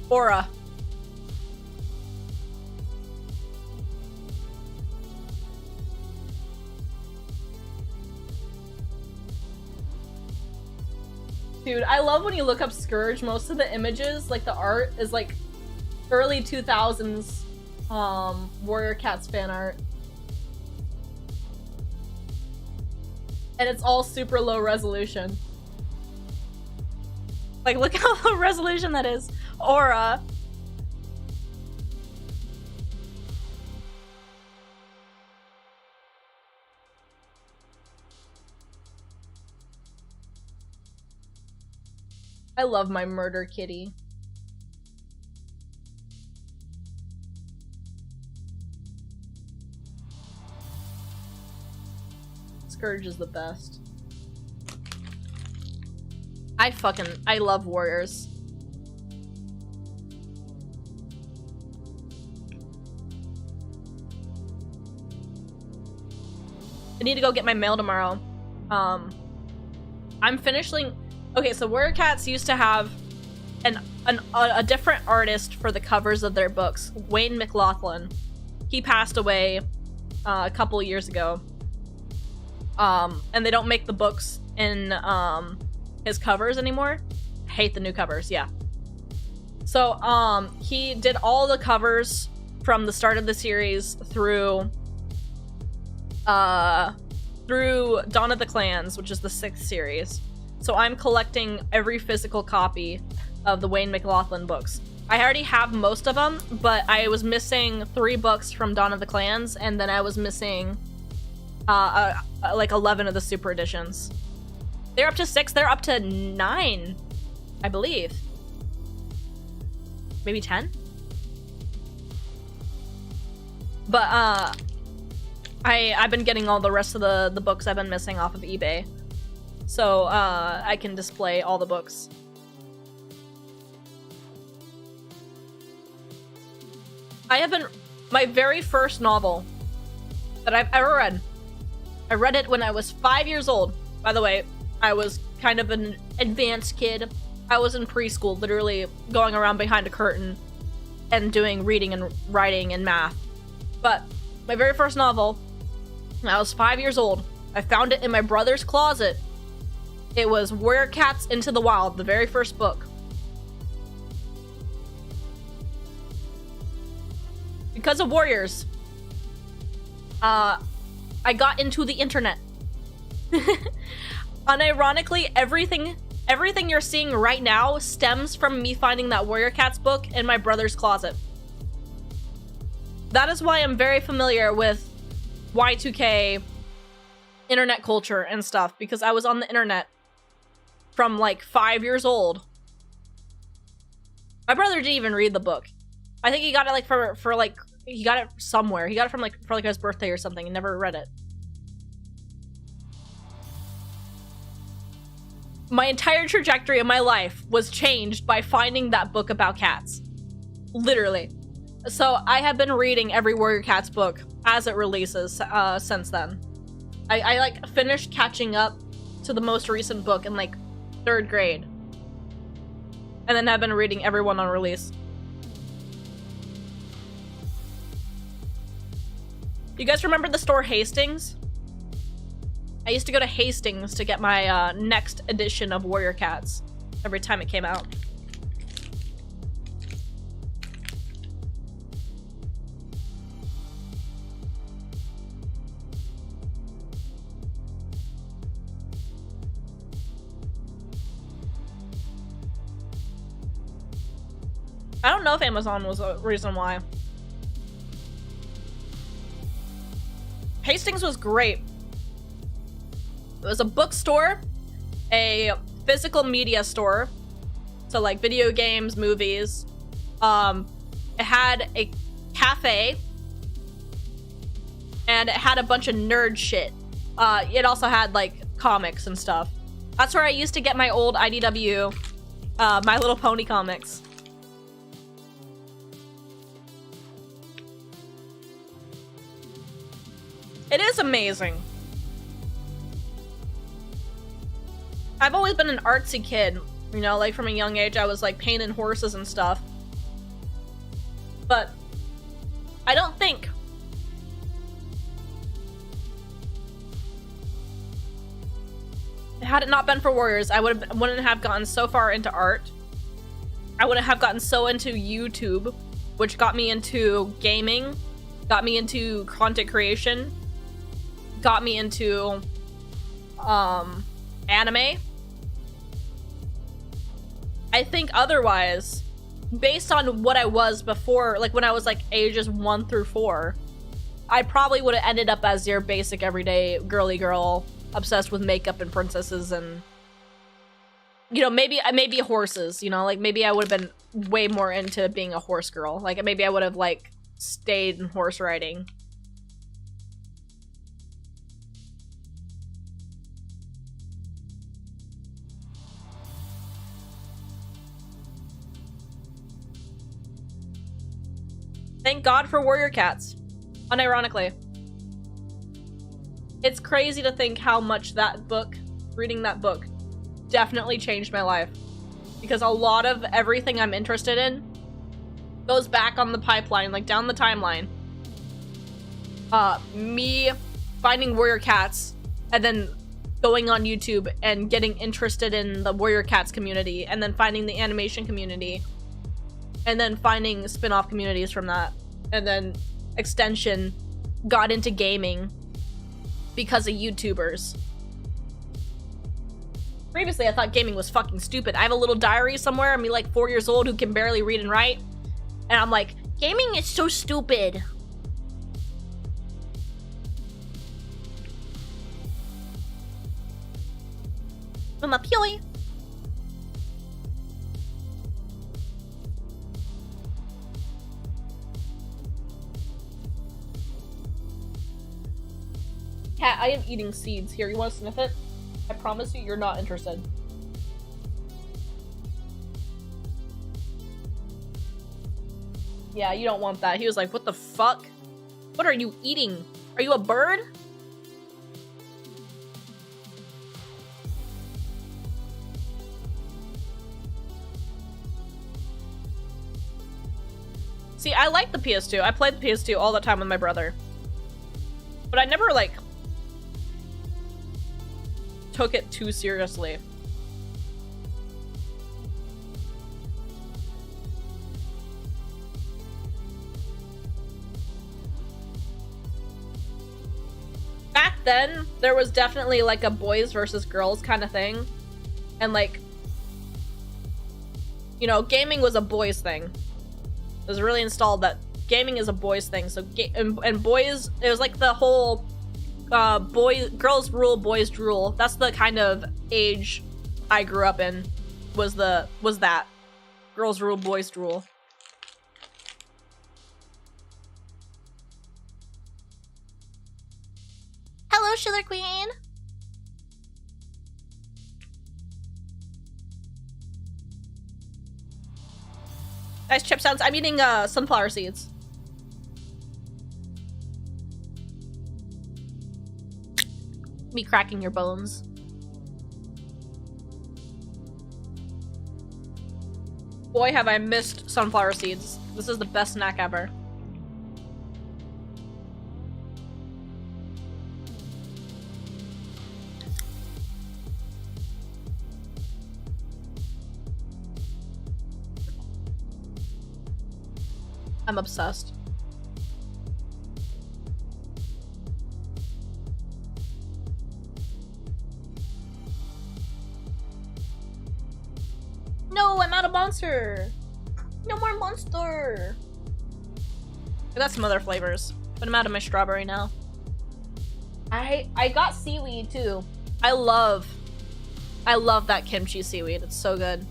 Aura. Dude, I love when you look up Scourge, most of the images, like the art, is like early 2000s Warrior Cats fan art. And it's all super low resolution. Like, look how low resolution that is. Aura. I love my murder kitty. Scourge is the best. I love warriors. I need to go get my mail tomorrow. I'm finishing. Okay, so Warrior Cats used to have a different artist for the covers of their books, Wayne McLaughlin. He passed away a couple years ago. And they don't make the books in his covers anymore. I hate the new covers, yeah. So he did all the covers from the start of the series through Dawn of the Clans, which is the 6th series. So I'm collecting every physical copy of the Wayne McLaughlin books. I already have most of them, but I was missing 3 books from Dawn of the Clans, and then I was missing like 11 of the super editions. They're up to 6, they're up to 9, I believe. Maybe 10? But I've been getting all the rest of the books I've been missing off of eBay. So I can display all the books. My very first novel that I've ever read, I read it when I was 5 years old. By the way, I was kind of an advanced kid. I was in preschool, literally going around behind a curtain and doing reading and writing and math. But my very first novel, when I was 5 years old, I found it in my brother's closet. It was Warrior Cats Into the Wild, the very first book. Because of Warriors, I got into the internet. Unironically, everything you're seeing right now stems from me finding that Warrior Cats book in my brother's closet. That is why I'm very familiar with Y2K internet culture and stuff, because I was on the internet from like 5 years old. My brother didn't even read the book. I think he got it like for like he got it somewhere. He got it from like for like his birthday or something and never read it. My entire trajectory of my life was changed by finding that book about cats. Literally. So I have been reading every Warrior Cats book as it releases since then. I like finished catching up to the most recent book in like 3rd grade. And then I've been reading every one on release. You guys remember the store Hastings? I used to go to Hastings to get my next edition of Warrior Cats every time it came out. I don't know if Amazon was a reason why. Hastings was great. It was a bookstore, a physical media store, so like video games, movies. It had a cafe, and it had a bunch of nerd shit. It also had like comics and stuff. That's where I used to get my old IDW, My Little Pony comics. It is amazing. I've always been an artsy kid, you know, like from a young age I was like painting horses and stuff. But I don't think had it not been for Warriors, I wouldn't have gotten so far into art. I wouldn't have gotten so into YouTube, which got me into gaming, got me into content creation, got me into anime. I think otherwise, based on what I was before, like when I was like ages 1 through 4, I probably would have ended up as your basic everyday girly girl, obsessed with makeup and princesses and, you know, maybe horses, you know, like maybe I would have been way more into being a horse girl. Like maybe I would have like stayed in horse riding. Thank God for warrior cats. Unironically. It's crazy to think how much that book, reading that book, definitely changed my life. Because a lot of everything I'm interested in goes back on the pipeline, like down the timeline. Me finding warrior cats and then going on YouTube and getting interested in the warrior cats community and then finding the animation community and then finding spin-off communities from that, and then extension got into gaming because of YouTubers. Previously, I thought gaming was fucking stupid. I have a little diary somewhere. I'm like 4 years old who can barely read and write, and I'm like, gaming is so stupid. I'm a peely. Cat, I am eating seeds. Here, you want to sniff it? I promise you, you're not interested. Yeah, you don't want that. He was like, what the fuck? What are you eating? Are you a bird? See, I like the PS2. I played the PS2 all the time with my brother. But I never, like, took it too seriously. Back then, there was definitely like a boys versus girls kind of thing. And like, you know, gaming was a boys thing. It was really installed that gaming is a boys thing. So and boys, it was like the whole girls rule, boys drool. That's the kind of age I grew up in. Was that girls rule, boys drool. Hello, Sugar Queen. Nice chip sounds. I'm eating sunflower seeds. Me cracking your bones. Boy, have I missed sunflower seeds. This is the best snack ever. I'm obsessed. No, I'm out of monster. No more monster. I got some other flavors, but I'm out of my strawberry now. I got seaweed too. I love that kimchi seaweed. It's so good.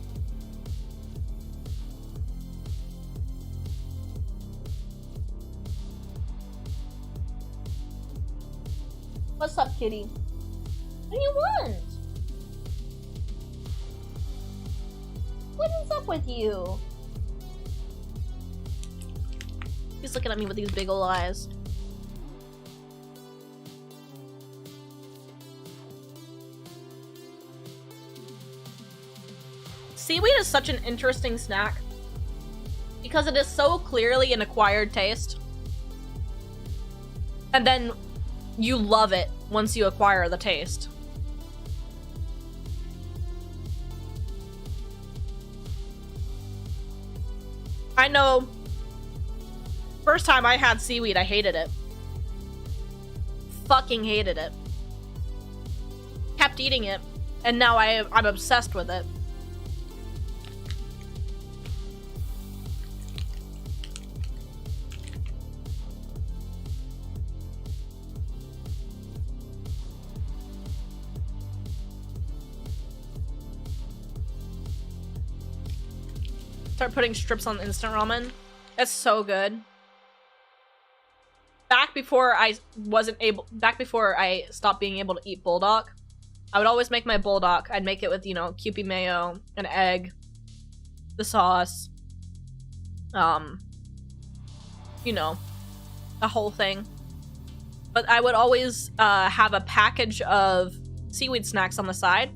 What's up, kitty? What do you want? What is up with you? He's looking at me with these big ol' eyes. Seaweed is such an interesting snack because it is so clearly an acquired taste. And then you love it once you acquire the taste. I know, first time I had seaweed, I hated it. Fucking hated it. kept eating it, and now I'm obsessed with it. Start putting strips on instant ramen. That's so good. Back before I stopped being able to eat bulldog, I would always make my bulldog. I'd make it with, you know, Kewpie mayo, an egg, the sauce, you know, the whole thing. But I would always have a package of seaweed snacks on the side.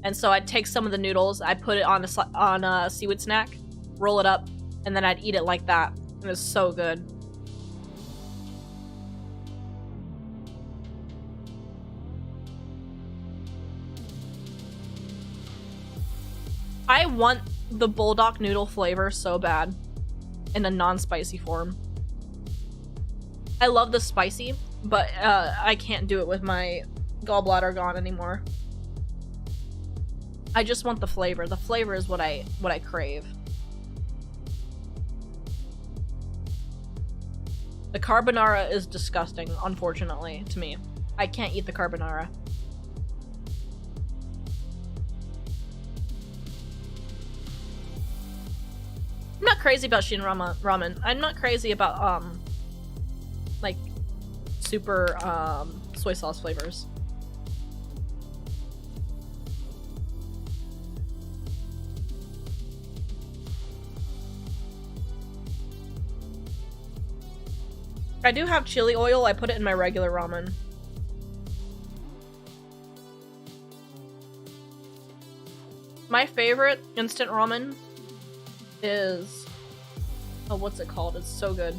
And so I'd take some of the noodles, I'd put it on a seaweed snack, roll it up, and then I'd eat it like that. It was so good. I want the bulldog noodle flavor so bad in a non-spicy form. I love the spicy, but I can't do it with my gallbladder gone anymore. I just want the flavor. The flavor is what I crave. The carbonara is disgusting, unfortunately, to me. I can't eat the carbonara. I'm not crazy about Shin ramen. I'm not crazy about, like, super, soy sauce flavors. I do have chili oil. I put it in my regular ramen. My favorite instant ramen is... oh, what's it called? It's so good.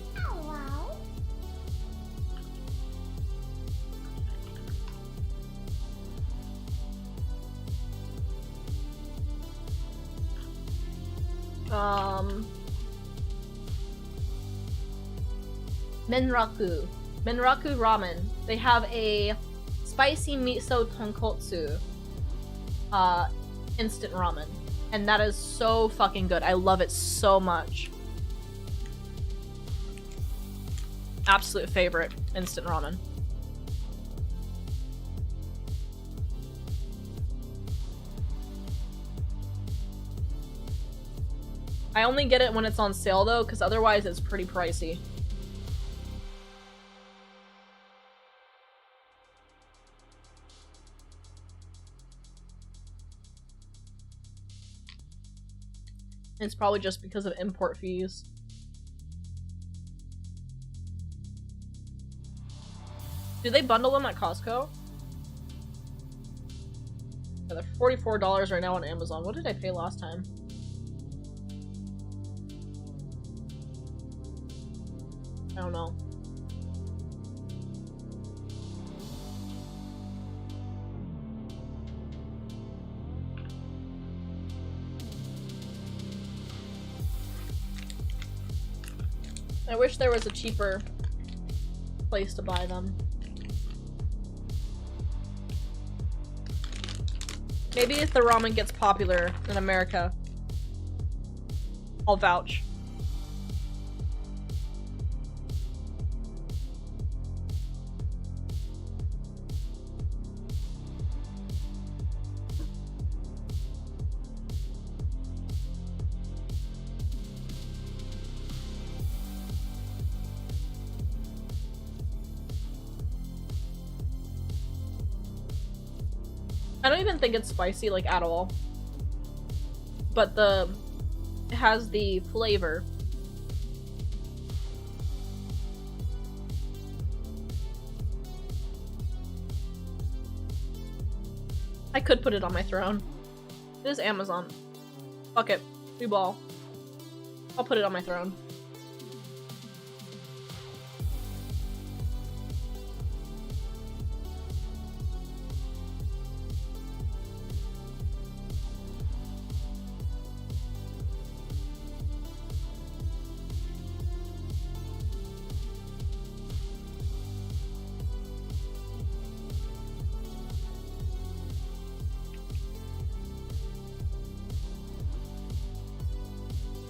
Menraku ramen. They have a spicy miso tonkotsu instant ramen, and that is so fucking good. I love it so much. Absolute favorite instant ramen. I only get it when it's on sale though, because otherwise it's pretty pricey. It's probably just because of import fees. Do they bundle them at Costco? Yeah, they're $44 right now on Amazon. What did I pay last time? I don't know. I wish there was a cheaper place to buy them. Maybe if the ramen gets popular in America, I'll vouch. I don't even think it's spicy, like, at all. But it has the flavor. I could put it on my throne. It is Amazon. Fuck it. We ball. I'll put it on my throne.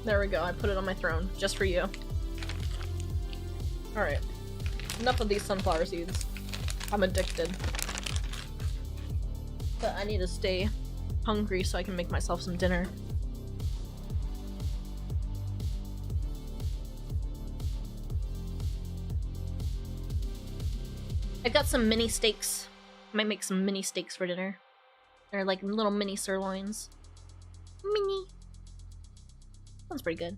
There we go. I put it on my throne just for you. Alright. Enough of these sunflower seeds. I'm addicted. But I need to stay hungry so I can make myself some dinner. I got some mini steaks. Might make some mini steaks for dinner. They're like little mini sirloins. Mini. Sounds pretty good.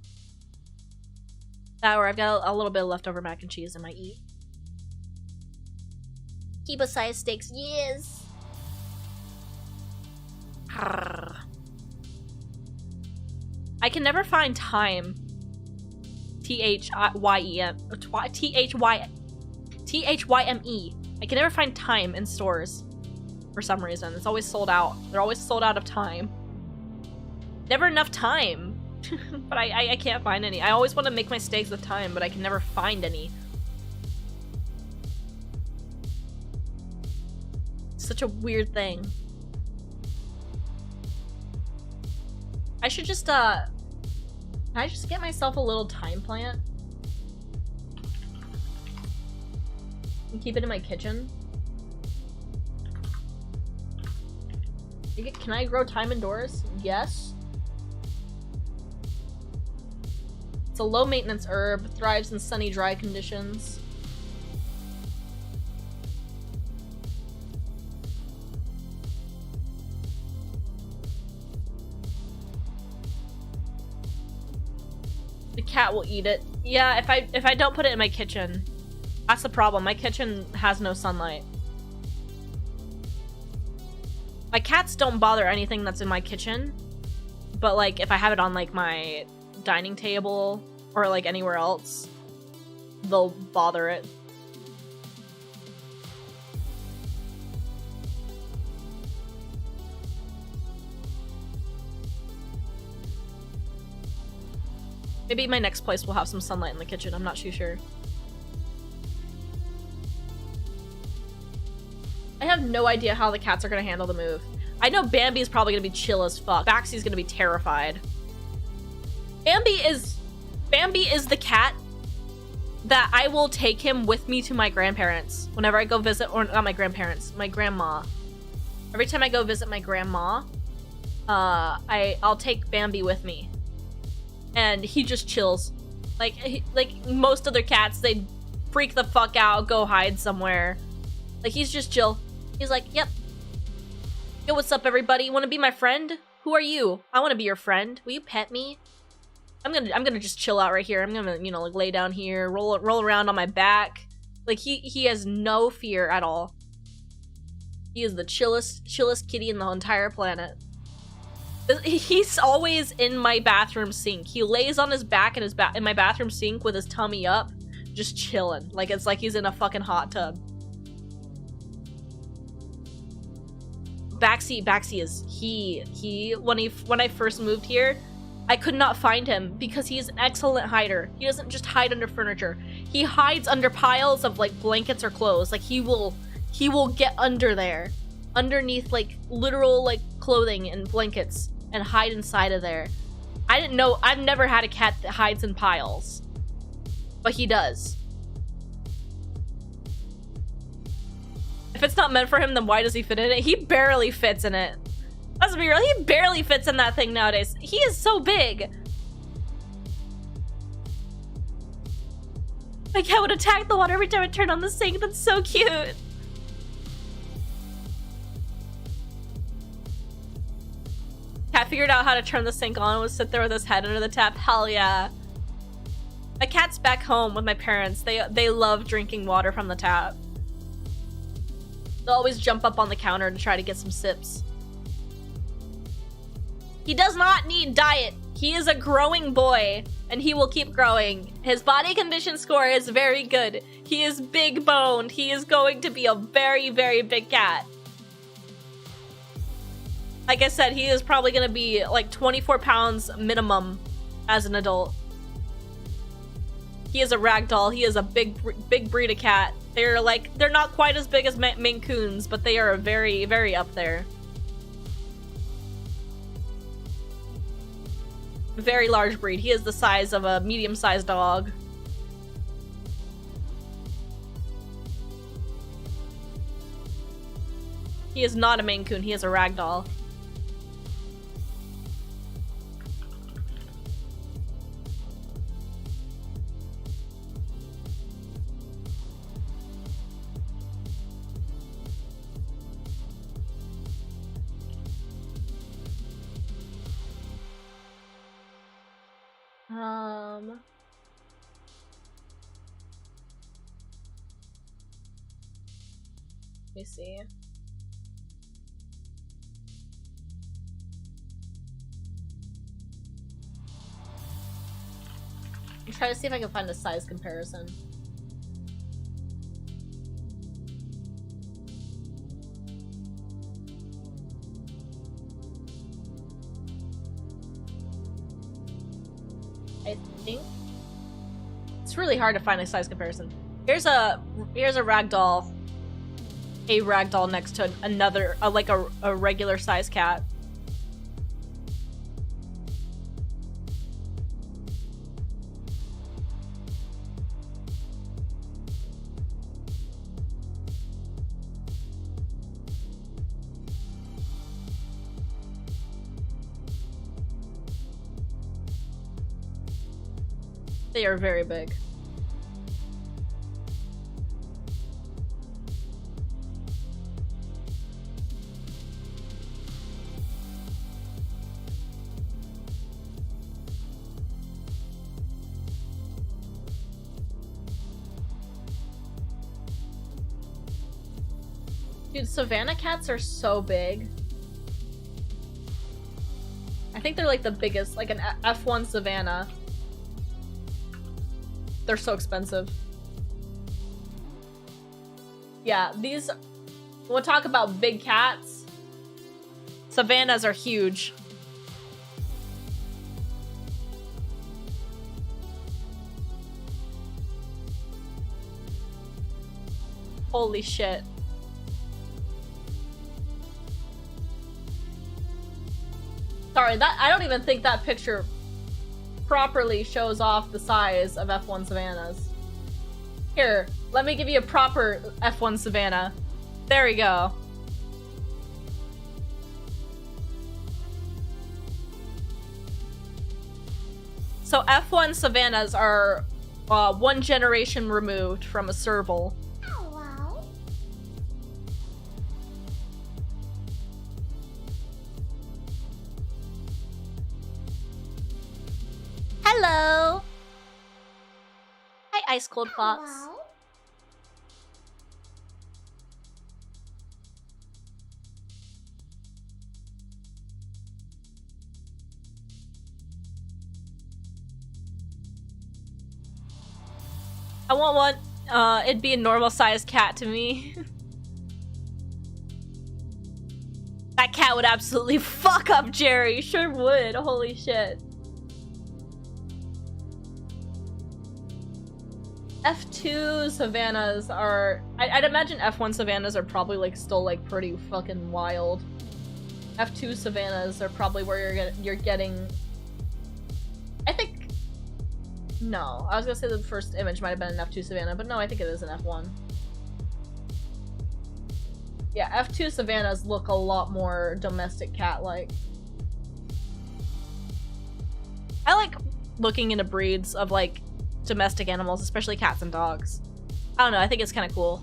That or I've got a little bit of leftover mac and cheese I might eat. Kiba size steaks, yes! Arrgh. I can never find thyme. T-H-Y-E-M. T-H-Y-M-E. I can never find thyme in stores. For some reason. It's always sold out. They're always sold out of thyme. Never enough time. But I can't find any. I always want to make my steaks with thyme, but I can never find any. Such a weird thing. I should just, can I just get myself a little thyme plant? And keep it in my kitchen? Can I grow thyme indoors? Yes. It's a low-maintenance herb, thrives in sunny, dry conditions. The cat will eat it. Yeah, if I don't put it in my kitchen. That's the problem. My kitchen has no sunlight. My cats don't bother anything that's in my kitchen. But like if I have it on like my dining table or like anywhere else, they'll bother it. Maybe my next place will have some sunlight in the kitchen, I'm not too sure. I have no idea how the cats are gonna handle the move. I know Bambi's probably gonna be chill as fuck. Baxie's gonna be terrified. Bambi is the cat that I will take him with me to my grandparents whenever I go visit, or not my grandparents, my grandma. Every time I go visit my grandma, I'll take Bambi with me. And he just chills. Like most other cats, they freak the fuck out, go hide somewhere. Like he's just chill. He's like, yep. Yo, what's up everybody? You wanna be my friend? Who are you? I wanna be your friend. Will you pet me? I'm gonna just chill out right here. I'm gonna, you know, like lay down here, roll around on my back. Like he has no fear at all. He is the chillest kitty in the entire planet. He's always in my bathroom sink. He lays on his back in my bathroom sink with his tummy up, just chilling. Like it's like he's in a fucking hot tub. Backseat is when I first moved here, I could not find him because he's an excellent hider. He doesn't just hide under furniture. He hides under piles of like blankets or clothes. Like he will get under there, underneath like literal like clothing and blankets and hide inside of there. I didn't know. I've never had a cat that hides in piles, but he does. If it's not meant for him, then why does he fit in it? He barely fits in it. Let's be real, he barely fits in that thing nowadays. He is so big. My cat would attack the water every time I turn on the sink. That's so cute. Cat figured out how to turn the sink on and would sit there with his head under the tap. Hell yeah. My cat's back home with my parents. They love drinking water from the tap. They'll always jump up on the counter to try to get some sips. He does not need diet. He is a growing boy, and he will keep growing. His body condition score is very good. He is big boned. He is going to be a very, very big cat. Like I said, he is probably going to be like 24 pounds minimum as an adult. He is a ragdoll. He is a big breed of cat. They're not quite as big as Maine Coons, but they are very, very up there. very large breed. He is the size of a medium-sized dog. He is not a Maine Coon, he is a ragdoll. Let me see. I'm trying to see if I can find a size comparison. I think it's really hard to find a size comparison. Here's a ragdoll. A ragdoll next to another, like a regular size cat. They are very big. Dude, Savannah cats are so big. I think they're like the biggest, like an F1 Savannah. They're so expensive. Yeah, these... We'll talk about big cats. Savannahs are huge. Holy shit. Sorry, that I don't even think that picture properly shows off the size of F1 Savannahs. Here, let me give you a proper F1 Savannah. There we go. So F1 Savannahs are one generation removed from a serval. Hello! Hi, Ice Cold Fox. I want one. It'd be a normal sized cat to me. That cat would absolutely fuck up Jerry. Sure would. Holy shit. F2 Savannahs are... I'd imagine F1 Savannahs are probably like still like pretty fucking wild. F2 Savannahs are probably where you're getting... I think... No, I was gonna say the first image might have been an F2 Savannah, but no, I think it is an F1. Yeah, F2 Savannahs look a lot more domestic cat-like. I like looking into breeds of like domestic animals, especially cats and dogs. I don't know, I think it's kind of cool.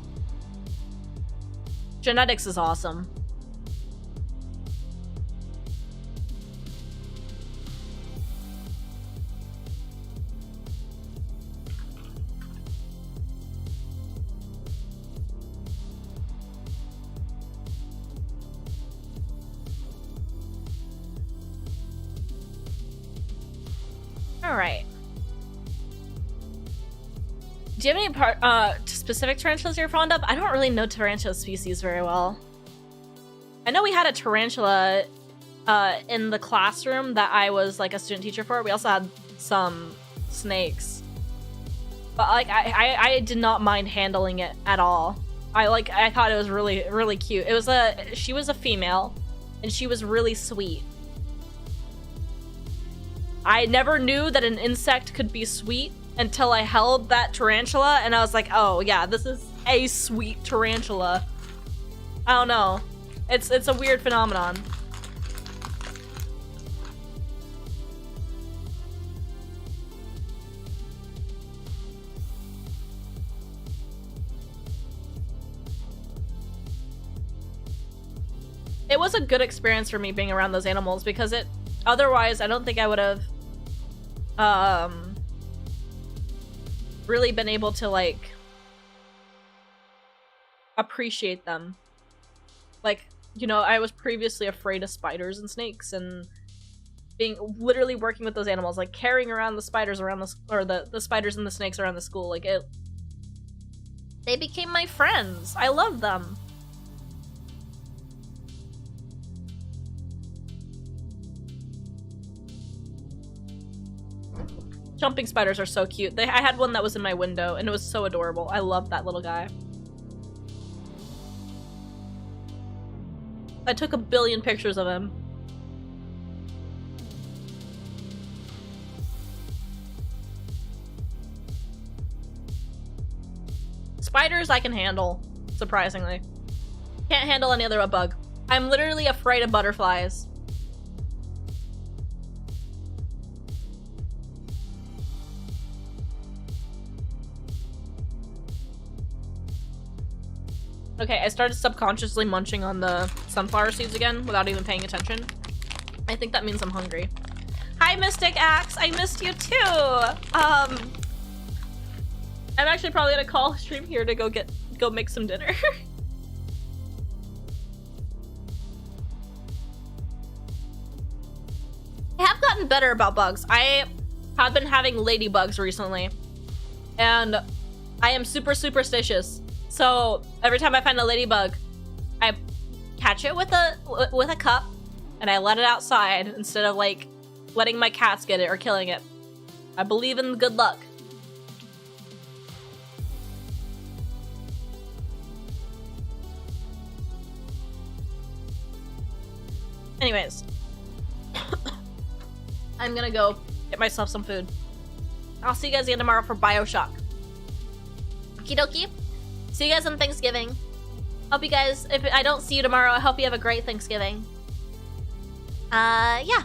Genetics is awesome. Alright. Do you have any specific tarantulas you're fond of? I don't really know tarantula species very well. I know we had a tarantula in the classroom that I was like a student teacher for. We also had some snakes. But like I did not mind handling it at all. I thought it was really, really cute. She was a female and she was really sweet. I never knew that an insect could be sweet until I held that tarantula, and I was like, oh yeah, this is a sweet tarantula. I don't know. It's a weird phenomenon. It was a good experience for me being around those animals because otherwise I don't think I would have really been able to like appreciate them. Like, you know, I was previously afraid of spiders and snakes, and literally working with those animals, like carrying around the spiders around the spiders and the snakes around the school, like they became my friends. I love them. Jumping spiders are so cute. I had one that was in my window, and it was so adorable. I love that little guy. I took 1 billion pictures of him. Spiders I can handle, surprisingly. Can't handle any other bug. I'm literally afraid of butterflies. Okay, I started subconsciously munching on the sunflower seeds again without even paying attention. I think that means I'm hungry. Hi, Mystic Axe! I missed you too! I'm actually probably gonna call stream here to go make some dinner. I have gotten better about bugs. I have been having ladybugs recently, and I am super superstitious. So every time I find a ladybug, I catch it with a cup and I let it outside instead of like letting my cats get it or killing it. I believe in good luck. Anyways, I'm gonna go get myself some food. I'll see you guys again tomorrow for BioShock. Okie dokie. See you guys on Thanksgiving. Hope you guys, if I don't see you tomorrow, I hope you have a great Thanksgiving. Yeah.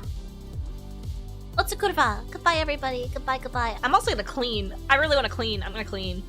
Otsu kurva. Goodbye, everybody. Goodbye, goodbye. I'm also gonna clean. I really want to clean. I'm gonna clean.